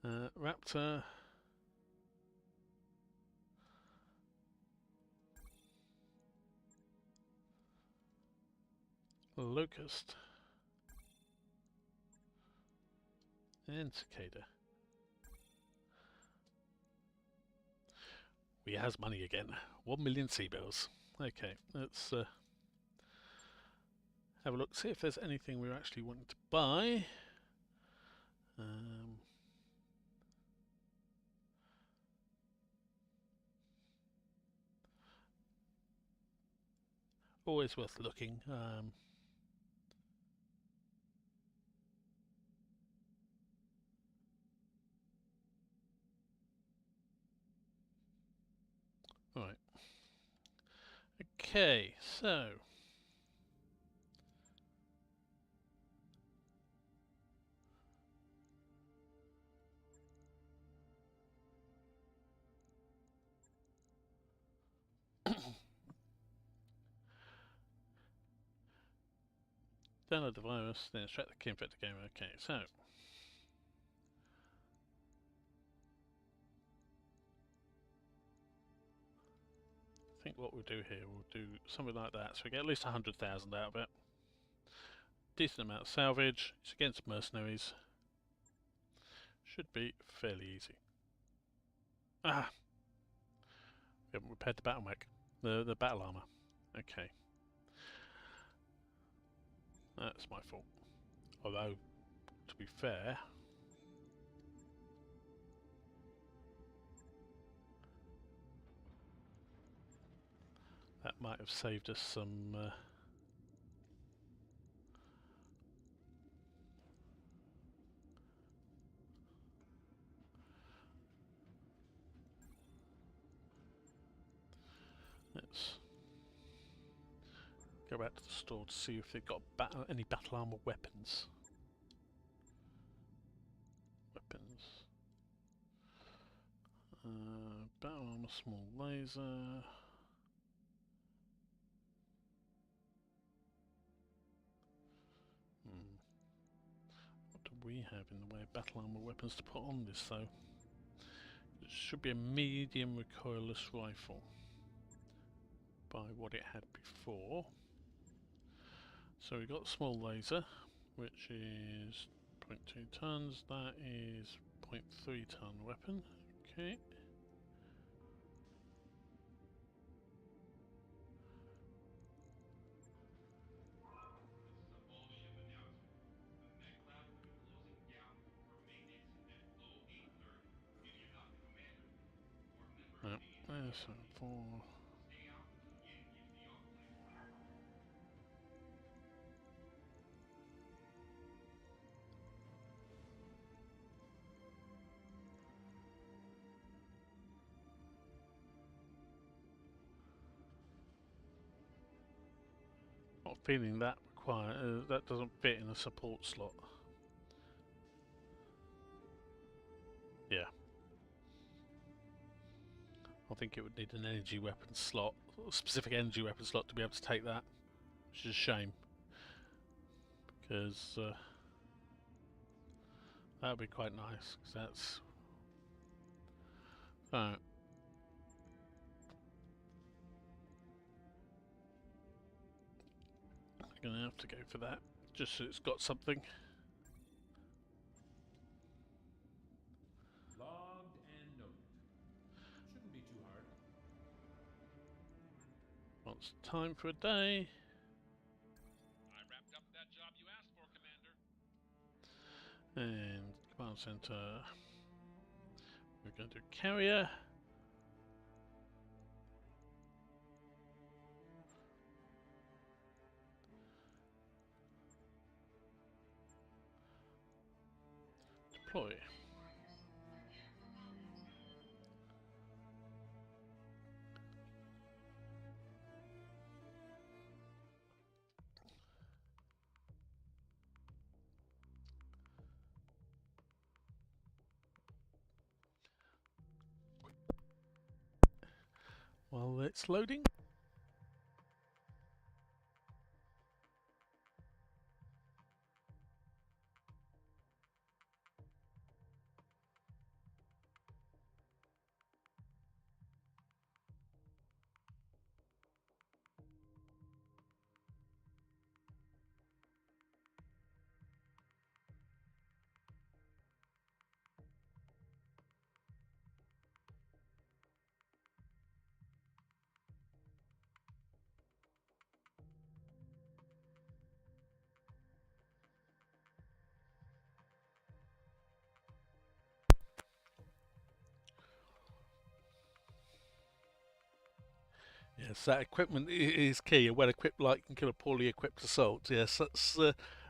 Speaker 1: Raptor. Locust. And Cicada. We has money again. 1 million sea bells. Okay, let's have a look, see if there's anything we're actually wanting to buy. Always worth looking. Right. Okay, so download the virus, then extract the key infected game. Okay, so I think what we'll do here, we'll do something like that, so we get at least 100,000 out of it. Decent amount of salvage. It's against mercenaries. Should be fairly easy. Ah, we haven't repaired the battle mech, the battle armor. Okay, that's my fault. Although, to be fair, that might have saved us some. Let's go back to the store to see if they've got any battle armor weapons. Battle armor, small laser. What do we have in the way of battle armor weapons to put on this though? It should be a medium recoilless rifle by what it had before. So we've got small laser, which is 0.2 tons, that is 0.3 ton weapon. Okay. There's 4. Not feeling that that doesn't fit in a support slot. Yeah. I think it would need an energy weapon slot, a specific energy weapon slot to be able to take that, which is a shame. Because that would be quite nice, because that's... Right. I'm going to have to go for that, just so it's got something.
Speaker 8: Logged and noted. Shouldn't be too hard.
Speaker 1: Well, it's time for a day.
Speaker 5: I wrapped up that job you asked for, Commander.
Speaker 1: And command center. We're going to do carrier. Deploy. while it's loading. Yes, that equipment is key. A well-equipped light can kill a poorly equipped assault. Yes, that's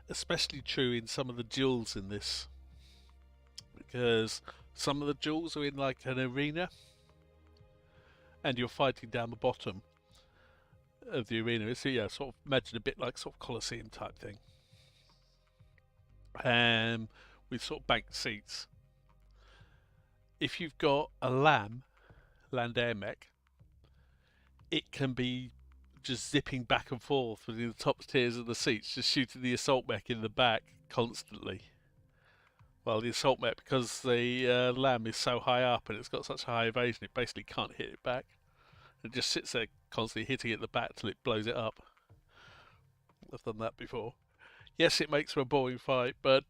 Speaker 1: especially true in some of the duels in this, because some of the duels are in like an arena, and you're fighting down the bottom of the arena. So yeah, sort of imagine a bit like sort of Colosseum type thing, with sort of banked seats. If you've got a land air mech, it can be just zipping back and forth within the top tiers of the seats, just shooting the assault mech in the back constantly. Well, the assault mech, because the LAM is so high up and it's got such high evasion, it basically can't hit it back. It just sits there constantly hitting it in the back till it blows it up. I've done that before. Yes, it makes for a boring fight, but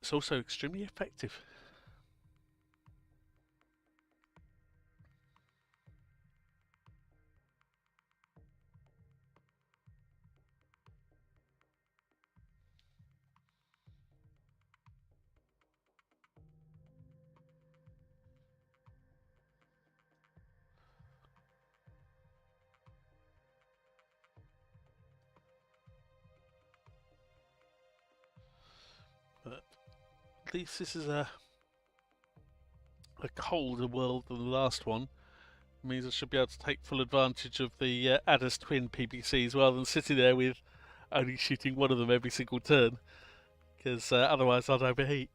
Speaker 1: it's also extremely effective. But at least this is a colder world than the last one. It means I should be able to take full advantage of the Adders twin PPCs rather than sitting there with only shooting one of them every single turn, because otherwise I'd overheat.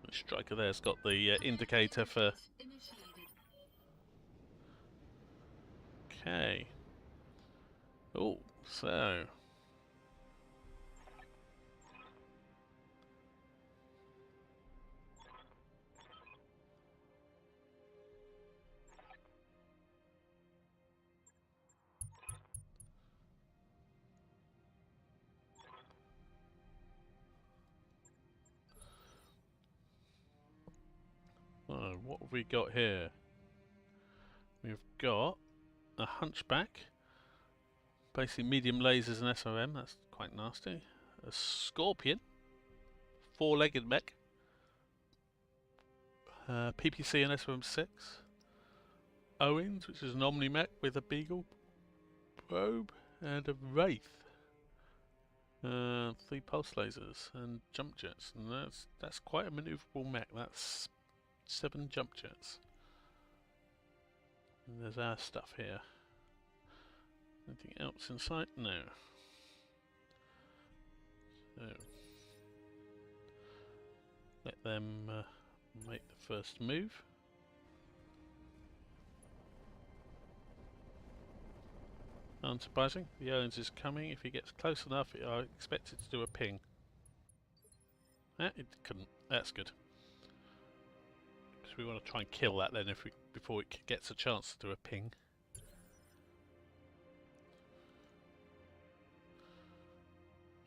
Speaker 1: The striker there's got the indicator for...
Speaker 7: Initiated.
Speaker 1: Okay. Oh, so... Oh, what have we got here? We've got a hunchback, basically medium lasers and SOM, that's quite nasty. A scorpion, four-legged mech, PPC and SOM6. Owens, which is an Omni mech with a beagle probe, and a wraith. 3 pulse lasers and jump jets, and that's quite a manoeuvrable mech. That's 7 jump jets. And there's our stuff here. Anything else in sight? No. So let them make the first move. Unsurprising, the Owens is coming. If he gets close enough, I expect it to do a ping. It couldn't. That's good. So we want to try and kill that then before it gets a chance to do a ping.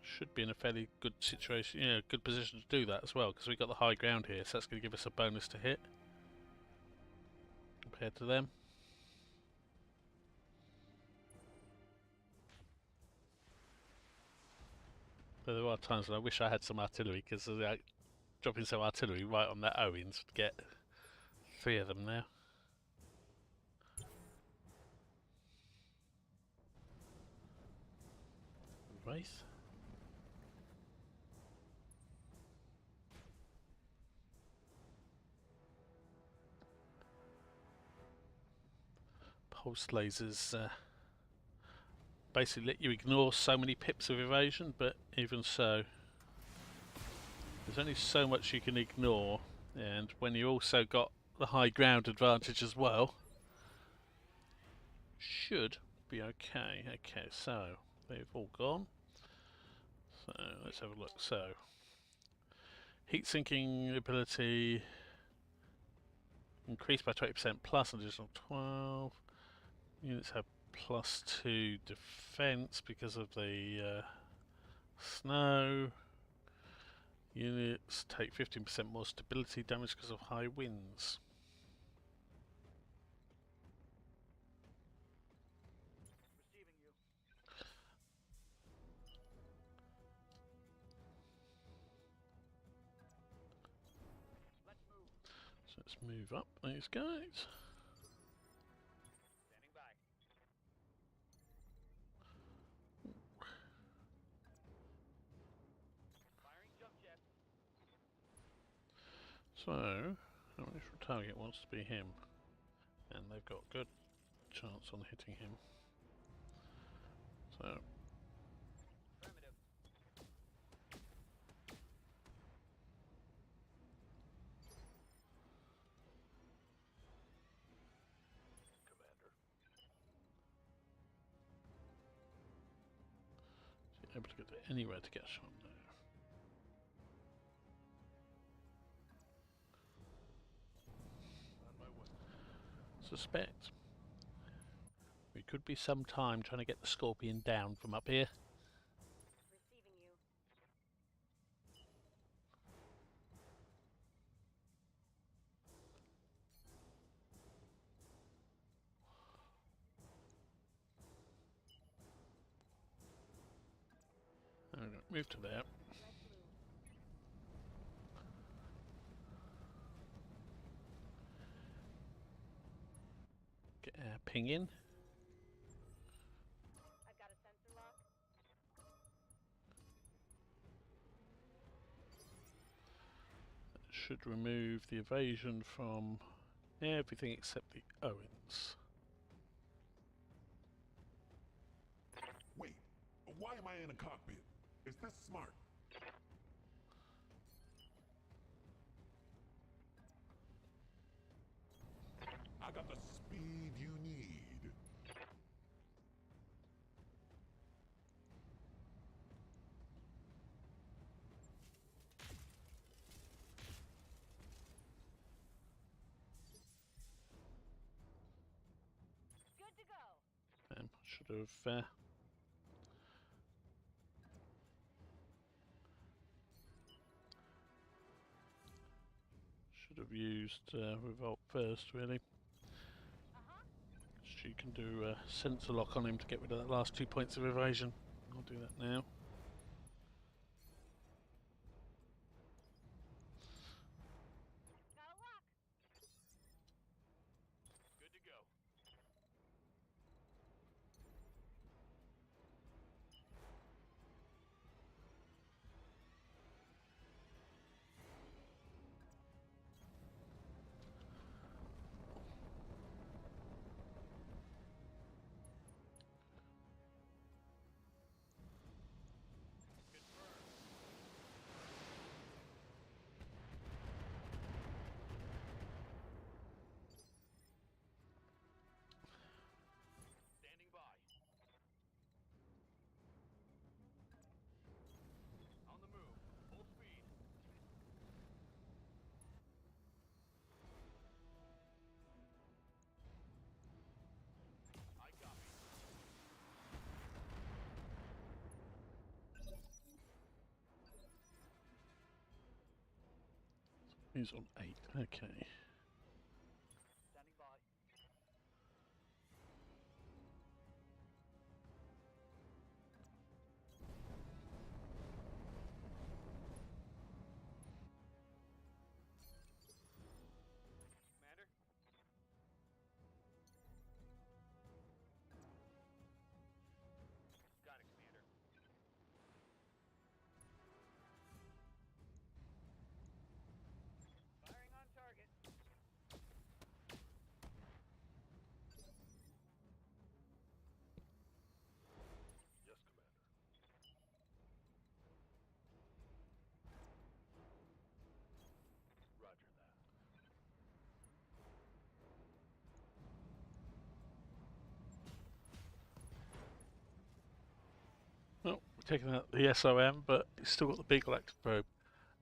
Speaker 1: Should be in a fairly good situation, good position to do that as well, because we've got the high ground here, so that's going to give us a bonus to hit compared to them. But there are times when I wish I had some artillery, because dropping some artillery right on that Owens would get 3 of them now. Wraith. pulse lasers basically let you ignore so many pips of evasion, but even so, there's only so much you can ignore, and when you also got the high ground advantage as well, should be okay. Okay, so they've all gone. So let's have a look. So heat sinking ability increased by 20% plus an additional 12. Units have +2 defense because of the snow. Units take 15% more stability damage because of high winds.
Speaker 6: Receiving you. Let's move.
Speaker 1: So let's move up these guys.
Speaker 6: Standing by. Firing jump jet.
Speaker 1: So, our initial target wants to be him, and they've got good chance on hitting him. So,
Speaker 6: Affirmative. Commander.
Speaker 1: is he able to get anywhere to get a shot now?
Speaker 6: On my way.
Speaker 1: Suspect we could be some time trying to get the Scorpion down from up here.
Speaker 2: Receiving you.
Speaker 1: Move to there.
Speaker 2: Let's move.
Speaker 1: Get our ping in.
Speaker 2: I've got a sensor lock.
Speaker 1: That should remove the evasion from everything except the Owens.
Speaker 3: Wait, why am I in a cockpit? Is this smart? I got the speed you need.
Speaker 2: Good to go.
Speaker 1: Should have used Revolt first, really. She can do a sensor lock on him to get rid of that last 2 points of evasion. I'll do that now.
Speaker 2: Got a lock.
Speaker 6: Good to go. Standing by. On the move. Full speed. I copy.
Speaker 1: He's on 8. Okay.
Speaker 6: Standing by. Commander. Got it, Commander. Firing on target.
Speaker 1: taken out the SOM, but he's still got the big electric probe,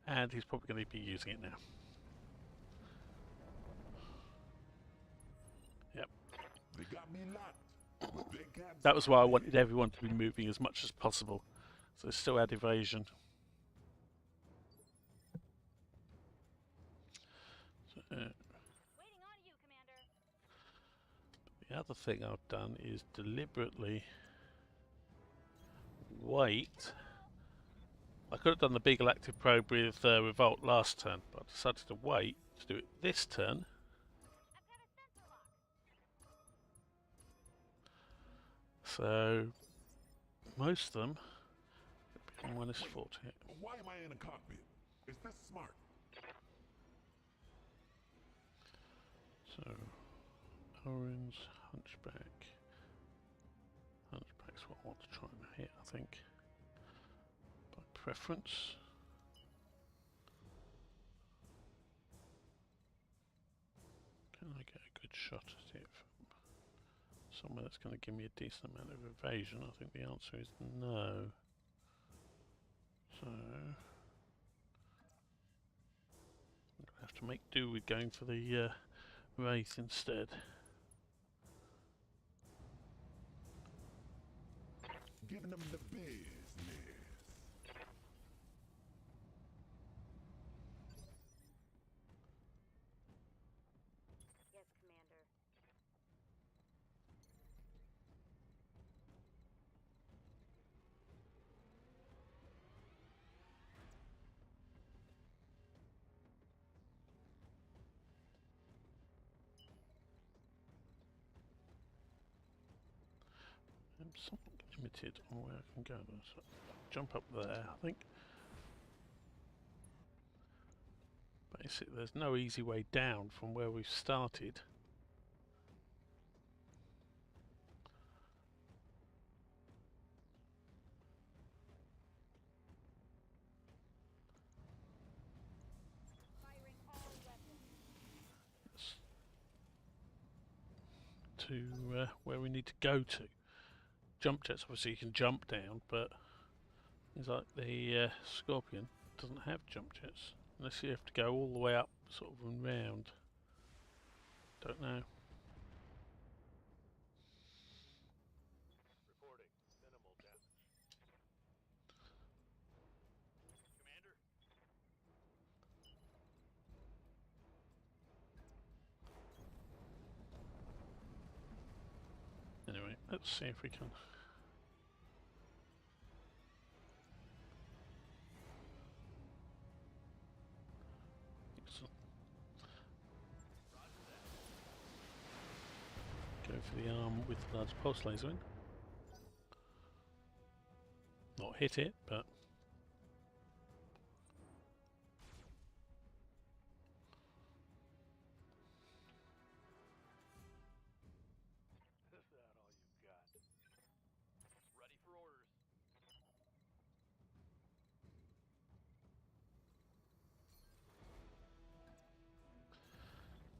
Speaker 1: and he's probably going to be using it now. Yep.
Speaker 3: They got me locked. But they can't
Speaker 1: That was
Speaker 3: stop
Speaker 1: why I
Speaker 3: me.
Speaker 1: wanted everyone to be moving as much as possible, so they still had evasion. So,
Speaker 2: Waiting on you, Commander.
Speaker 1: the other thing I've done is deliberately wait. I could have done the big active probe with Revolt last turn, but I decided to wait to do it this turn.
Speaker 2: I've got a sensor lock.
Speaker 1: So most of them minus 40.
Speaker 3: Why am I in a cockpit? Is this smart?
Speaker 1: So Orange, Hunchback. Hunchback's what I want to try and hit, I think. By preference. Can I get a good shot at it from somewhere that's going to give me a decent amount of evasion? I think the answer is no. So I'm going to have to make do with going for the Wraith instead.
Speaker 3: Giving them the business.
Speaker 2: Yes, Commander.
Speaker 1: I'm somewhat limited on where I can go. So jump up there, I think. Basically, there's no easy way down from where we've started.
Speaker 2: Firing all weapons.
Speaker 1: To where we need to go to. Jump jets, obviously you can jump down, but things like the Scorpion doesn't have jump jets unless you have to go all the way up, sort of and round. Don't know.
Speaker 6: Reporting. Minimal damage. Commander?
Speaker 1: Anyway, let's see if we can. Excellent. Go for the arm with the large pulse laser in. Not hit it, but
Speaker 6: Is that all you've got? Ready for orders.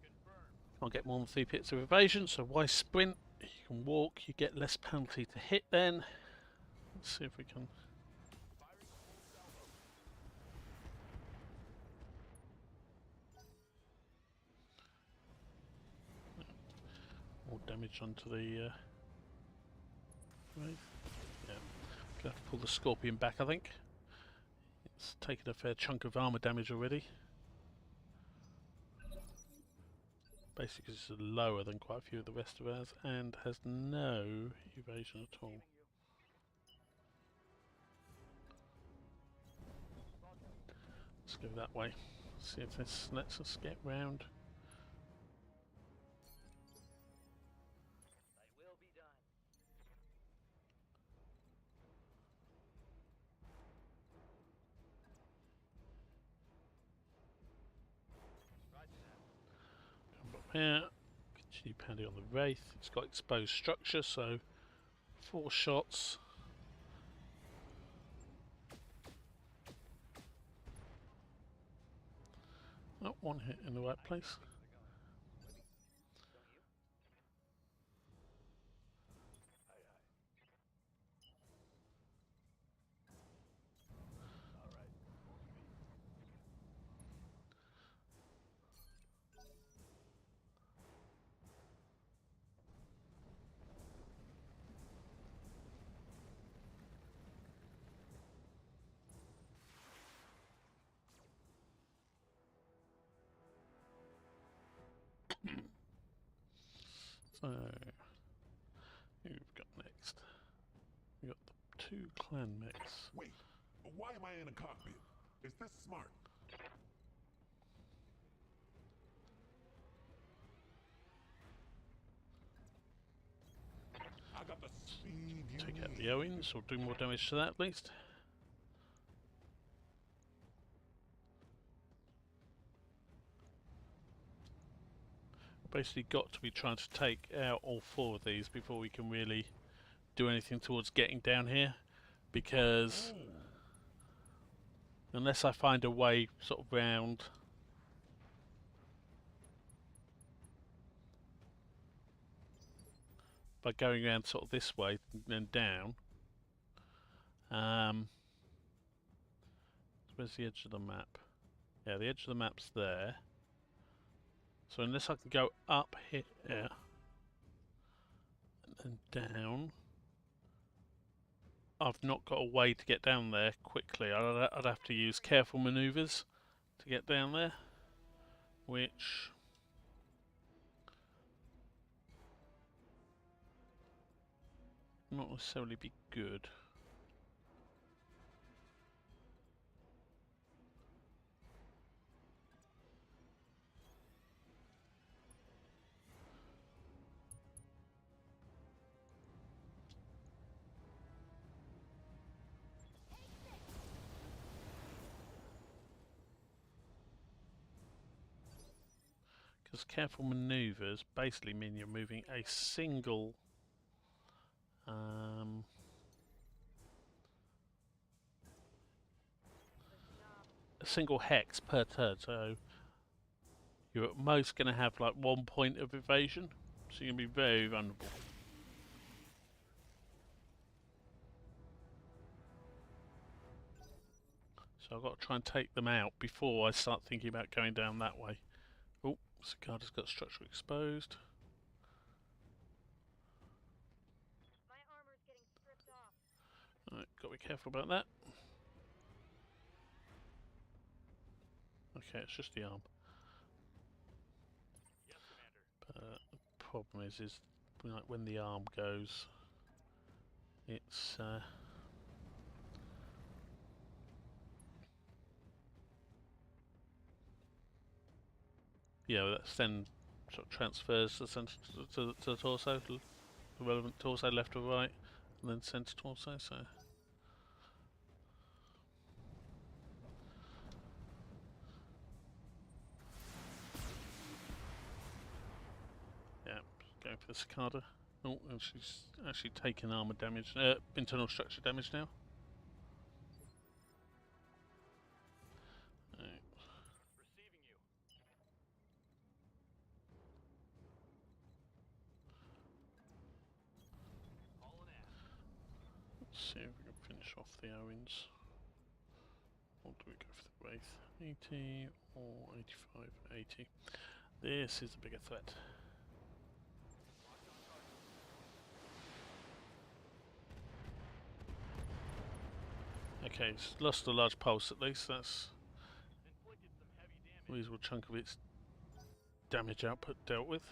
Speaker 6: Confirmed.
Speaker 1: can't get more than 3 hits of evasion, so why sprint? You can walk, you get less penalty to hit then. Let's see if we can.
Speaker 6: Firing full salvo.
Speaker 1: More damage onto the Wraith. Yeah, gonna have to pull the Scorpion back, I think. It's taken a fair chunk of armor damage already. Basically, it's lower than quite a few of the rest of ours and has no evasion at all. Let's go that way. See if this lets us get round.
Speaker 6: They will be done. Roger that.
Speaker 1: Jump up here. Continue pounding on the Wraith. It's got exposed structure, so 4 shots. Oh, 1 hit in the right place. So, who we've got next? We've got the 2 clan mechs.
Speaker 3: Wait, why am I in a cockpit? Is this smart? I got the speed you
Speaker 1: Take out
Speaker 3: need.
Speaker 1: the Owens, or do more damage to that at least. Basically got to be trying to take out all 4 of these before we can really do anything towards getting down here, because unless I find a way sort of round by going around sort of this way and then down. Where's the edge of the map? Yeah, the edge of the map's there. So unless I can go up here and down, I've not got a way to get down there quickly. I'd have to use careful maneuvers to get down there, which not necessarily be good. Because careful maneuvers basically mean you're moving a single hex per turn, so you're at most going to have like 1 point of evasion, so you're going to be very vulnerable. So I've got to try and take them out before I start thinking about going down that way. Oh, Cicada's got structure exposed.
Speaker 2: My armor's getting stripped off.
Speaker 1: Alright, got to be careful about that. Okay, it's just the arm.
Speaker 6: Yes, Commander.
Speaker 1: But the problem is like when the arm goes, it's yeah, that's then sort of transfers the center to the torso, the relevant torso, left or right, and then center torso. So yeah, going for the Cicada. Oh, and she's actually taking armor damage, internal structure damage now. Right.
Speaker 6: Receiving you. Hauling ass.
Speaker 1: Let's see if we can finish off the Owens. Or do we go for the Wraith? 80 or 85? 80. This is a bigger threat. Okay, it's lost a large pulse at least. That's
Speaker 6: Inflicted some heavy
Speaker 1: a
Speaker 6: damage.
Speaker 1: reasonable chunk of its damage output dealt with.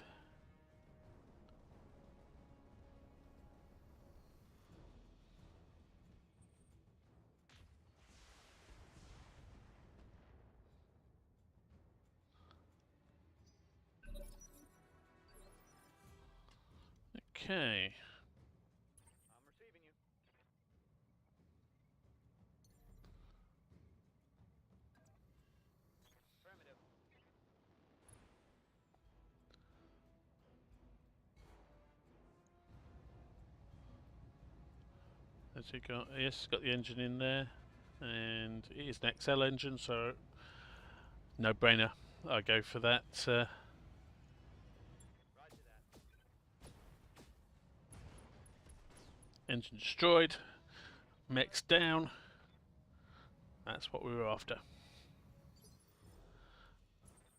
Speaker 1: Okay.
Speaker 6: I'm receiving you. Affirmative.
Speaker 1: Has he got? Yes, it's got the engine in there, and it is an XL engine, so no brainer. I go for that.
Speaker 6: Roger that.
Speaker 1: Engine destroyed, mechs down. That's what we were after.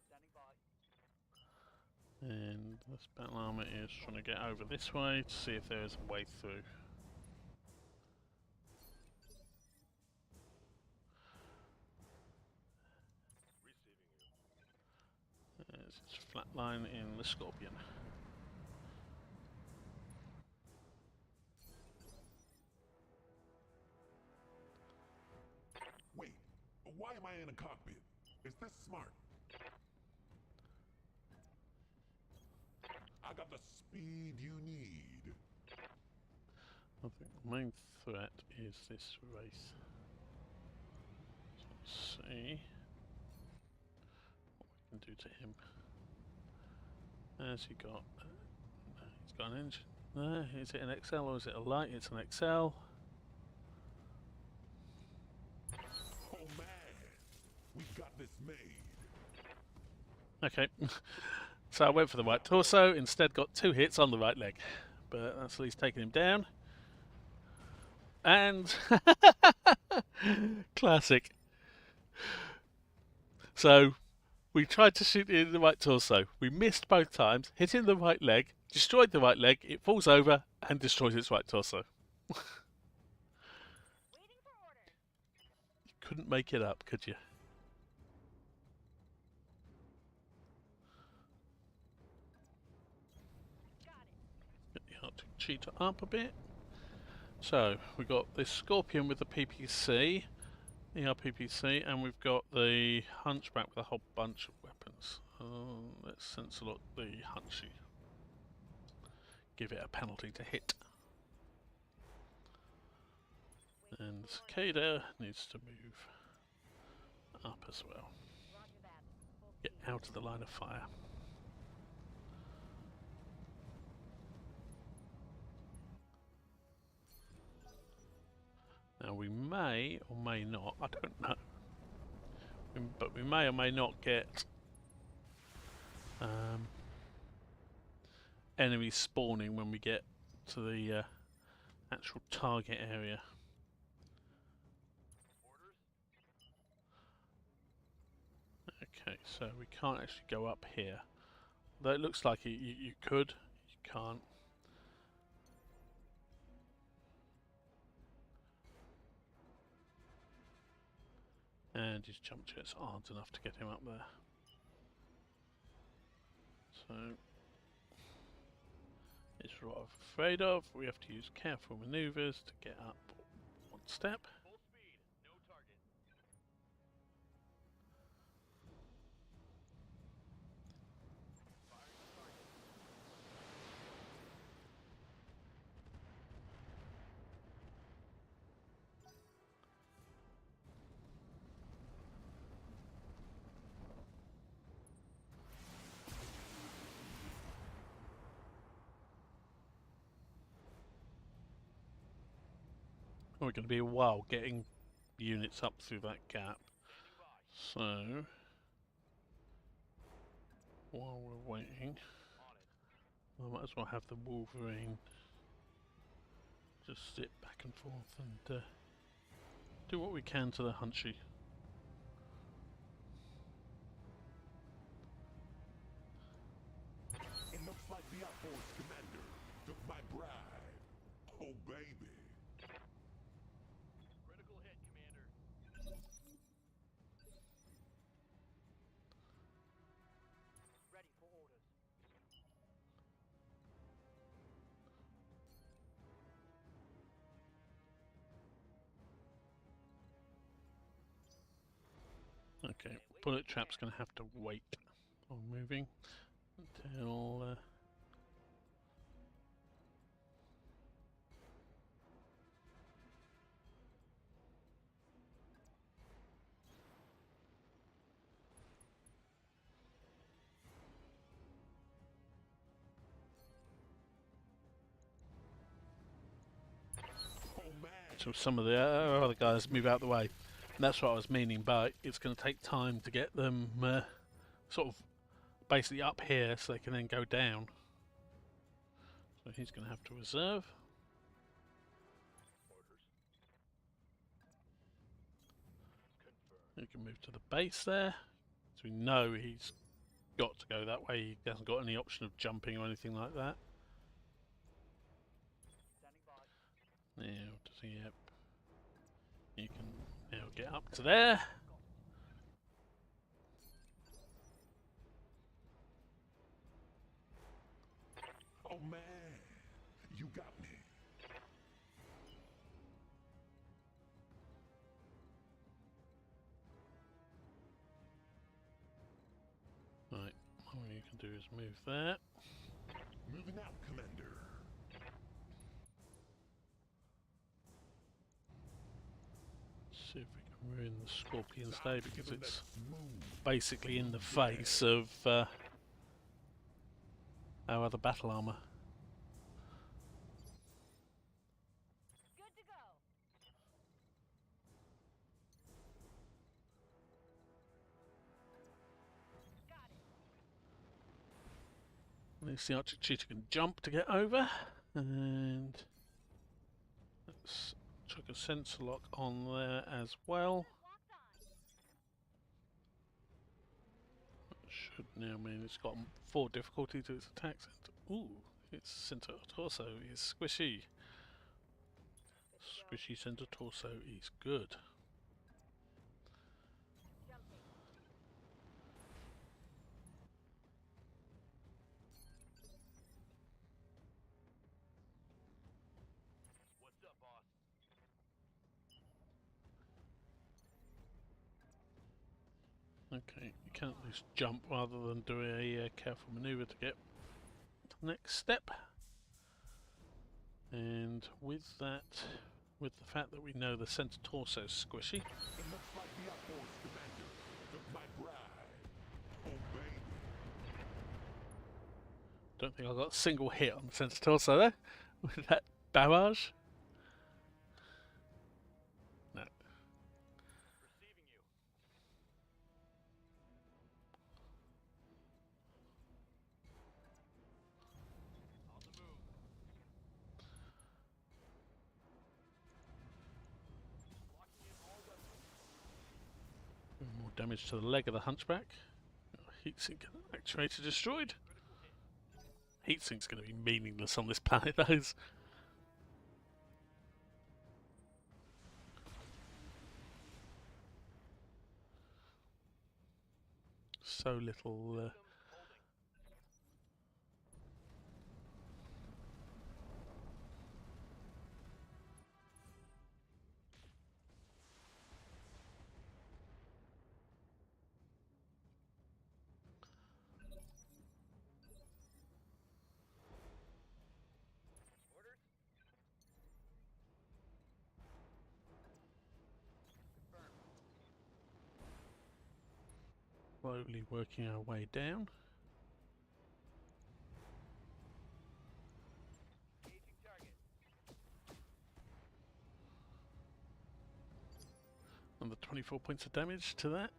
Speaker 6: Standing by.
Speaker 1: And this battle armor is trying to get over this way to see if there is a way through.
Speaker 6: Receiving you.
Speaker 1: There's its flat line in the Scorpion.
Speaker 3: Wait, why am I in a cockpit? Is this smart? I got the speed you need.
Speaker 1: I think the main threat is this race. So let's see what we can do to him. Has he got? He's got an engine. Is it an XL or is it a light? It's an XL.
Speaker 3: Oh man, we got this made.
Speaker 1: Okay, so I went for the right torso, instead got 2 hits on the right leg. But that's at least taking him down. And classic. So we tried to shoot it in the right torso. We missed both times, hit it in the right leg, destroyed the right leg, it falls over and destroys its right torso.
Speaker 2: Waiting for orders.
Speaker 1: You couldn't make it up, could you?
Speaker 2: Got it.
Speaker 1: Get the Arctic Cheetah up a bit. So we've got this Scorpion with the PPC, ERPPC, and we've got the Hunchback with a whole bunch of weapons. Let's censor lock the Hunchy. Give it a penalty to hit. And the Cicada needs to move up as well.
Speaker 2: Roger that. Full
Speaker 1: Get out of the line of fire. Now we may or may not, I don't know, but we may or may not get enemies spawning when we get to the actual target area. Okay, so we can't actually go up here. Though it looks like you could, you can't. And his jump jets aren't enough to get him up there. So, it's what I'm afraid of. We have to use careful maneuvers to get up one step.
Speaker 6: Full speed, no target. Firing on target.
Speaker 1: We're going to be a while getting units up through that gap. So, while we're waiting, I might as well have the Wolverine just sit back and forth and do what we can to the Hunchy.
Speaker 3: It looks like the outpost commander took my bride. Oh baby.
Speaker 6: Critical hit, Commander. Ready for orders.
Speaker 1: Okay, Bullet Trap's going to have to wait on moving until
Speaker 3: Oh man.
Speaker 1: so some of the other guys move out of the way. And that's what I was meaning by it's going to take time to get them sort of basically up here so they can then go down. So he's going to have to reserve.
Speaker 6: Confirmed.
Speaker 1: You can move to the base there. So we know he's got to go that way. He hasn't got any option of jumping or anything like that.
Speaker 6: Standing by.
Speaker 1: Now, does he have... You can now get up to there.
Speaker 3: got me.
Speaker 1: Right, all you can do is move there.
Speaker 3: Moving out, Commander.
Speaker 1: See if we can ruin the Scorpion's
Speaker 3: Time
Speaker 1: day
Speaker 3: to
Speaker 1: because
Speaker 3: give 'em
Speaker 1: it's
Speaker 3: that smooth.
Speaker 1: basically in the face of our other battle armor.
Speaker 2: Good to go. Got it.
Speaker 1: At least the Arctic Cheetah can jump to get over, and let's chuck a sensor lock on there as well.
Speaker 2: Locked on.
Speaker 1: That should now mean it's got 4 difficulty to its attack center. Ooh, its center torso is squishy. Squishy center torso is good.
Speaker 2: Jumping.
Speaker 6: What's up, boss?
Speaker 1: Okay, you can at least jump rather than do a careful maneuver to get to the next step. And with that, with the fact that we know the center torso is squishy,
Speaker 3: It looks like the outboards commander took my bride. Oh, baby.
Speaker 1: don't think I got a single hit on the center torso there with that barrage. No.
Speaker 6: Receiving you. On the move. Locking in all weapons.
Speaker 1: More damage to the leg of the Hunchback. Heatsink actuator destroyed. Heatsink's going to be meaningless on this planet, those. So little.
Speaker 6: Holding. Orders? Confirmed.
Speaker 1: Slowly working our way down.
Speaker 6: Engaging target.
Speaker 1: Another 24 points of damage to that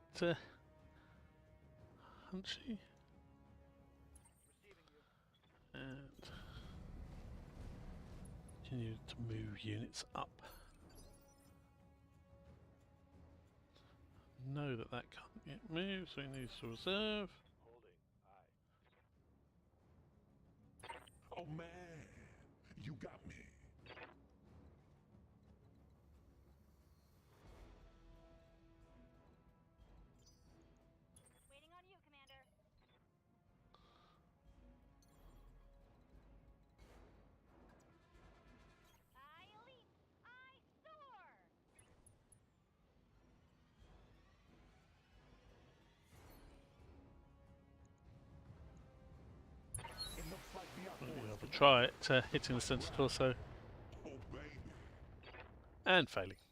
Speaker 1: Hunchy.
Speaker 6: Receiving you.
Speaker 1: And continue to move units up. Know that that can't yet move, so he needs to reserve.
Speaker 6: Holding. Aye.
Speaker 3: Oh, man. You got me.
Speaker 2: Waiting on you, Commander. I leap. I soar.
Speaker 3: It looks like the
Speaker 1: We'll
Speaker 3: outboards
Speaker 1: have a try at hitting the center torso
Speaker 3: Oh, baby.
Speaker 1: and failing.
Speaker 2: Commander.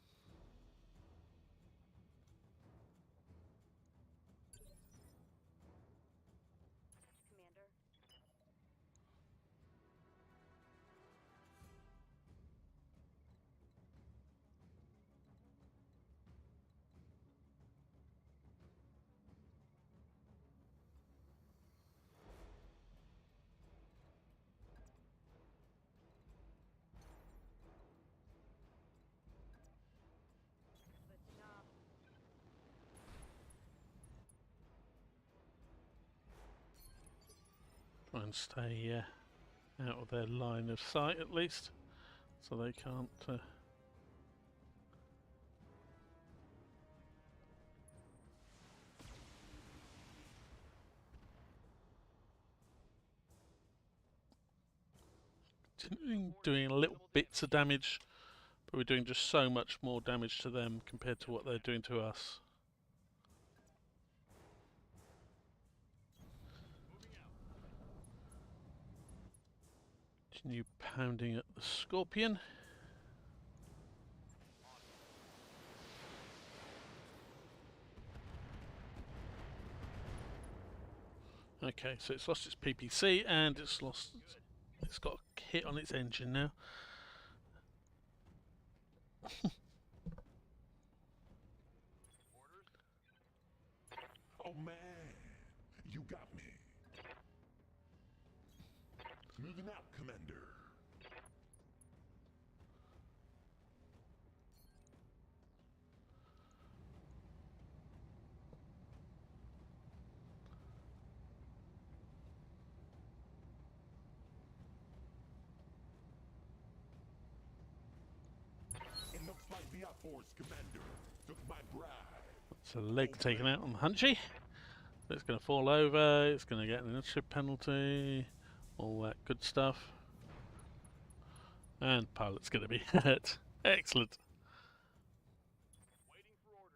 Speaker 2: Switching off.
Speaker 1: Try and stay out of their line of sight at least, so they can't. doing little bits of damage, but we're doing just so much more damage to them compared to what they're doing to us. Continue pounding at the Scorpion. Okay, so it's lost its PPC and it's got a hit on its engine now.
Speaker 3: Oh man, you got me. Moving out, Commander. It looks like the Force Commander took my bride.
Speaker 1: It's a leg taken out on the Hunchy. It's going to fall over, it's going to get an initiative penalty, all that good stuff. And pilot's going to be hurt. Excellent.
Speaker 6: Waiting for orders.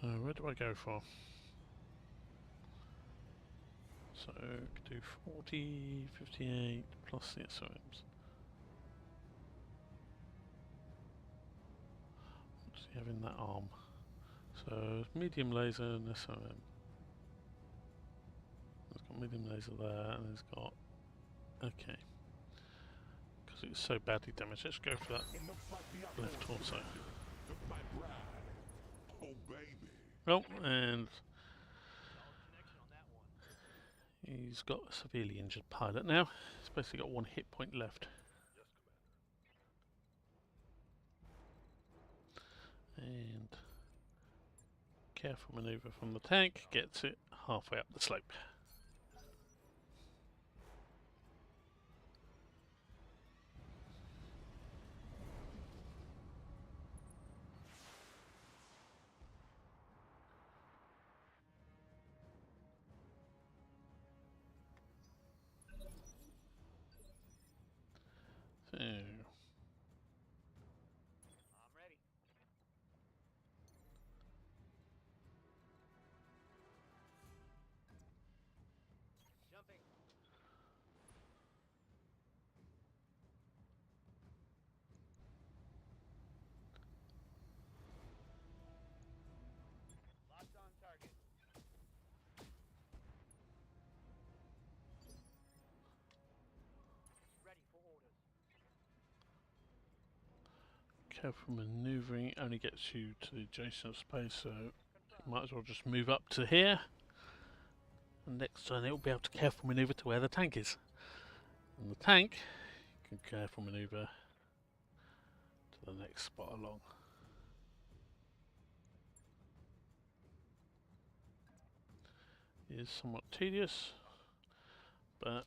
Speaker 1: So where do I go for? So could do 40, 58 plus the SOMs. What does he have in that arm? So medium laser and SOM. He's got medium laser there and he's got... Okay. Because it's so badly damaged, let's go for that left torso.
Speaker 3: Took my bride. Oh baby.
Speaker 1: Oh, and
Speaker 6: Connection on that one.
Speaker 1: he's got a severely injured pilot now. He's basically got one hit point left.
Speaker 6: Yes, Commander.
Speaker 1: And careful manoeuvre from the tank gets it halfway up the slope. So,
Speaker 6: I'm ready. Jumping. Locked on target. Ready for orders.
Speaker 1: careful manoeuvring only gets you to the adjacent space, so you might as well just move up to here. And next turn it will be able to careful manoeuvre to where the tank is. And the tank can careful manoeuvre to the next spot along. It is somewhat tedious, but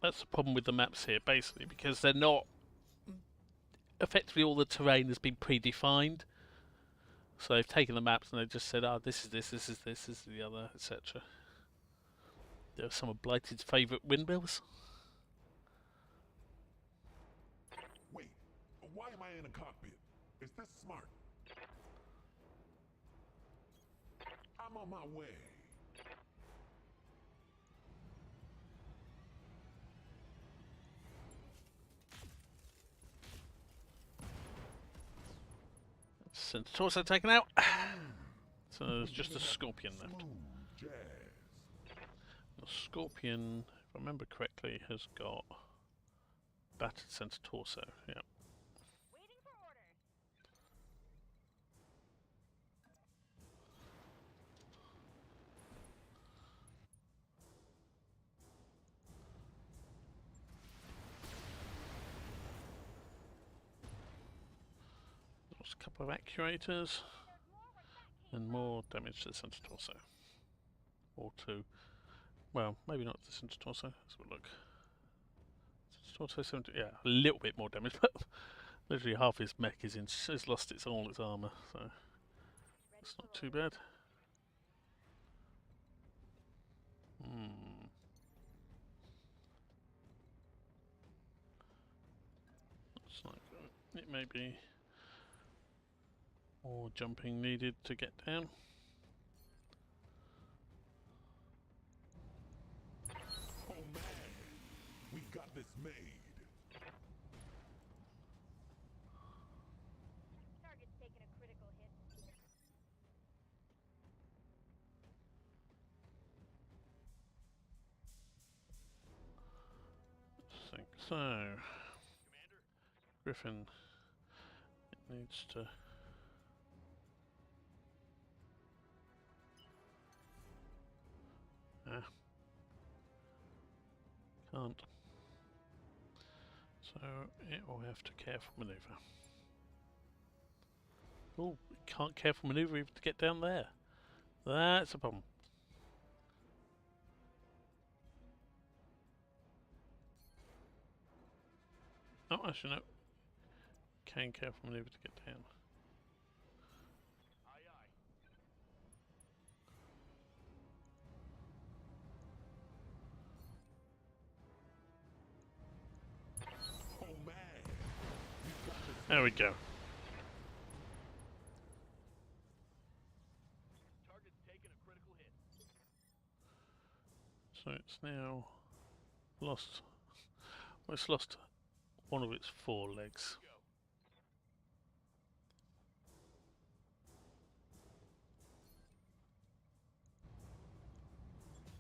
Speaker 1: that's the problem with the maps here, basically, because they're not... Effectively all the terrain has been predefined. So they've taken the maps and they've just said, this is this, this is this, this is the other, etc. There are some of Blighted's favourite windmills.
Speaker 3: Wait, why am I in a cockpit? Is this smart? I'm on my way.
Speaker 1: Center torso taken out. So there's just a Scorpion left.
Speaker 3: Smooth jazz.
Speaker 1: The Scorpion, if I remember correctly, has got battered center torso. Yeah.
Speaker 2: Waiting for orders.
Speaker 1: Just a couple of actuators and more damage to the center torso. Or two. Well, maybe not the center torso. Let's have a look. Center torso 70, yeah, a little bit more damage, but literally half his mech has lost all its armor, so it's not too bad. Looks like it may be more jumping needed to get down.
Speaker 3: Oh man, we got this made.
Speaker 2: Target's taking a critical hit.
Speaker 1: I think so. Griffin, it needs to. Can't. So it will have to careful maneuver. Oh, it can't careful maneuver even to get down there. That's a problem. Oh, actually no. Can careful maneuver to get down.
Speaker 6: Aye, aye.
Speaker 3: Oh man, we got this.
Speaker 1: There we go.
Speaker 6: Target's taking a critical hit.
Speaker 1: So it's now lost. Well, it's lost one of its 4 legs.
Speaker 6: Go.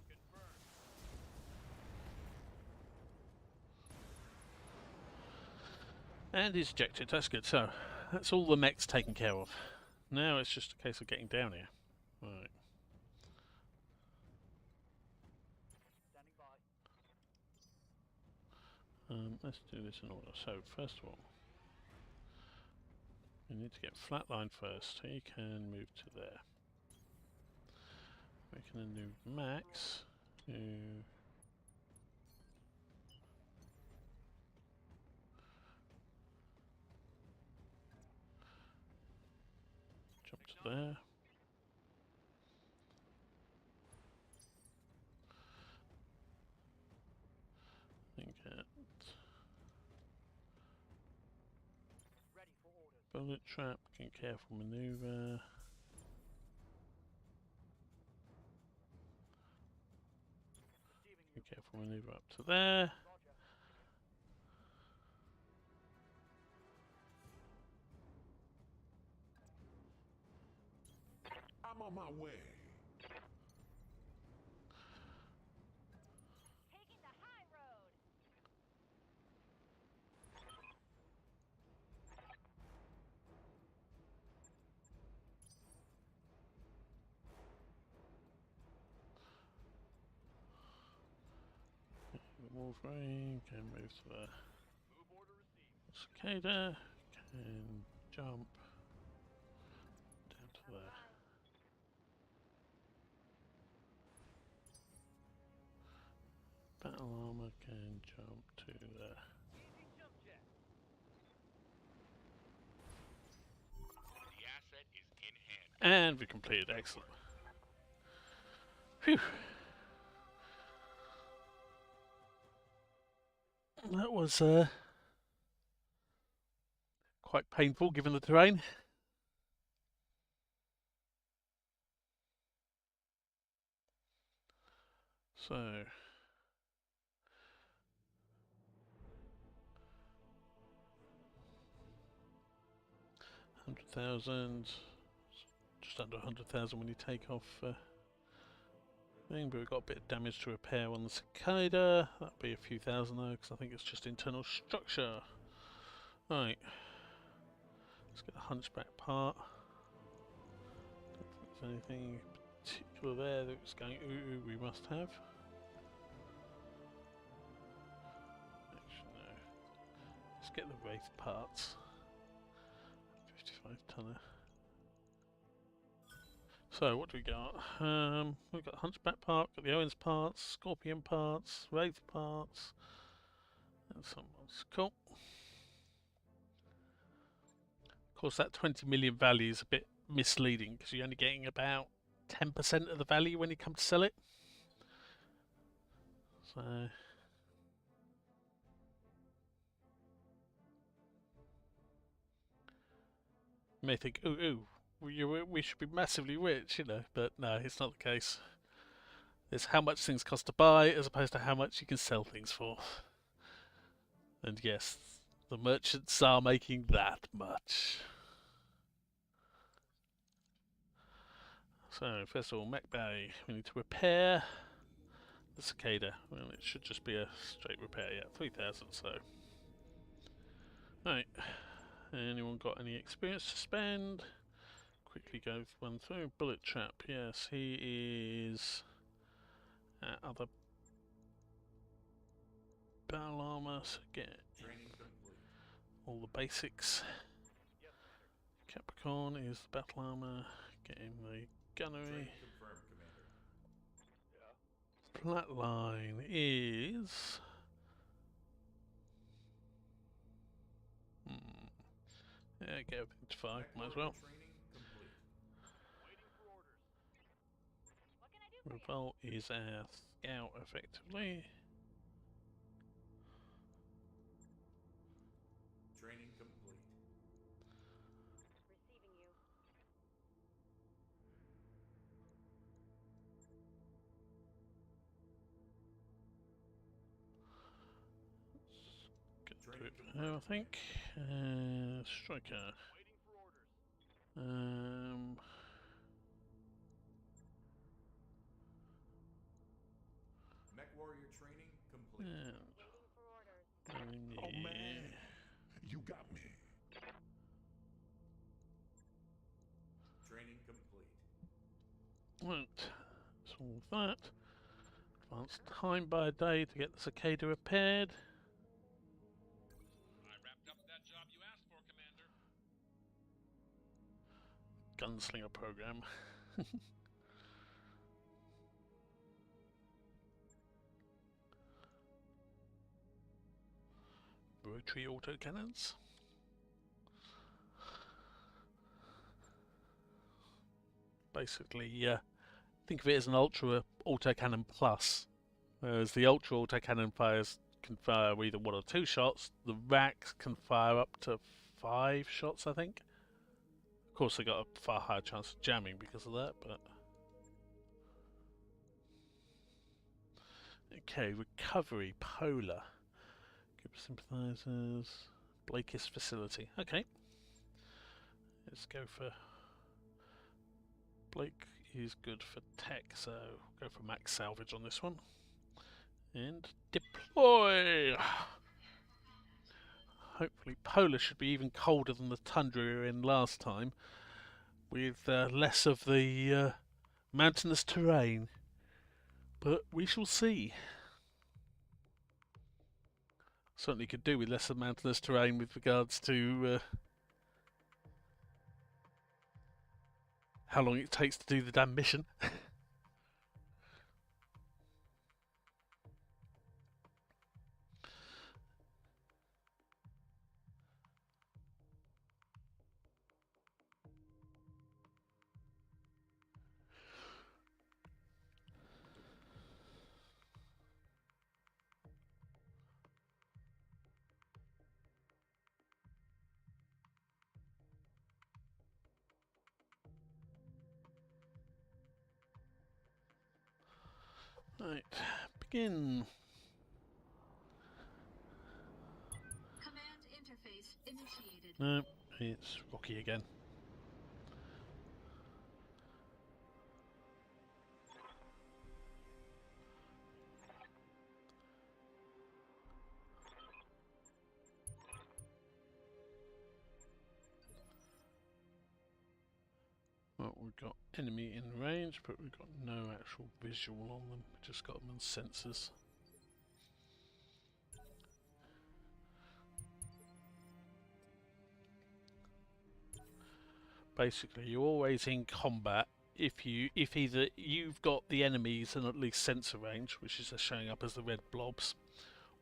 Speaker 6: Confirmed.
Speaker 1: And he's ejected, that's good. So, that's all the mechs taken care of. Now it's just a case of getting down here. Right.
Speaker 6: Standing by.
Speaker 1: Let's do this in order. So, first of all, we need to get flatline first. He can move to there. We can then do Max to jump to there. I think
Speaker 6: Ready for orders.
Speaker 1: bullet trap can careful maneuver.
Speaker 6: Receiving
Speaker 1: Can
Speaker 6: you.
Speaker 1: careful maneuver up to there.
Speaker 6: Roger.
Speaker 3: I'm on my way.
Speaker 2: Taking the high road.
Speaker 1: Wolverine can move to the
Speaker 6: Move order received.
Speaker 1: cicada, can jump down to there. Battle armor can jump to there.
Speaker 6: Easy jump jet.
Speaker 5: The asset is in hand.
Speaker 1: And we completed, excellent. Phew. That was quite painful given the terrain. So 100,000, just under 100,000 when you take off thing, but we've got a bit of damage to repair on the cicada. That'll be a few thousand though, because I think it's just internal structure. Right, let's get the hunchback part. Don't think there's anything particular there that's going, ooh, we must have. Actually, no. Let's get the wraith parts. 25-tonner. So what do we got? We've got Hunchback part, got the Owens parts, Scorpion parts, Wraith parts, and someone's cool. Of course, that 20 million value is a bit misleading because you're only getting about 10% of the value when you come to sell it. So you may think, ooh, we should be massively rich, you know, but no, it's not the case. It's how much things cost to buy as opposed to how much you can sell things for. And yes, the merchants are making that much. So, first of all, Mech Bay, we need to repair the cicada. Well, it should just be a straight repair, yeah, 3,000, so. Right, anyone got any experience to spend? Quickly go one through. Bullet Trap, yes, he is at other battle armor, so get
Speaker 8: Training complete.
Speaker 1: all the basics. Capricorn is the battle armor, getting the gunnery.
Speaker 8: Training confirmed, Commander.
Speaker 1: Flatline is yeah, get everything to 5, might as well.
Speaker 8: Training complete.
Speaker 6: Waiting for orders.
Speaker 2: What can I do for you?
Speaker 1: Revolt is our scout, effectively.
Speaker 8: Training complete.
Speaker 2: Receiving you.
Speaker 1: Get to
Speaker 8: Training
Speaker 1: it now, I think. Striker.
Speaker 6: Waiting for orders.
Speaker 8: Mech warrior training complete.
Speaker 2: Waiting for orders.
Speaker 3: Oh man, you got me.
Speaker 8: Training complete.
Speaker 1: Right, solve that. Advance time by a day to get the cicada repaired.
Speaker 5: I wrapped up that job you asked for, Commander.
Speaker 1: Gunslinger program. Rotary autocannons. Basically, think of it as an ultra autocannon plus. Whereas the ultra autocannon fires can fire either 1 or 2 shots. The racks can fire up to 5 shots, I think. Of course, they got a far higher chance of jamming because of that, but. Okay, recovery, polar. Group of sympathizers. Blakist facility. Okay. Let's go for. Blake is good for tech, so go for max salvage on this one. And deploy! Hopefully polar should be even colder than the tundra we were in last time, with less of the mountainous terrain. But we shall see. Certainly could do with less of mountainous terrain with regards to how long it takes to do the damn mission. Right, begin.
Speaker 7: Command interface initiated.
Speaker 1: No, it's Rocky again. Well, we've got enemy in range, but we've got no actual visual on them. We've just got them on sensors. basically you're always in combat if either you've got the enemies in at least sensor range, which is showing up as the red blobs,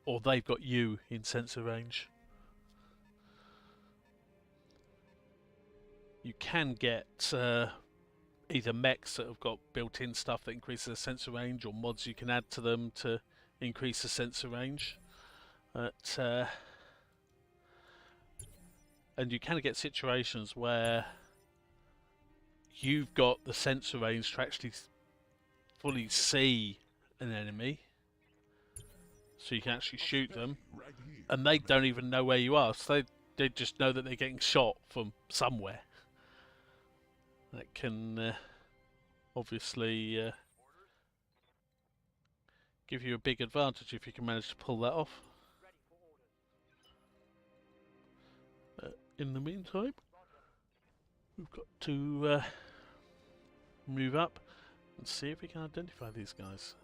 Speaker 1: or they've got you in sensor range. You can get either mechs that have got built-in stuff that increases the sensor range, or mods you can add to them to increase the sensor range. And you can get situations where you've got the sensor range to actually fully see an enemy, so you can actually shoot them,
Speaker 3: Right here.
Speaker 1: and they don't even know where you are, so they just know that they're getting shot from somewhere. That can obviously give you a big advantage if you can manage to pull that off. In the meantime, we've got to move up and see if we can identify these guys.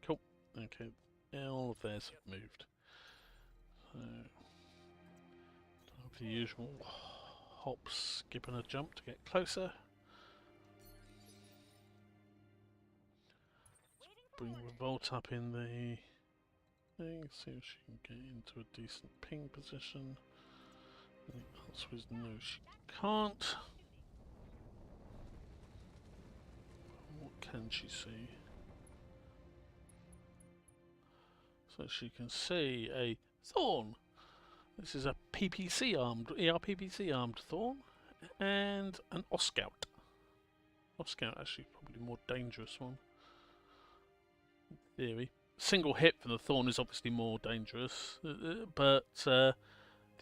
Speaker 1: Cool. Okay, all of theirs have moved. So, the usual hop, skip and a jump to get closer. Bring Revolt up in the thing, see if she can get into a decent ping position. And the answer is no, she can't. What can she see? So she can see a Thorn. This is a PPC armed, ERPPC armed Thorn, and an Oscout. Oscout actually probably the more dangerous one. In theory. Single hit from the Thorn is obviously more dangerous, but the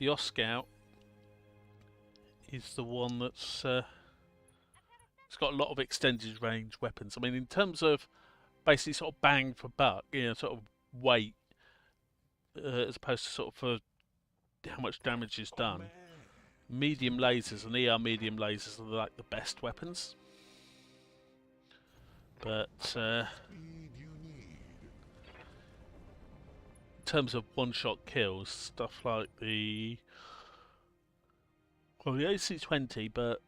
Speaker 1: Oscout is the one that's it's got a lot of extended range weapons. I mean, in terms of basically sort of bang for buck, you know, sort of weight, as opposed to sort of for how much damage is done. Medium lasers and ER medium lasers are like the best weapons. But
Speaker 3: Speed you need.
Speaker 1: in terms of one-shot kills, stuff like the AC-20, but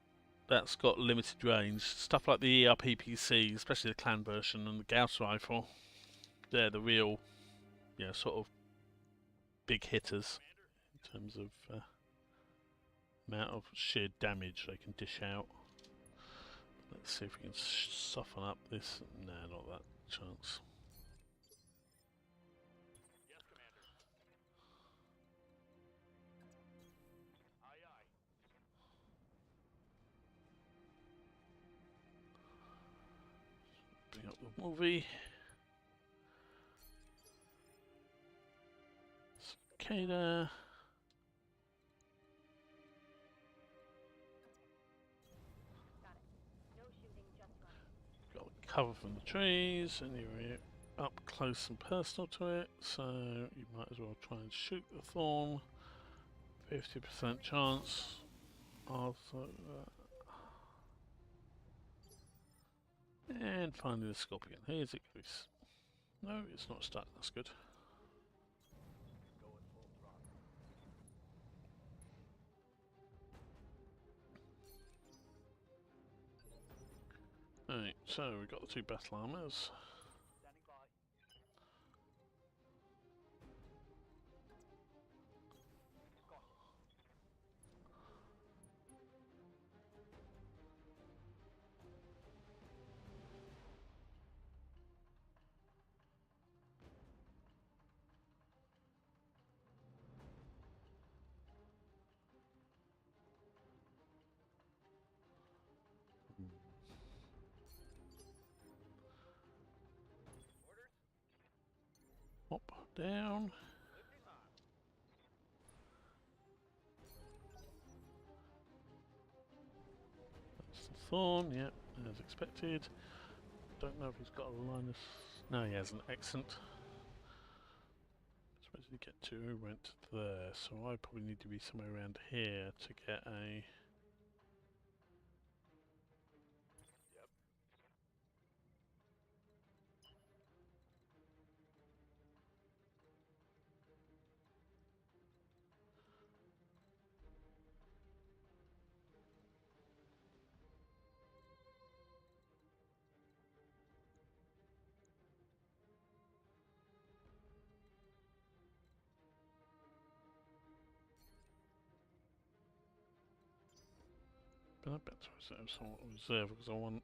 Speaker 1: that's got limited range. Stuff like the ERPPC, especially the clan version, and the Gauss rifle, they're the real, yeah, sort of big hitters in terms of amount of sheer damage they can dish out. Let's see if we can soften up this. Nah, not that chance.
Speaker 6: Yes, Commander. Aye, aye.
Speaker 1: Bring up the movie. Cicada.
Speaker 2: No shooting, just running.
Speaker 1: Got cover from the trees, and you're up close and personal to it, so you might as well try and shoot the Thorn. 50% chance. And finally the Scorpion. Here's it goes. No, it's not stuck. That's good.
Speaker 6: Going full throttle.
Speaker 1: Right, so we've got the two battle armors.
Speaker 6: Standing by. Got you. Orders?
Speaker 1: Hop down.
Speaker 6: Lifting on.
Speaker 1: That's the Thorn, yep, as expected. Don't know if he's got a line of... No, he hasn't. Excellent. So where did he get to? He went there, so I probably need to be somewhere around here to get a...
Speaker 6: Yep.
Speaker 1: But I bet to reserve somewhat reserve because I want.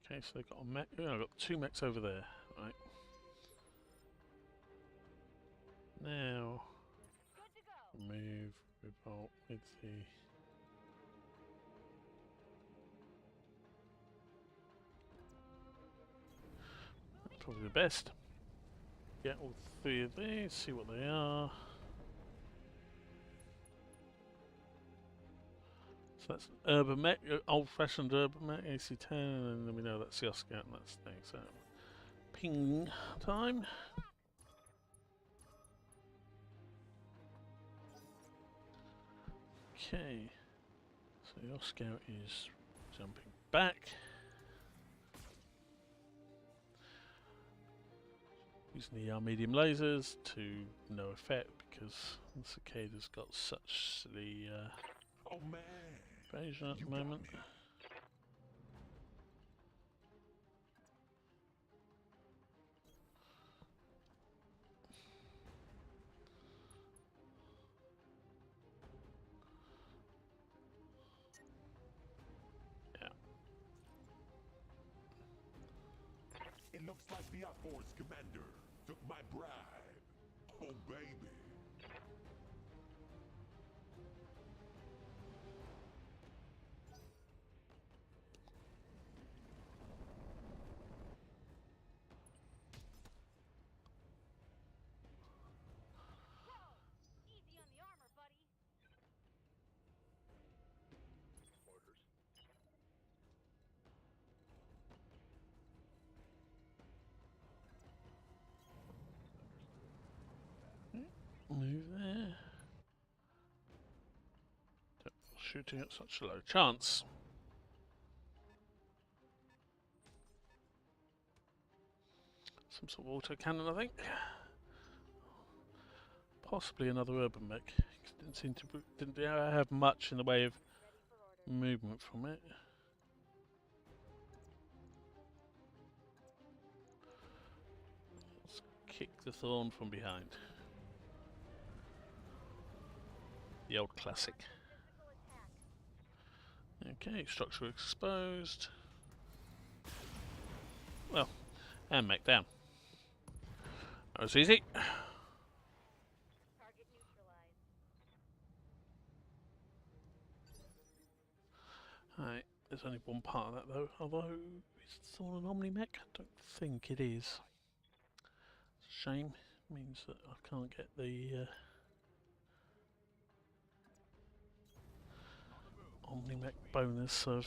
Speaker 1: Okay, so they've got a mech. Yeah, I've got 2 mechs over there. Right. Now,
Speaker 2: Good to go.
Speaker 1: move, revolt with the. Probably the best. Get all 3 of these, see what they are. So that's an urban mech, old-fashioned urban mech, AC-10, and then we know that's the Oscar, and that's the thing. So, ping time. Okay, so your scout is jumping back. Using the medium lasers to no effect because the cicada's got such silly
Speaker 3: Oh man,
Speaker 1: evasion at
Speaker 3: you
Speaker 1: the
Speaker 3: got
Speaker 1: moment.
Speaker 3: me.
Speaker 1: Yeah.
Speaker 3: It looks like the outboards commander took my bribe. Oh baby.
Speaker 2: Whoa! Easy on the armor, buddy.
Speaker 6: Orders.
Speaker 1: Move there. Shooting at such a low chance. Some sort of autocannon, I think. Possibly another urban mech. Didn't seem to didn't have much in the way of
Speaker 2: Ready for orders.
Speaker 1: movement from it. Let's kick the thorn from behind. The old classic.
Speaker 2: Physical attack.
Speaker 1: Okay, structure exposed. Well, and mech down. That was easy.
Speaker 2: Target neutralized.
Speaker 1: Right, there's only one part of that though, although is Thorn an Omni mech? I don't think it is. It's a shame, means that I can't get the Omni mech bonus of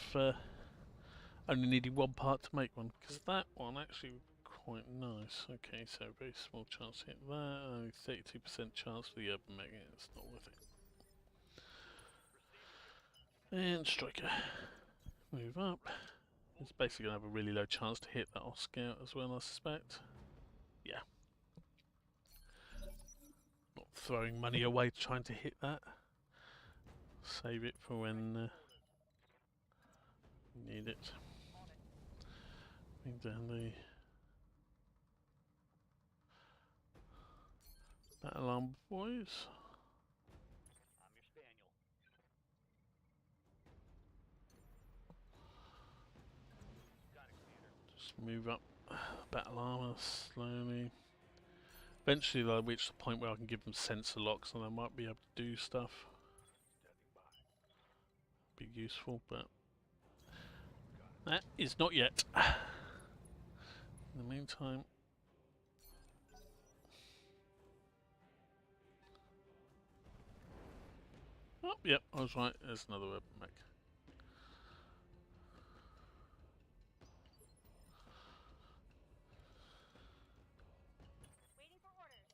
Speaker 1: only needing 1 part to make one, because that one actually would be quite nice. Okay, so very small chance to hit that, only 32% chance for the urban mech, yeah, it's not worth it. And striker. Move up. It's basically going to have a really low chance to hit that off scout as well, I suspect. Yeah. Not throwing money away trying to hit that. Save it for when you need it. Bring down the battle alarm boys.
Speaker 6: I'm your spaniel. Got it, Commander.
Speaker 1: Just move up battle armor slowly. Eventually they'll reach the point where I can give them sensor locks and I might be able to do stuff. Be useful, but that is not yet. In the meantime, oh, yep, I was right. There's another urban mech.
Speaker 2: Waiting for orders.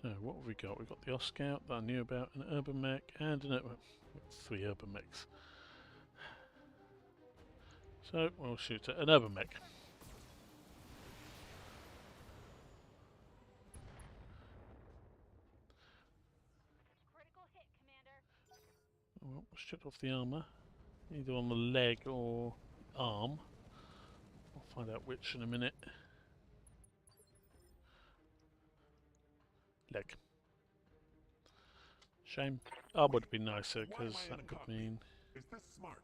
Speaker 1: So what have we got? We've got the Oscout that I knew about, an urban mech, and an 3 urban mechs. So we'll shoot at an urban mech.
Speaker 2: Critical hit, Commander.
Speaker 1: Well, we'll strip off the armour, either on the leg or arm. I'll find out which in a minute. Leg. Shame. Arm would be nicer
Speaker 3: Why am
Speaker 1: because
Speaker 3: I in
Speaker 1: that
Speaker 3: the
Speaker 1: would mean
Speaker 3: Is this smart?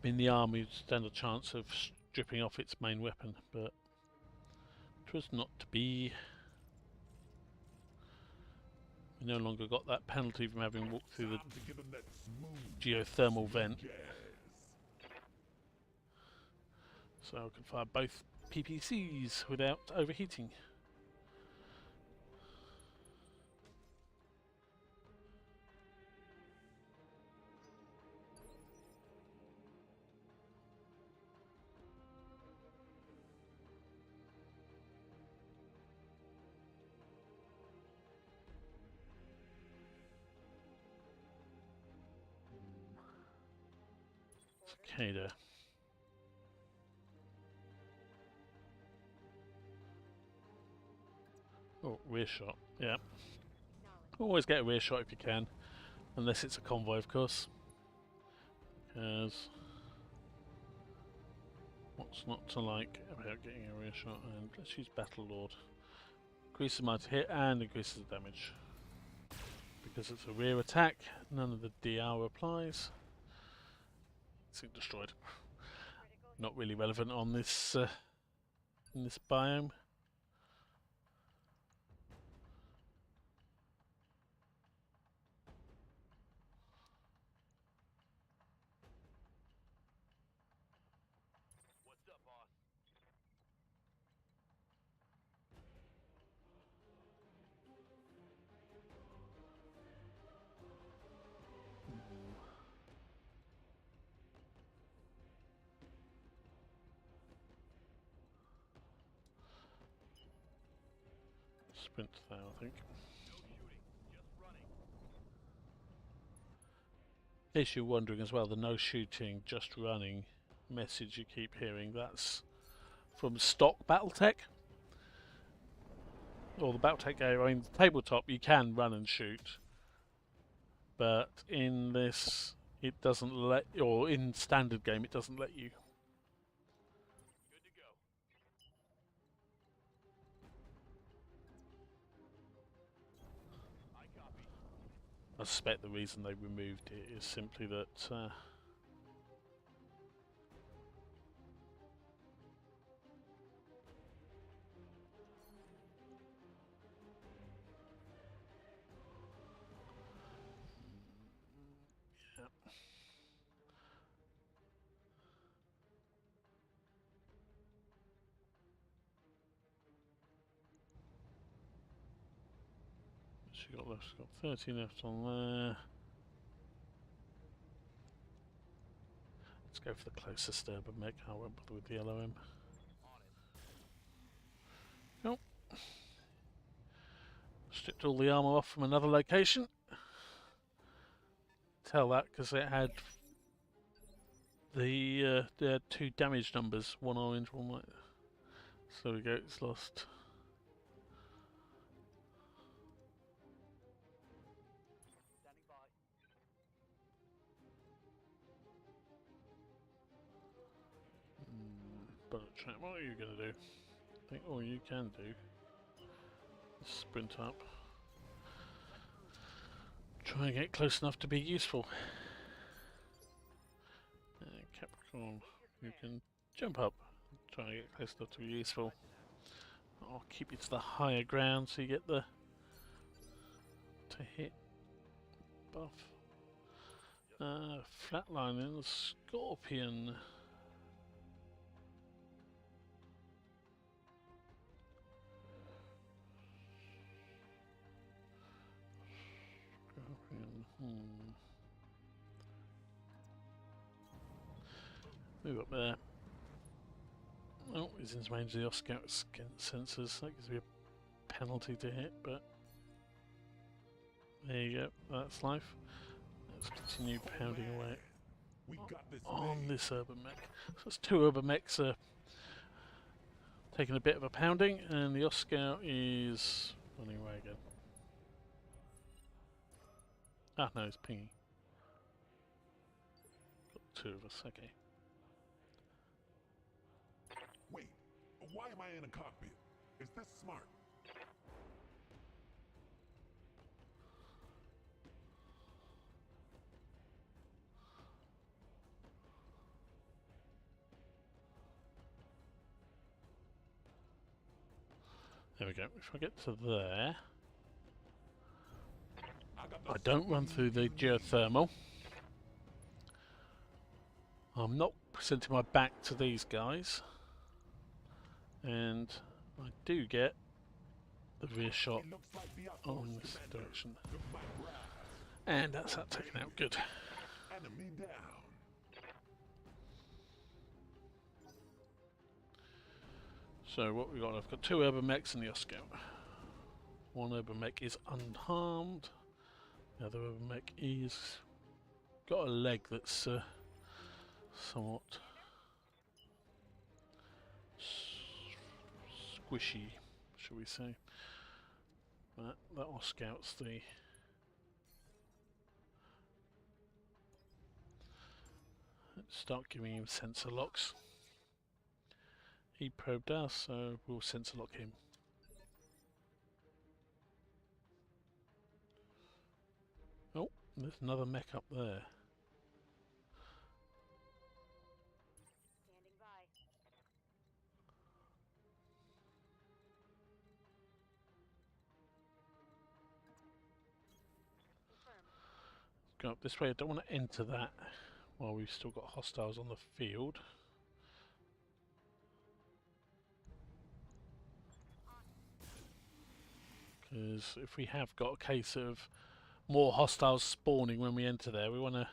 Speaker 1: in the arm you'd stand a chance of stripping off its main weapon, but it was not to be. We no longer got that penalty from having walked through the
Speaker 3: Time to give him that smooth
Speaker 1: geothermal vent,
Speaker 3: jazz.
Speaker 1: so I can fire both PPCs without overheating. Cicada. Oh, rear shot. Yeah. Always get a rear shot if you can, unless it's a convoy, of course. Because what's not to like about getting a rear shot? And let's use Battle Lord. Increases the amount to hit and increases the damage. Because it's a rear attack, none of the DR applies. It's destroyed. Not really relevant on this in this biome.
Speaker 6: What's up, boss?
Speaker 1: Sprint there, I think.
Speaker 6: No shooting, just running.
Speaker 1: In case you're wondering as well, the no shooting, just running message you keep hearing, that's from stock Battletech. Or the Battletech game, I mean, the tabletop you can run and shoot, but in this it doesn't let, or in standard game it doesn't let you.
Speaker 6: Good to go. I copy.
Speaker 1: I suspect the reason they removed it is simply that she got left, got 30 left on there. Let's go for the closest urban mech. I won't bother with the LOM. Nope. Stripped all the armour off from another location. Tell that because it had the there had 2 damage numbers, one orange, one white. So there we go, it's lost.
Speaker 6: Standing by.
Speaker 1: Battletech, what are you going to do? I think all you can do is sprint up. Try and get close enough to be useful. Capricorn, you can jump up. Try and get close enough to be useful. I'll keep you to the higher ground so you get the to hit buff. Flatlining Scorpion. Move up there. Oh, he's in range of the off-scout sensors. That gives me a penalty to hit, but there you go. That's life. Let's continue pounding away
Speaker 3: We got this
Speaker 1: on
Speaker 3: made.
Speaker 1: this urban mech. So it's 2 urban mechs taking a bit of a pounding, and the off-scout is running away again. Ah, no, it's pinging. Got 2 of us. Okay.
Speaker 3: Wait, why am I in a cockpit? Is this smart?
Speaker 1: There we go. If I get to there,
Speaker 3: got the
Speaker 1: I don't run through the geothermal. I'm not presenting my back to these guys, and I do get the rear shot
Speaker 3: It looks like the
Speaker 1: on
Speaker 3: outpost
Speaker 1: this
Speaker 3: commander
Speaker 1: direction,
Speaker 3: took my bride.
Speaker 1: and that's that taken out. Good.
Speaker 3: Enemy down.
Speaker 1: So what we got? I've got 2 urban mechs and the Oscout. 1 urban mech is unharmed. The other urban mech is got a leg that's somewhat squishy, shall we say? But that Oscout's the let's start giving him sensor locks. He probed us, so we'll sensor lock him. Oh, there's another mech up there.
Speaker 2: Standing by. Confirmed.
Speaker 1: Go up this way. I don't want to enter that while we've still got hostiles on the field. Because if we have got a case of more hostiles spawning when we enter there, we want to...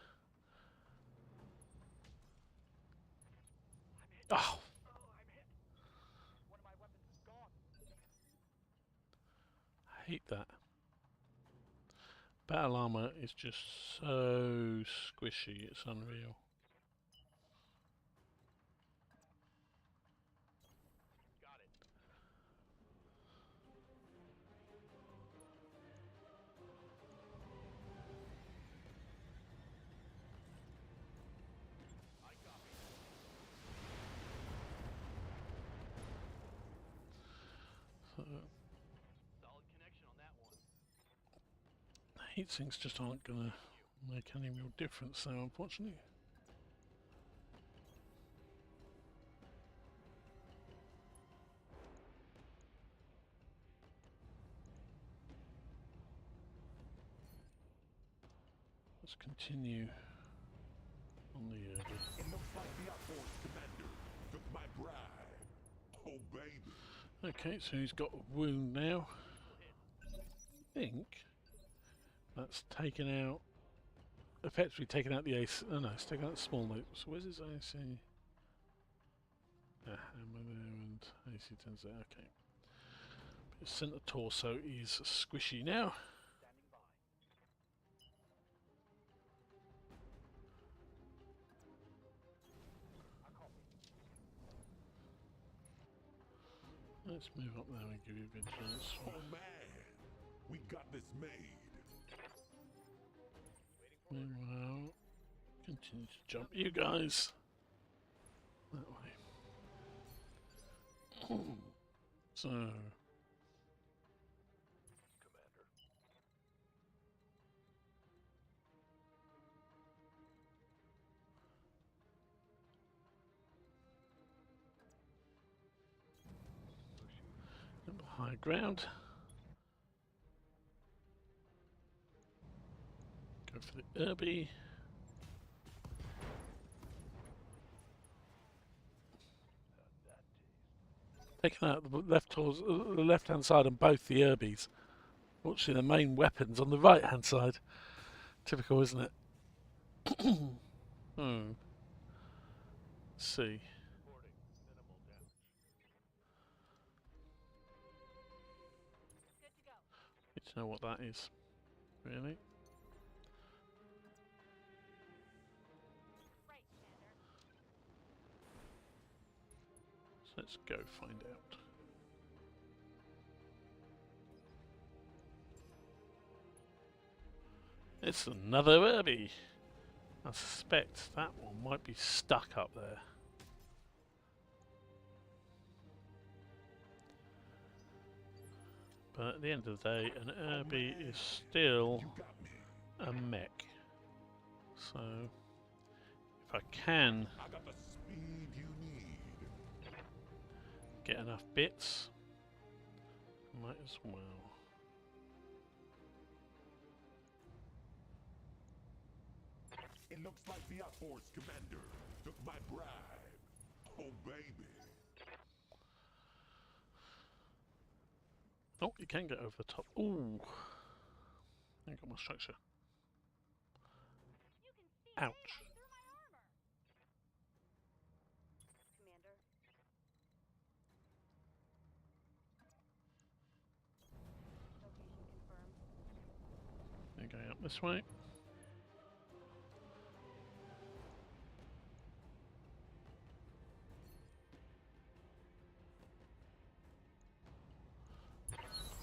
Speaker 1: Oh!
Speaker 6: Oh, I'm hit. One of my weapons is gone.
Speaker 1: I hate that. Battle armor is just so squishy, it's unreal.
Speaker 6: Got it. I copy.
Speaker 1: So,
Speaker 6: Solid connection on that one.
Speaker 1: heat sinks just aren't going to make any real difference though, unfortunately. Let's continue on the
Speaker 3: It looks like the outpost commander took my bride. Oh, baby.
Speaker 1: Okay, so he's got a wound now. I think that's taken out, effectively taken out the AC. Oh no, it's taken out the small note. So where's his AC? Ammo there and AC 10s there. Okay. His centre torso is squishy now.
Speaker 6: Standing by. I copy.
Speaker 1: Let's move up there and give you vigilance.
Speaker 3: Oh, man. We got this made.
Speaker 1: Meanwhile, continue to jump you guys that way. So,
Speaker 6: Commander.
Speaker 1: at the high ground. Go for the Irby. Taking out the left-hand side on both the Irbies. Fortunately, the main weapon's on the right-hand side. Typical, isn't it? Let's see.
Speaker 6: Reporting. Minimal damage.
Speaker 1: know what that is, really.
Speaker 2: Right, Commander.
Speaker 1: So let's go find out. It's another Herbie. I suspect that one might be stuck up there. But at the end of the day, an Herbie is still
Speaker 3: You got me.
Speaker 1: a mech. So, if I can
Speaker 3: I got the speed you need.
Speaker 1: get enough bits, might as well.
Speaker 3: It looks like the Outforce commander took my bribe. Oh, baby.
Speaker 1: Oh, you can get over the top. Ooh. I got my structure.
Speaker 2: You can see
Speaker 1: Ouch.
Speaker 2: daylight through my armor.
Speaker 4: Commander. Location confirmed.
Speaker 1: They're going up this way.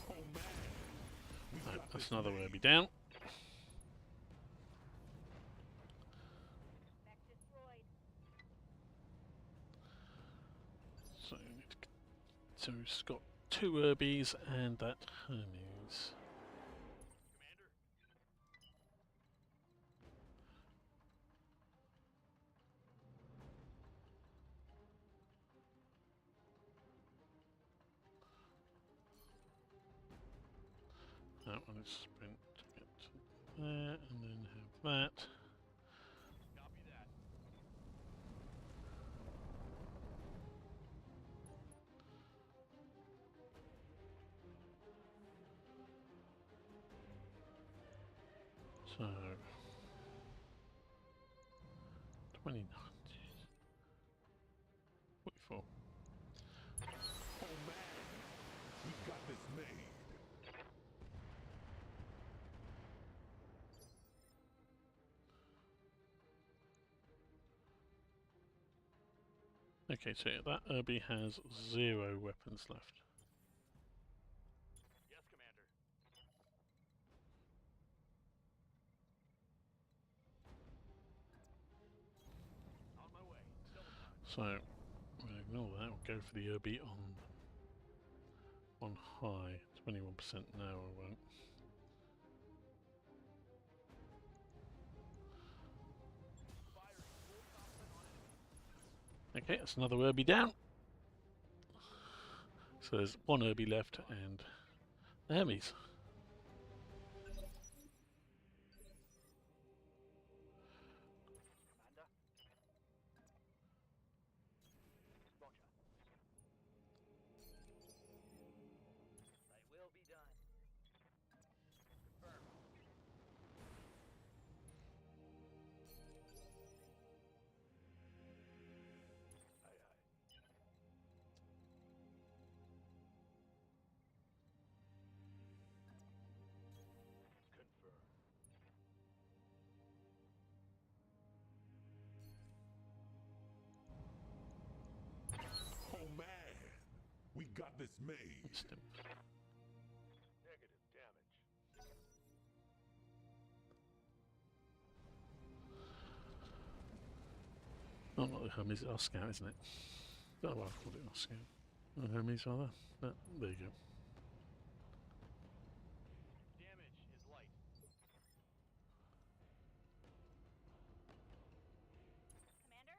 Speaker 3: Oh, man. We
Speaker 1: Right,
Speaker 3: got
Speaker 1: that's
Speaker 3: this
Speaker 1: another
Speaker 3: made.
Speaker 1: Herbie down.
Speaker 2: Mech destroyed.
Speaker 1: So, we need to so it's got 2 Herbies and that Hermes.
Speaker 6: Commander?
Speaker 1: That one is sprint to get to there, and then have that.
Speaker 6: Copy that.
Speaker 1: So 29, 44.
Speaker 3: Oh, man. We got this made.
Speaker 1: Okay, so that Herbie has 0 weapons left.
Speaker 6: Yes, Commander. On my way. Double time.
Speaker 1: So we'll ignore that. We'll go for the Herbie on high. 21% now. I won't.
Speaker 6: Firing full complement on enemy.
Speaker 1: Okay, that's another Herbie down. So there's 1 Herbie left and the Hermes.
Speaker 6: Commander? Roger. Thy will be done. Confirmed. Aye, aye. Confirmed.
Speaker 3: Oh, man. We got this made.
Speaker 1: Stim.
Speaker 6: Negative damage.
Speaker 1: Oh, not the Hermes, it's our scout, isn't it? Oh, well, I've called it our scout. Or Hermes, rather. But there you go.
Speaker 6: Damage is light.
Speaker 2: Commander?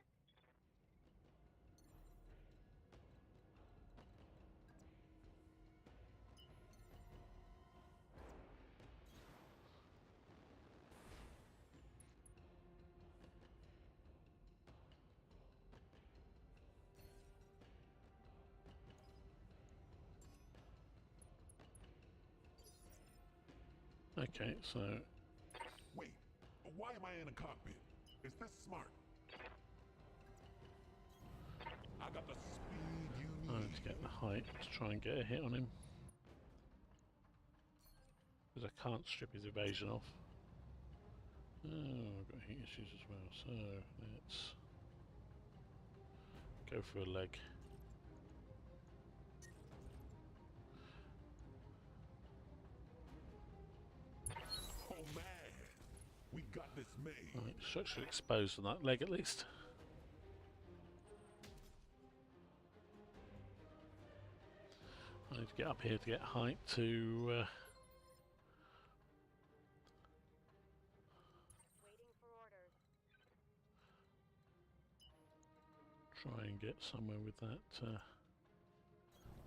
Speaker 1: Okay, so
Speaker 3: Wait. Why am I in a cockpit? Is this smart? I got the speed you
Speaker 1: I
Speaker 3: need.
Speaker 1: need to get the height to try and get a hit on him. because I can't strip his evasion off. Oh, I've got heat issues as well, so let's go for a leg.
Speaker 3: Oh man, we got this made.
Speaker 1: Right, structurally exposed on that leg at least. I need to get up here to get height to
Speaker 2: Waiting for orders.
Speaker 1: try and get somewhere with that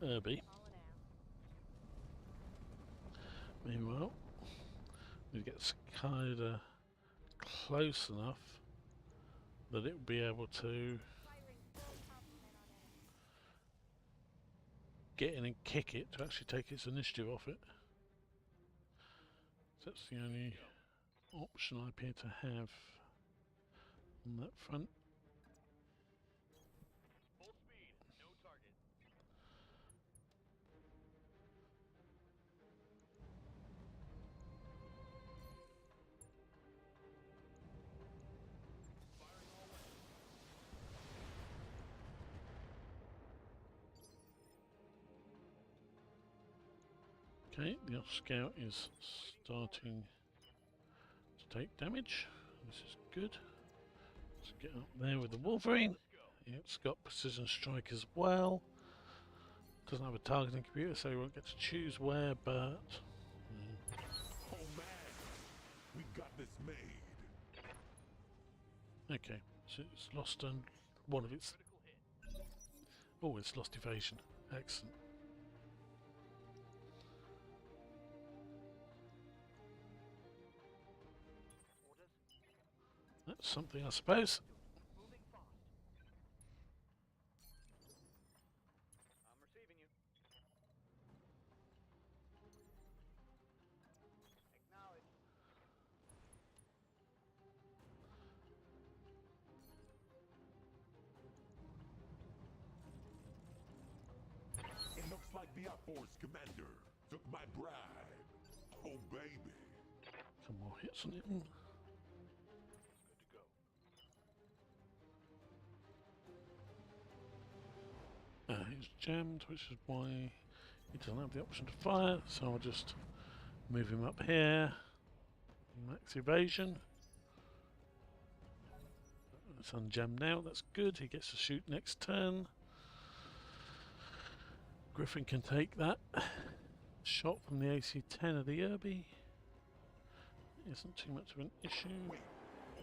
Speaker 1: Irby.
Speaker 2: Calling out.
Speaker 1: Meanwhile, we get Cicada close enough that it will be able to
Speaker 2: Firing full complement on enemy.
Speaker 1: get in and kick it to actually take its initiative off it. So that's the only option I appear to have on that front.
Speaker 6: Full speed, no target. Firing all weapons.
Speaker 1: Okay, the off scout is starting to take damage. This is good. Let's get up there with the Wolverine. It's got precision strike as well. Doesn't have a targeting computer, so you won't get to choose where, but
Speaker 3: Oh man, we got this made.
Speaker 1: okay. So it's lost one of its.
Speaker 6: Critical hit.
Speaker 1: Oh, it's lost evasion. Excellent.
Speaker 6: Orders.
Speaker 1: That's something, I suppose.
Speaker 6: Moving fast. I'm receiving you. Acknowledge.
Speaker 3: It looks like the outforce commander took my bribe. Oh baby.
Speaker 1: Some more hits on it.
Speaker 6: Good to go.
Speaker 1: He's jammed, which is why he doesn't have the option to fire, so I'll just move him up here. Max evasion. It's unjammed now, that's good. He gets to shoot next turn. Griffin can take that shot from the AC-10 of the Irby. Isn't too much of an issue.
Speaker 3: Wait,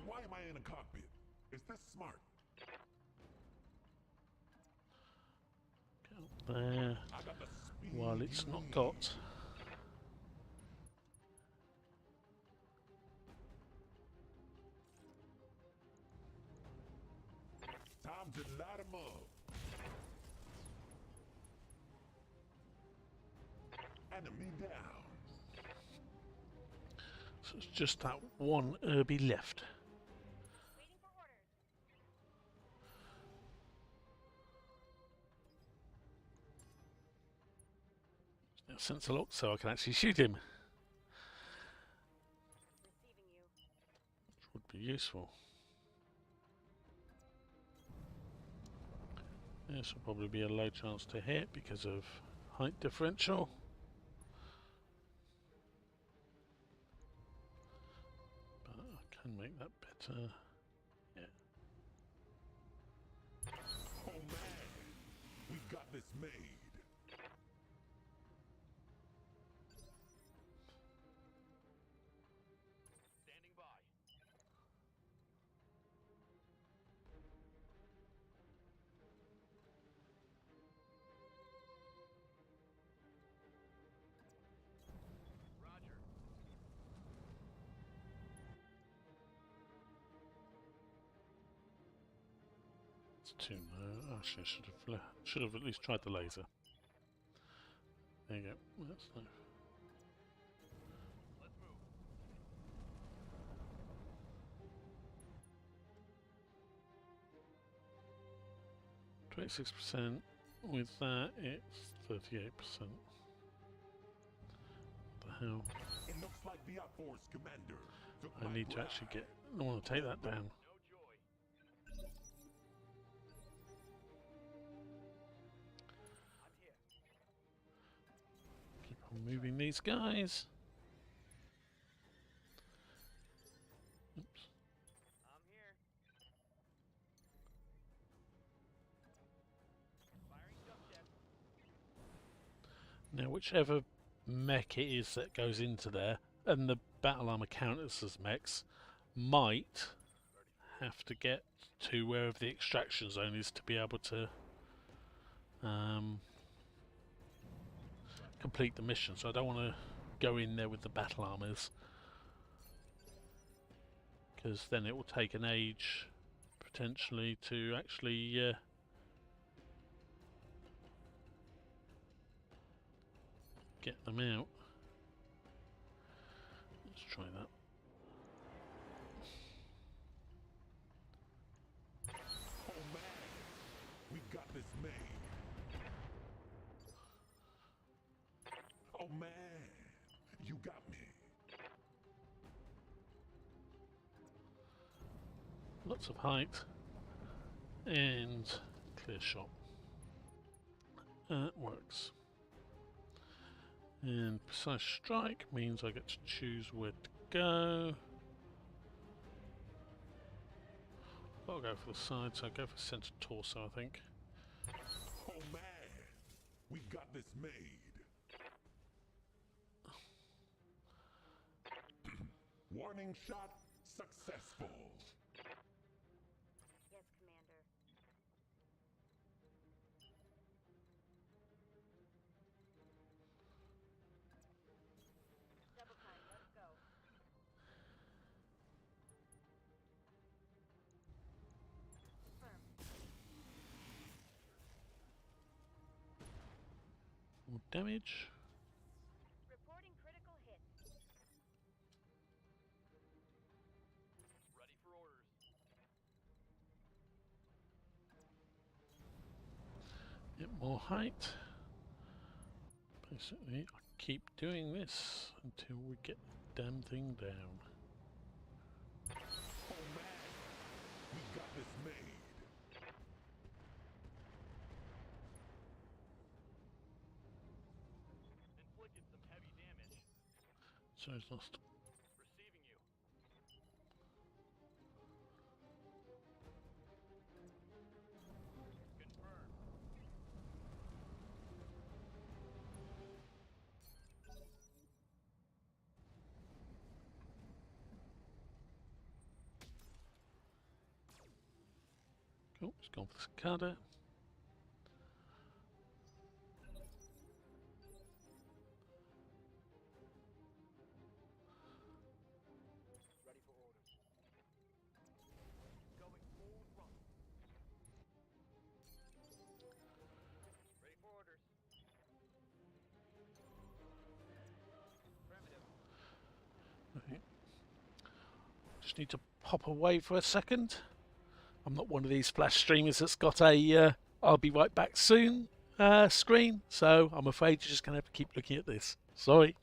Speaker 3: why am I in a cockpit? Is this smart?
Speaker 1: Get up there
Speaker 3: I got the speed
Speaker 1: while it's
Speaker 3: you
Speaker 1: not
Speaker 3: need.
Speaker 1: got.
Speaker 3: Time to light 'em up. Enemy down.
Speaker 1: So it's just that one Irby left.
Speaker 2: Waiting for orders.
Speaker 1: Now sensor lock, so I can actually shoot him,
Speaker 2: Receiving you.
Speaker 1: which would be useful. This will probably be a low chance to hit because of height differential. But I can make that better. Yeah.
Speaker 3: Oh man, we got this made.
Speaker 6: Standing by. Roger.
Speaker 1: It's too low. Actually, I should have at least tried the laser. There you go. That's low.
Speaker 6: Let's move.
Speaker 1: 26%. With that, it's 38%. The hell?
Speaker 3: It looks like the outforce commander took
Speaker 1: I
Speaker 3: my
Speaker 1: need to
Speaker 3: bride.
Speaker 1: actually get. I want to take that down.
Speaker 6: No joy. I'm here.
Speaker 1: Keep on moving these guys. Oops.
Speaker 6: I'm here. Firing jump jet.
Speaker 1: Now, whichever mech it is that goes into there, and the battle armor counters as mechs, might have to get to wherever the extraction zone is to be able to complete the mission. So I don't want to go in there with the battle armors, because then it will take an age potentially to actually get them out. Let's try that.
Speaker 3: Oh man, we got this made. Oh man, you got me.
Speaker 1: Lots of height and clear shot. That works. And precise strike means I get to choose where to go. I'll go for the side, so I'll go for center torso, I think.
Speaker 3: Oh man, we got this made. Warning shot successful.
Speaker 2: Yes, Commander. Double time, let's go. Confirm.
Speaker 1: More damage.
Speaker 2: Reporting critical hit.
Speaker 6: Ready for orders.
Speaker 1: Bit more height. Basically, I keep doing this until we get the damn thing down.
Speaker 3: Oh man, we got this made.
Speaker 6: Inflicted some heavy damage.
Speaker 1: So it's lost.
Speaker 6: Receiving you. Confirmed.
Speaker 1: Cool, it's gone for the cicada.
Speaker 6: Ready for orders. Going full throttle. Ready for orders. Affirmative.
Speaker 1: Okay. Just need to pop away for a second. I'm not one of these flash streamers that's got a I'll be right back soon screen, so I'm afraid you're just going to have to keep looking at this. Sorry.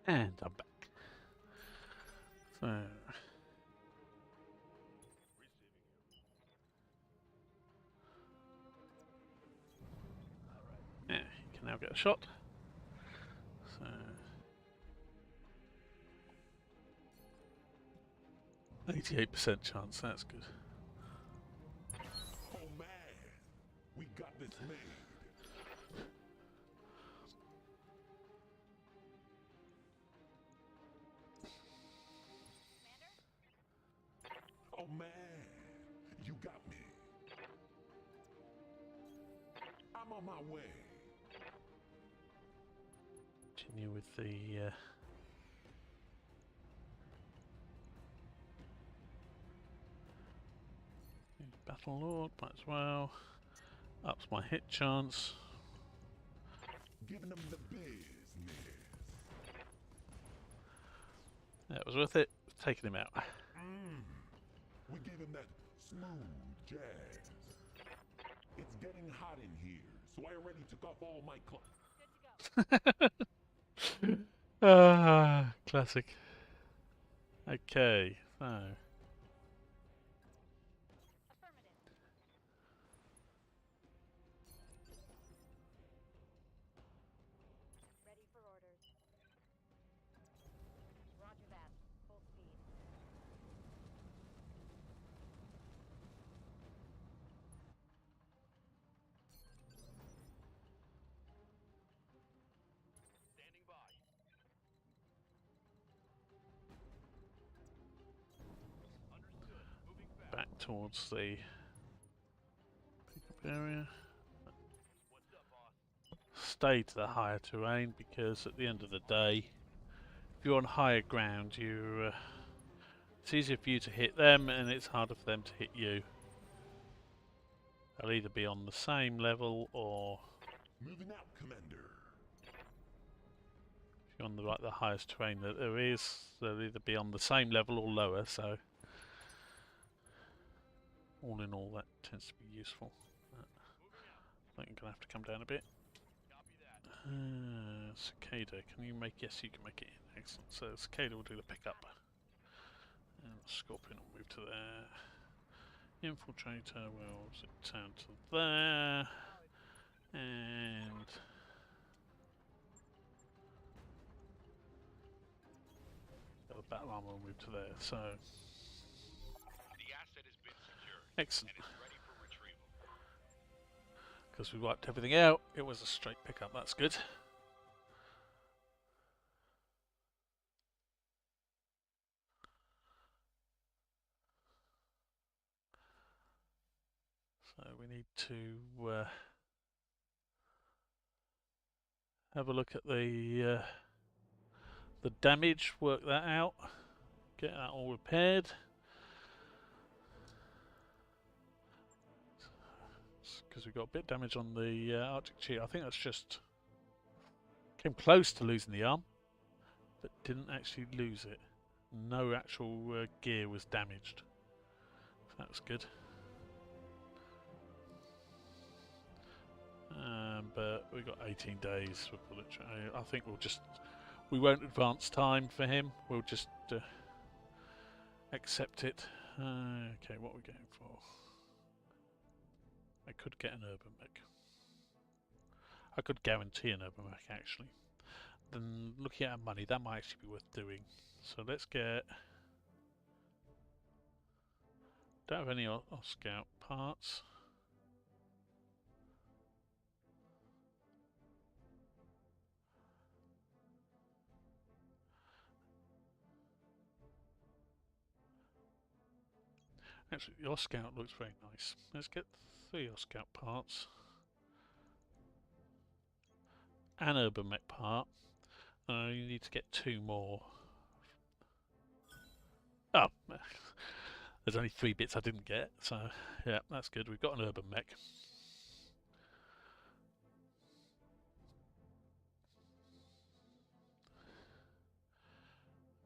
Speaker 1: And I'm back. So yeah, you can now get a shot. So 88% chance, that's good.
Speaker 3: Oh man, we got this made. Oh man, you got me. I'm on my way.
Speaker 1: Continue with the Battle Lord, might as well. Ups my hit chance.
Speaker 3: Giving them the business.
Speaker 1: That was worth it. Taking him out.
Speaker 3: We gave him that smooth jazz. It's getting hot in here, so I already took off all my clothes.
Speaker 2: Good to go.
Speaker 1: Ah, classic. Okay, so
Speaker 2: Affirmative. Ready for orders. Roger that. Full speed.
Speaker 6: Standing by. Understood. Moving fast.
Speaker 1: back towards the pickup area.
Speaker 6: What's up, boss?
Speaker 1: Stay to the higher terrain because at the end of the day, if you're on higher ground, it's easier for you to hit them and it's harder for them to hit you. They'll either be on the same level or
Speaker 3: Moving out, Commander.
Speaker 1: if you're on the highest terrain that there is, they'll either be on the same level or lower, so all in all that tends to be useful. I think I'm going to have to come down a bit.
Speaker 6: Copy that.
Speaker 1: Cicada, can you make, yes you can make it in, excellent. So Cicada will do the pickup. And Scorpion will move to there. Infiltrator will zip down to there. And the battle armor will move to there. So
Speaker 5: The asset has been secured
Speaker 1: excellent.
Speaker 5: and is ready for retrieval.
Speaker 1: Because we wiped everything out, it was a straight pickup, that's good. So we need to have a look at the damage, work that out, get that all repaired. Because we got a bit of damage on the Arctic Cheetah. I think that's just came close to losing the arm, but didn't actually lose it. No actual gear was damaged. So that was good. But we got 18 days for bullet train. I think we won't advance time for him. We'll just accept it. Okay, what are we going for? I could get an urban mech. I could guarantee an urban mech actually. Then looking at our money, that might actually be worth doing. So let's get. Don't have any Scout parts. Actually, your Scout looks very nice. Let's get 3 Scout parts. An urban mech part. You need to get 2 more. Oh, there's only 3 bits I didn't get, so yeah, that's good. We've got an urban mech.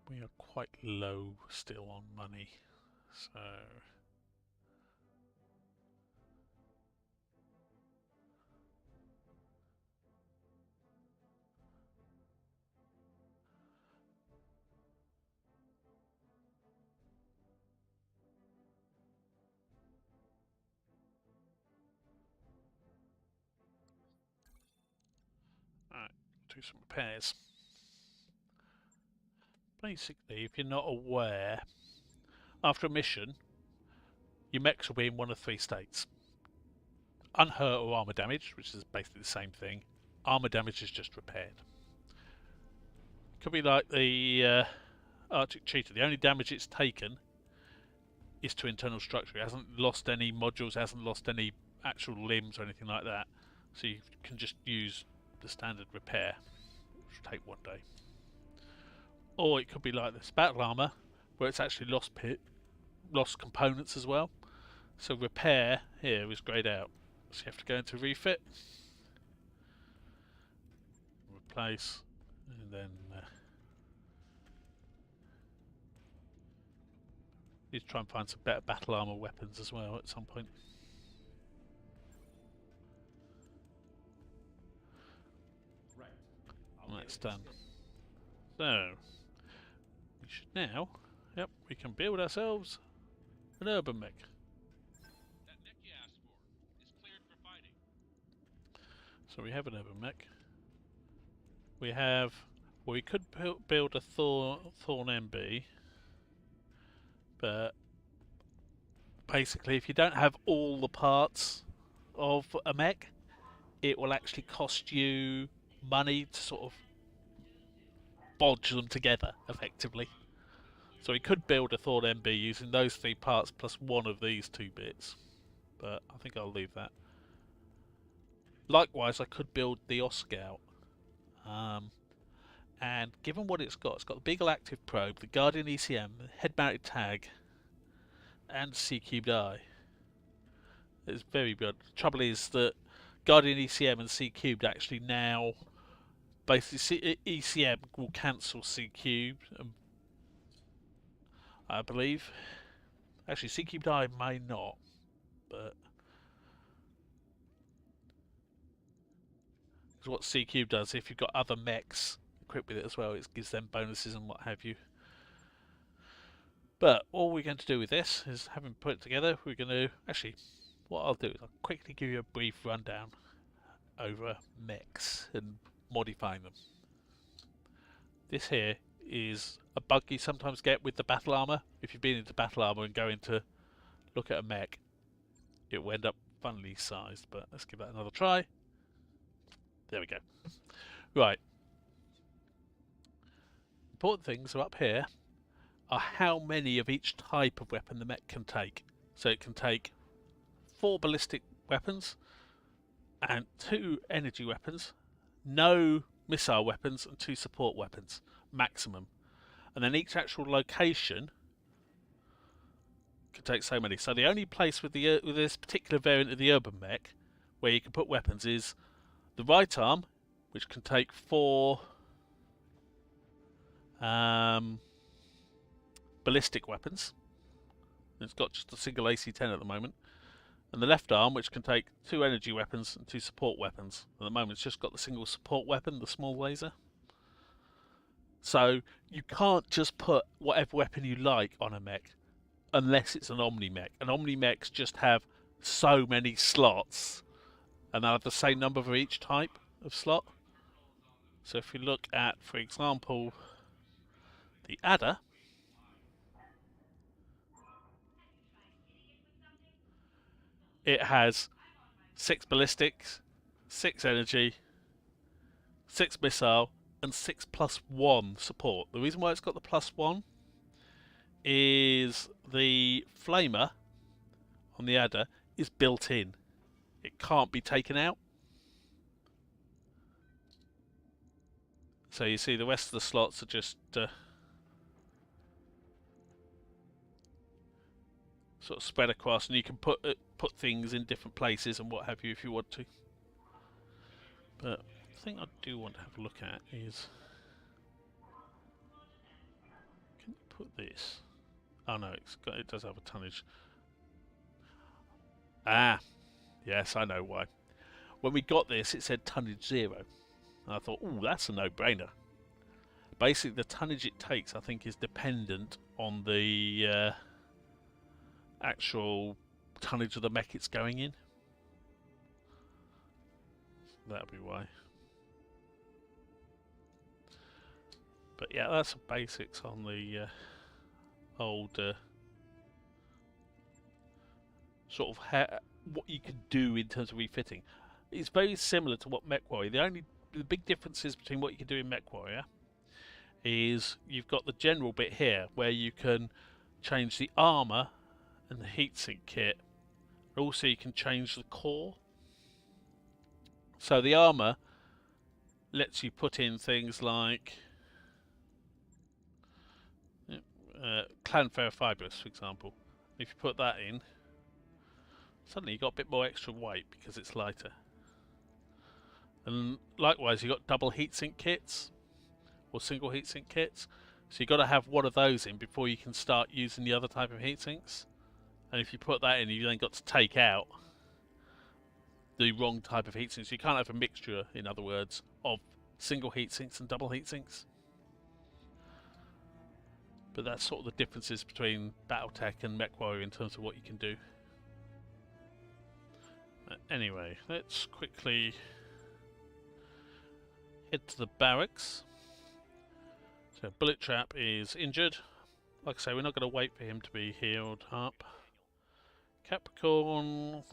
Speaker 1: We are quite low still on money, so do some repairs. Basically, if you're not aware, after a mission, your mechs will be in one of three states. Unhurt or armor damage, which is basically the same thing. Armor damage is just repaired. Could be like the Arctic Cheetah. The only damage it's taken is to internal structure. It hasn't lost any modules, hasn't lost any actual limbs or anything like that. So you can just use the standard repair, which will take 1 day. Or it could be like this battle armor, where it's actually lost components as well. So repair here is grayed out. So you have to go into refit, replace, and then you try and find some better battle armor weapons as well at some point.
Speaker 8: Right.
Speaker 1: And that's done. So we should now, yep, we can build ourselves an urban mech.
Speaker 5: That mech you asked for is cleared for fighting.
Speaker 1: So we have an urban mech. We have, well, we could build a Thorn MB, but basically if you don't have all the parts of a mech, it will actually cost you money to sort of bodge them together effectively. So we could build a Thorn MB using those 3 parts plus one of these 2 bits, but I think I'll leave that. Likewise, I could build the Oscout. And given what it's got the Beagle Active Probe, the Guardian ECM, the head-mounted tag, and C-Cubed Eye. It's very good. The trouble is that Guardian ECM and C-Cubed actually now, basically ECM will cancel C-Cubed, I believe. Actually, C-Cubed Eye may not, but because what C-Cube does, if you've got other mechs equipped with it as well, it gives them bonuses and what have you. But all we're going to do with this is, having put it together, we're going to actually, what I'll do is I'll quickly give you a brief rundown over mechs and modifying them. This here is a bug you sometimes get with the battle armor. If you've been into battle armor and go into look at a mech, it will end up funnily sized, but let's give that another try. There we go. Right. Important things are up here are how many of each type of weapon the mech can take. So it can take 4 ballistic weapons and 2 energy weapons, no missile weapons and 2 support weapons maximum. And then each actual location can take so many. So the only place with this particular variant of the urban mech where you can put weapons is the right arm, which can take 4 ballistic weapons. It's got just a single AC-10 at the moment. And the left arm, which can take 2 energy weapons and 2 support weapons. At the moment it's just got the single support weapon, the small laser. So you can't just put whatever weapon you like on a mech unless it's an Omni mech. And Omni mechs just have so many slots, and they'll have the same number for each type of slot. So if you look at, for example, the Adder, it has 6 ballistics, 6 energy, 6 missile, and 6+1 support. The reason why it's got the +1 is the flamer on the Adder is built in. It can't be taken out. So you see the rest of the slots are just sort of spread across, and you can put things in different places and what have you if you want to. But the thing I do want to have a look at is, can you put this? Oh no, it does have a tonnage. Ah, yes, I know why. When we got this, it said tonnage 0. And I thought, ooh, that's a no-brainer. Basically, the tonnage it takes, I think, is dependent on the actual tonnage of the mech it's going in. That'll be why. But yeah, that's the basics on the old sort of what you could do in terms of refitting. It's very similar to what MechWarrior. The big differences between what you can do in MechWarrior is you've got the general bit here where you can change the armor and the heatsink kit. Also, you can change the core. So the armor lets you put in things like clan ferrofibrous, for example. If you put that in, suddenly you've got a bit more extra weight because it's lighter. And likewise, you've got double heatsink kits or single heatsink kits. So you've got to have one of those in before you can start using the other type of heatsinks. And if you put that in, you've then got to take out the wrong type of heatsinks. You can't have a mixture, in other words, of single heatsinks and double heatsinks. But that's sort of the differences between Battletech and MechWarrior in terms of what you can do. Anyway, let's quickly head to the barracks. So Bullet Trap is injured. Like I say, we're not going to wait for him to be healed up. Capricorn.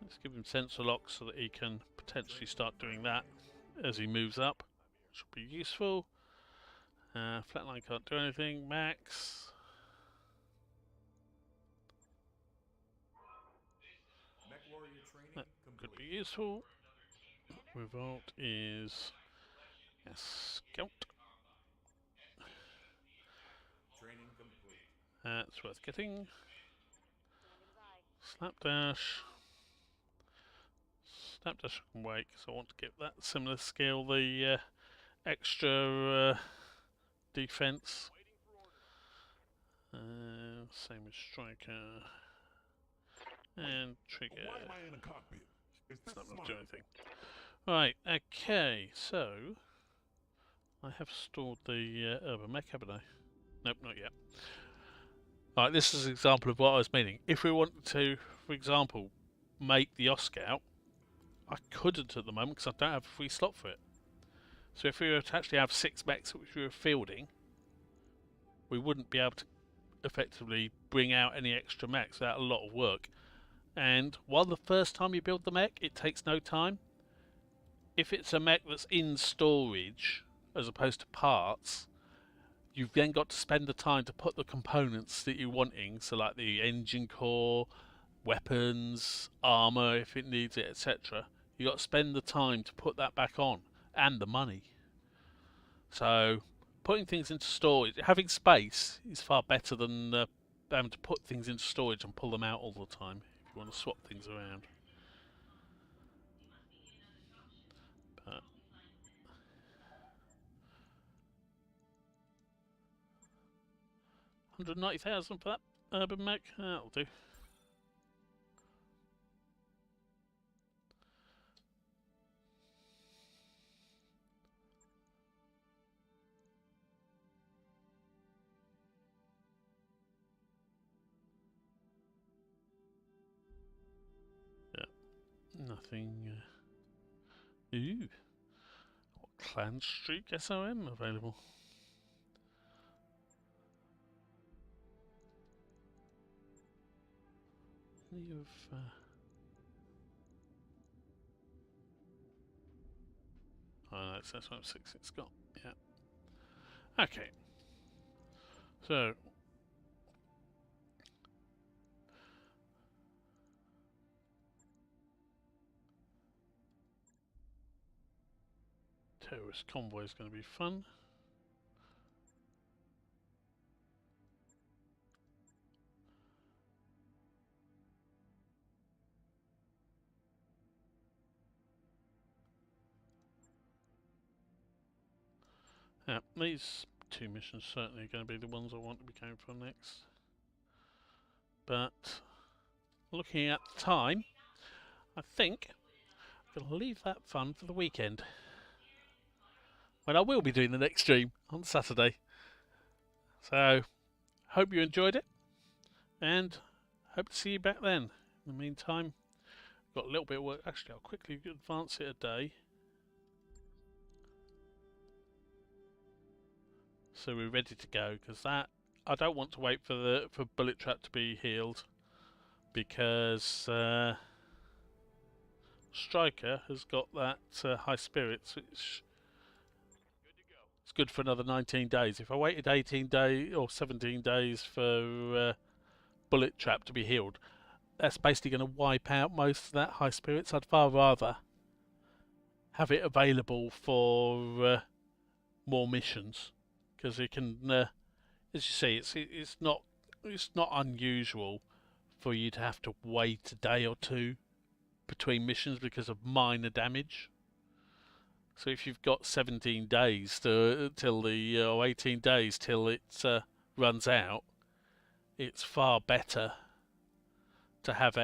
Speaker 1: Let's give him sensor lock so that he can potentially start doing that as he moves up. Should be useful. Flatline can't do anything. Max. That could be useful. Revolt is scout. That's worth getting. Slapdash. Slapdash I can wait because I want to get that similar skill, the extra defense. Same as Striker. And Trigger.
Speaker 3: Why am I in a cockpit?
Speaker 1: It's not going to do anything. Right, okay, so I have stored the urban mech, haven't I? Nope, not yet. Right, this is an example of what I was meaning. If we wanted to, for example, make the Oscout, I couldn't at the moment because I don't have a free slot for it. So if we were to actually have 6 mechs which we were fielding, we wouldn't be able to effectively bring out any extra mechs without a lot of work. And while the first time you build the mech, it takes no time, if it's a mech that's in storage as opposed to parts, you've then got to spend the time to put the components that you're wanting, so like the engine core, weapons, armor if it needs it, etc. You've got to spend the time to put that back on, and the money. So putting things into storage, having space is far better than having to put things into storage and pull them out all the time if you want to swap things around. But 190,000 for that urban mech, that'll do. Nothing. Ooh. What Clan Streak SOM available? You've. Oh, that's SOM6 it's got. Yeah. Okay. So. Terrorist convoy is going to be fun. Yeah, these 2 missions certainly are going to be the ones I want to be going for next. But looking at the time, I think I'm going to leave that fun for the weekend, when I will be doing the next stream on Saturday. So, hope you enjoyed it, and hope to see you back then. In the meantime, got a little bit of work. Actually, I'll quickly advance it a day. so we're ready to go. Because that I don't want to wait for bullet trap to be healed, because Striker has got that high spirits, which is good for another 19 days. If I waited 18 days or 17 days for bullet trap to be healed, that's basically going to wipe out most of that high spirits. I'd far rather have it available for more missions, because you can, as you see, it's not unusual for you to have to wait a day or two between missions because of minor damage. So if you've got 17 days or 18 days till it runs out, it's far better to have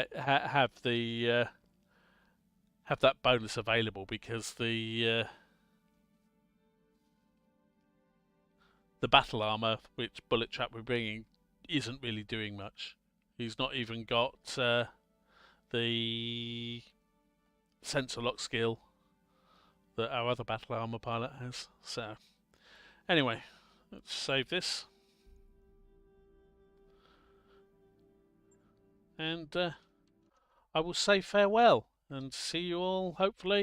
Speaker 1: have that bonus available, because the battle armor which bullet trap we're bringing isn't really doing much. He's not even got the sensor lock skill that our other battle armor pilot has. So anyway, let's save this, and I will say farewell and see you all hopefully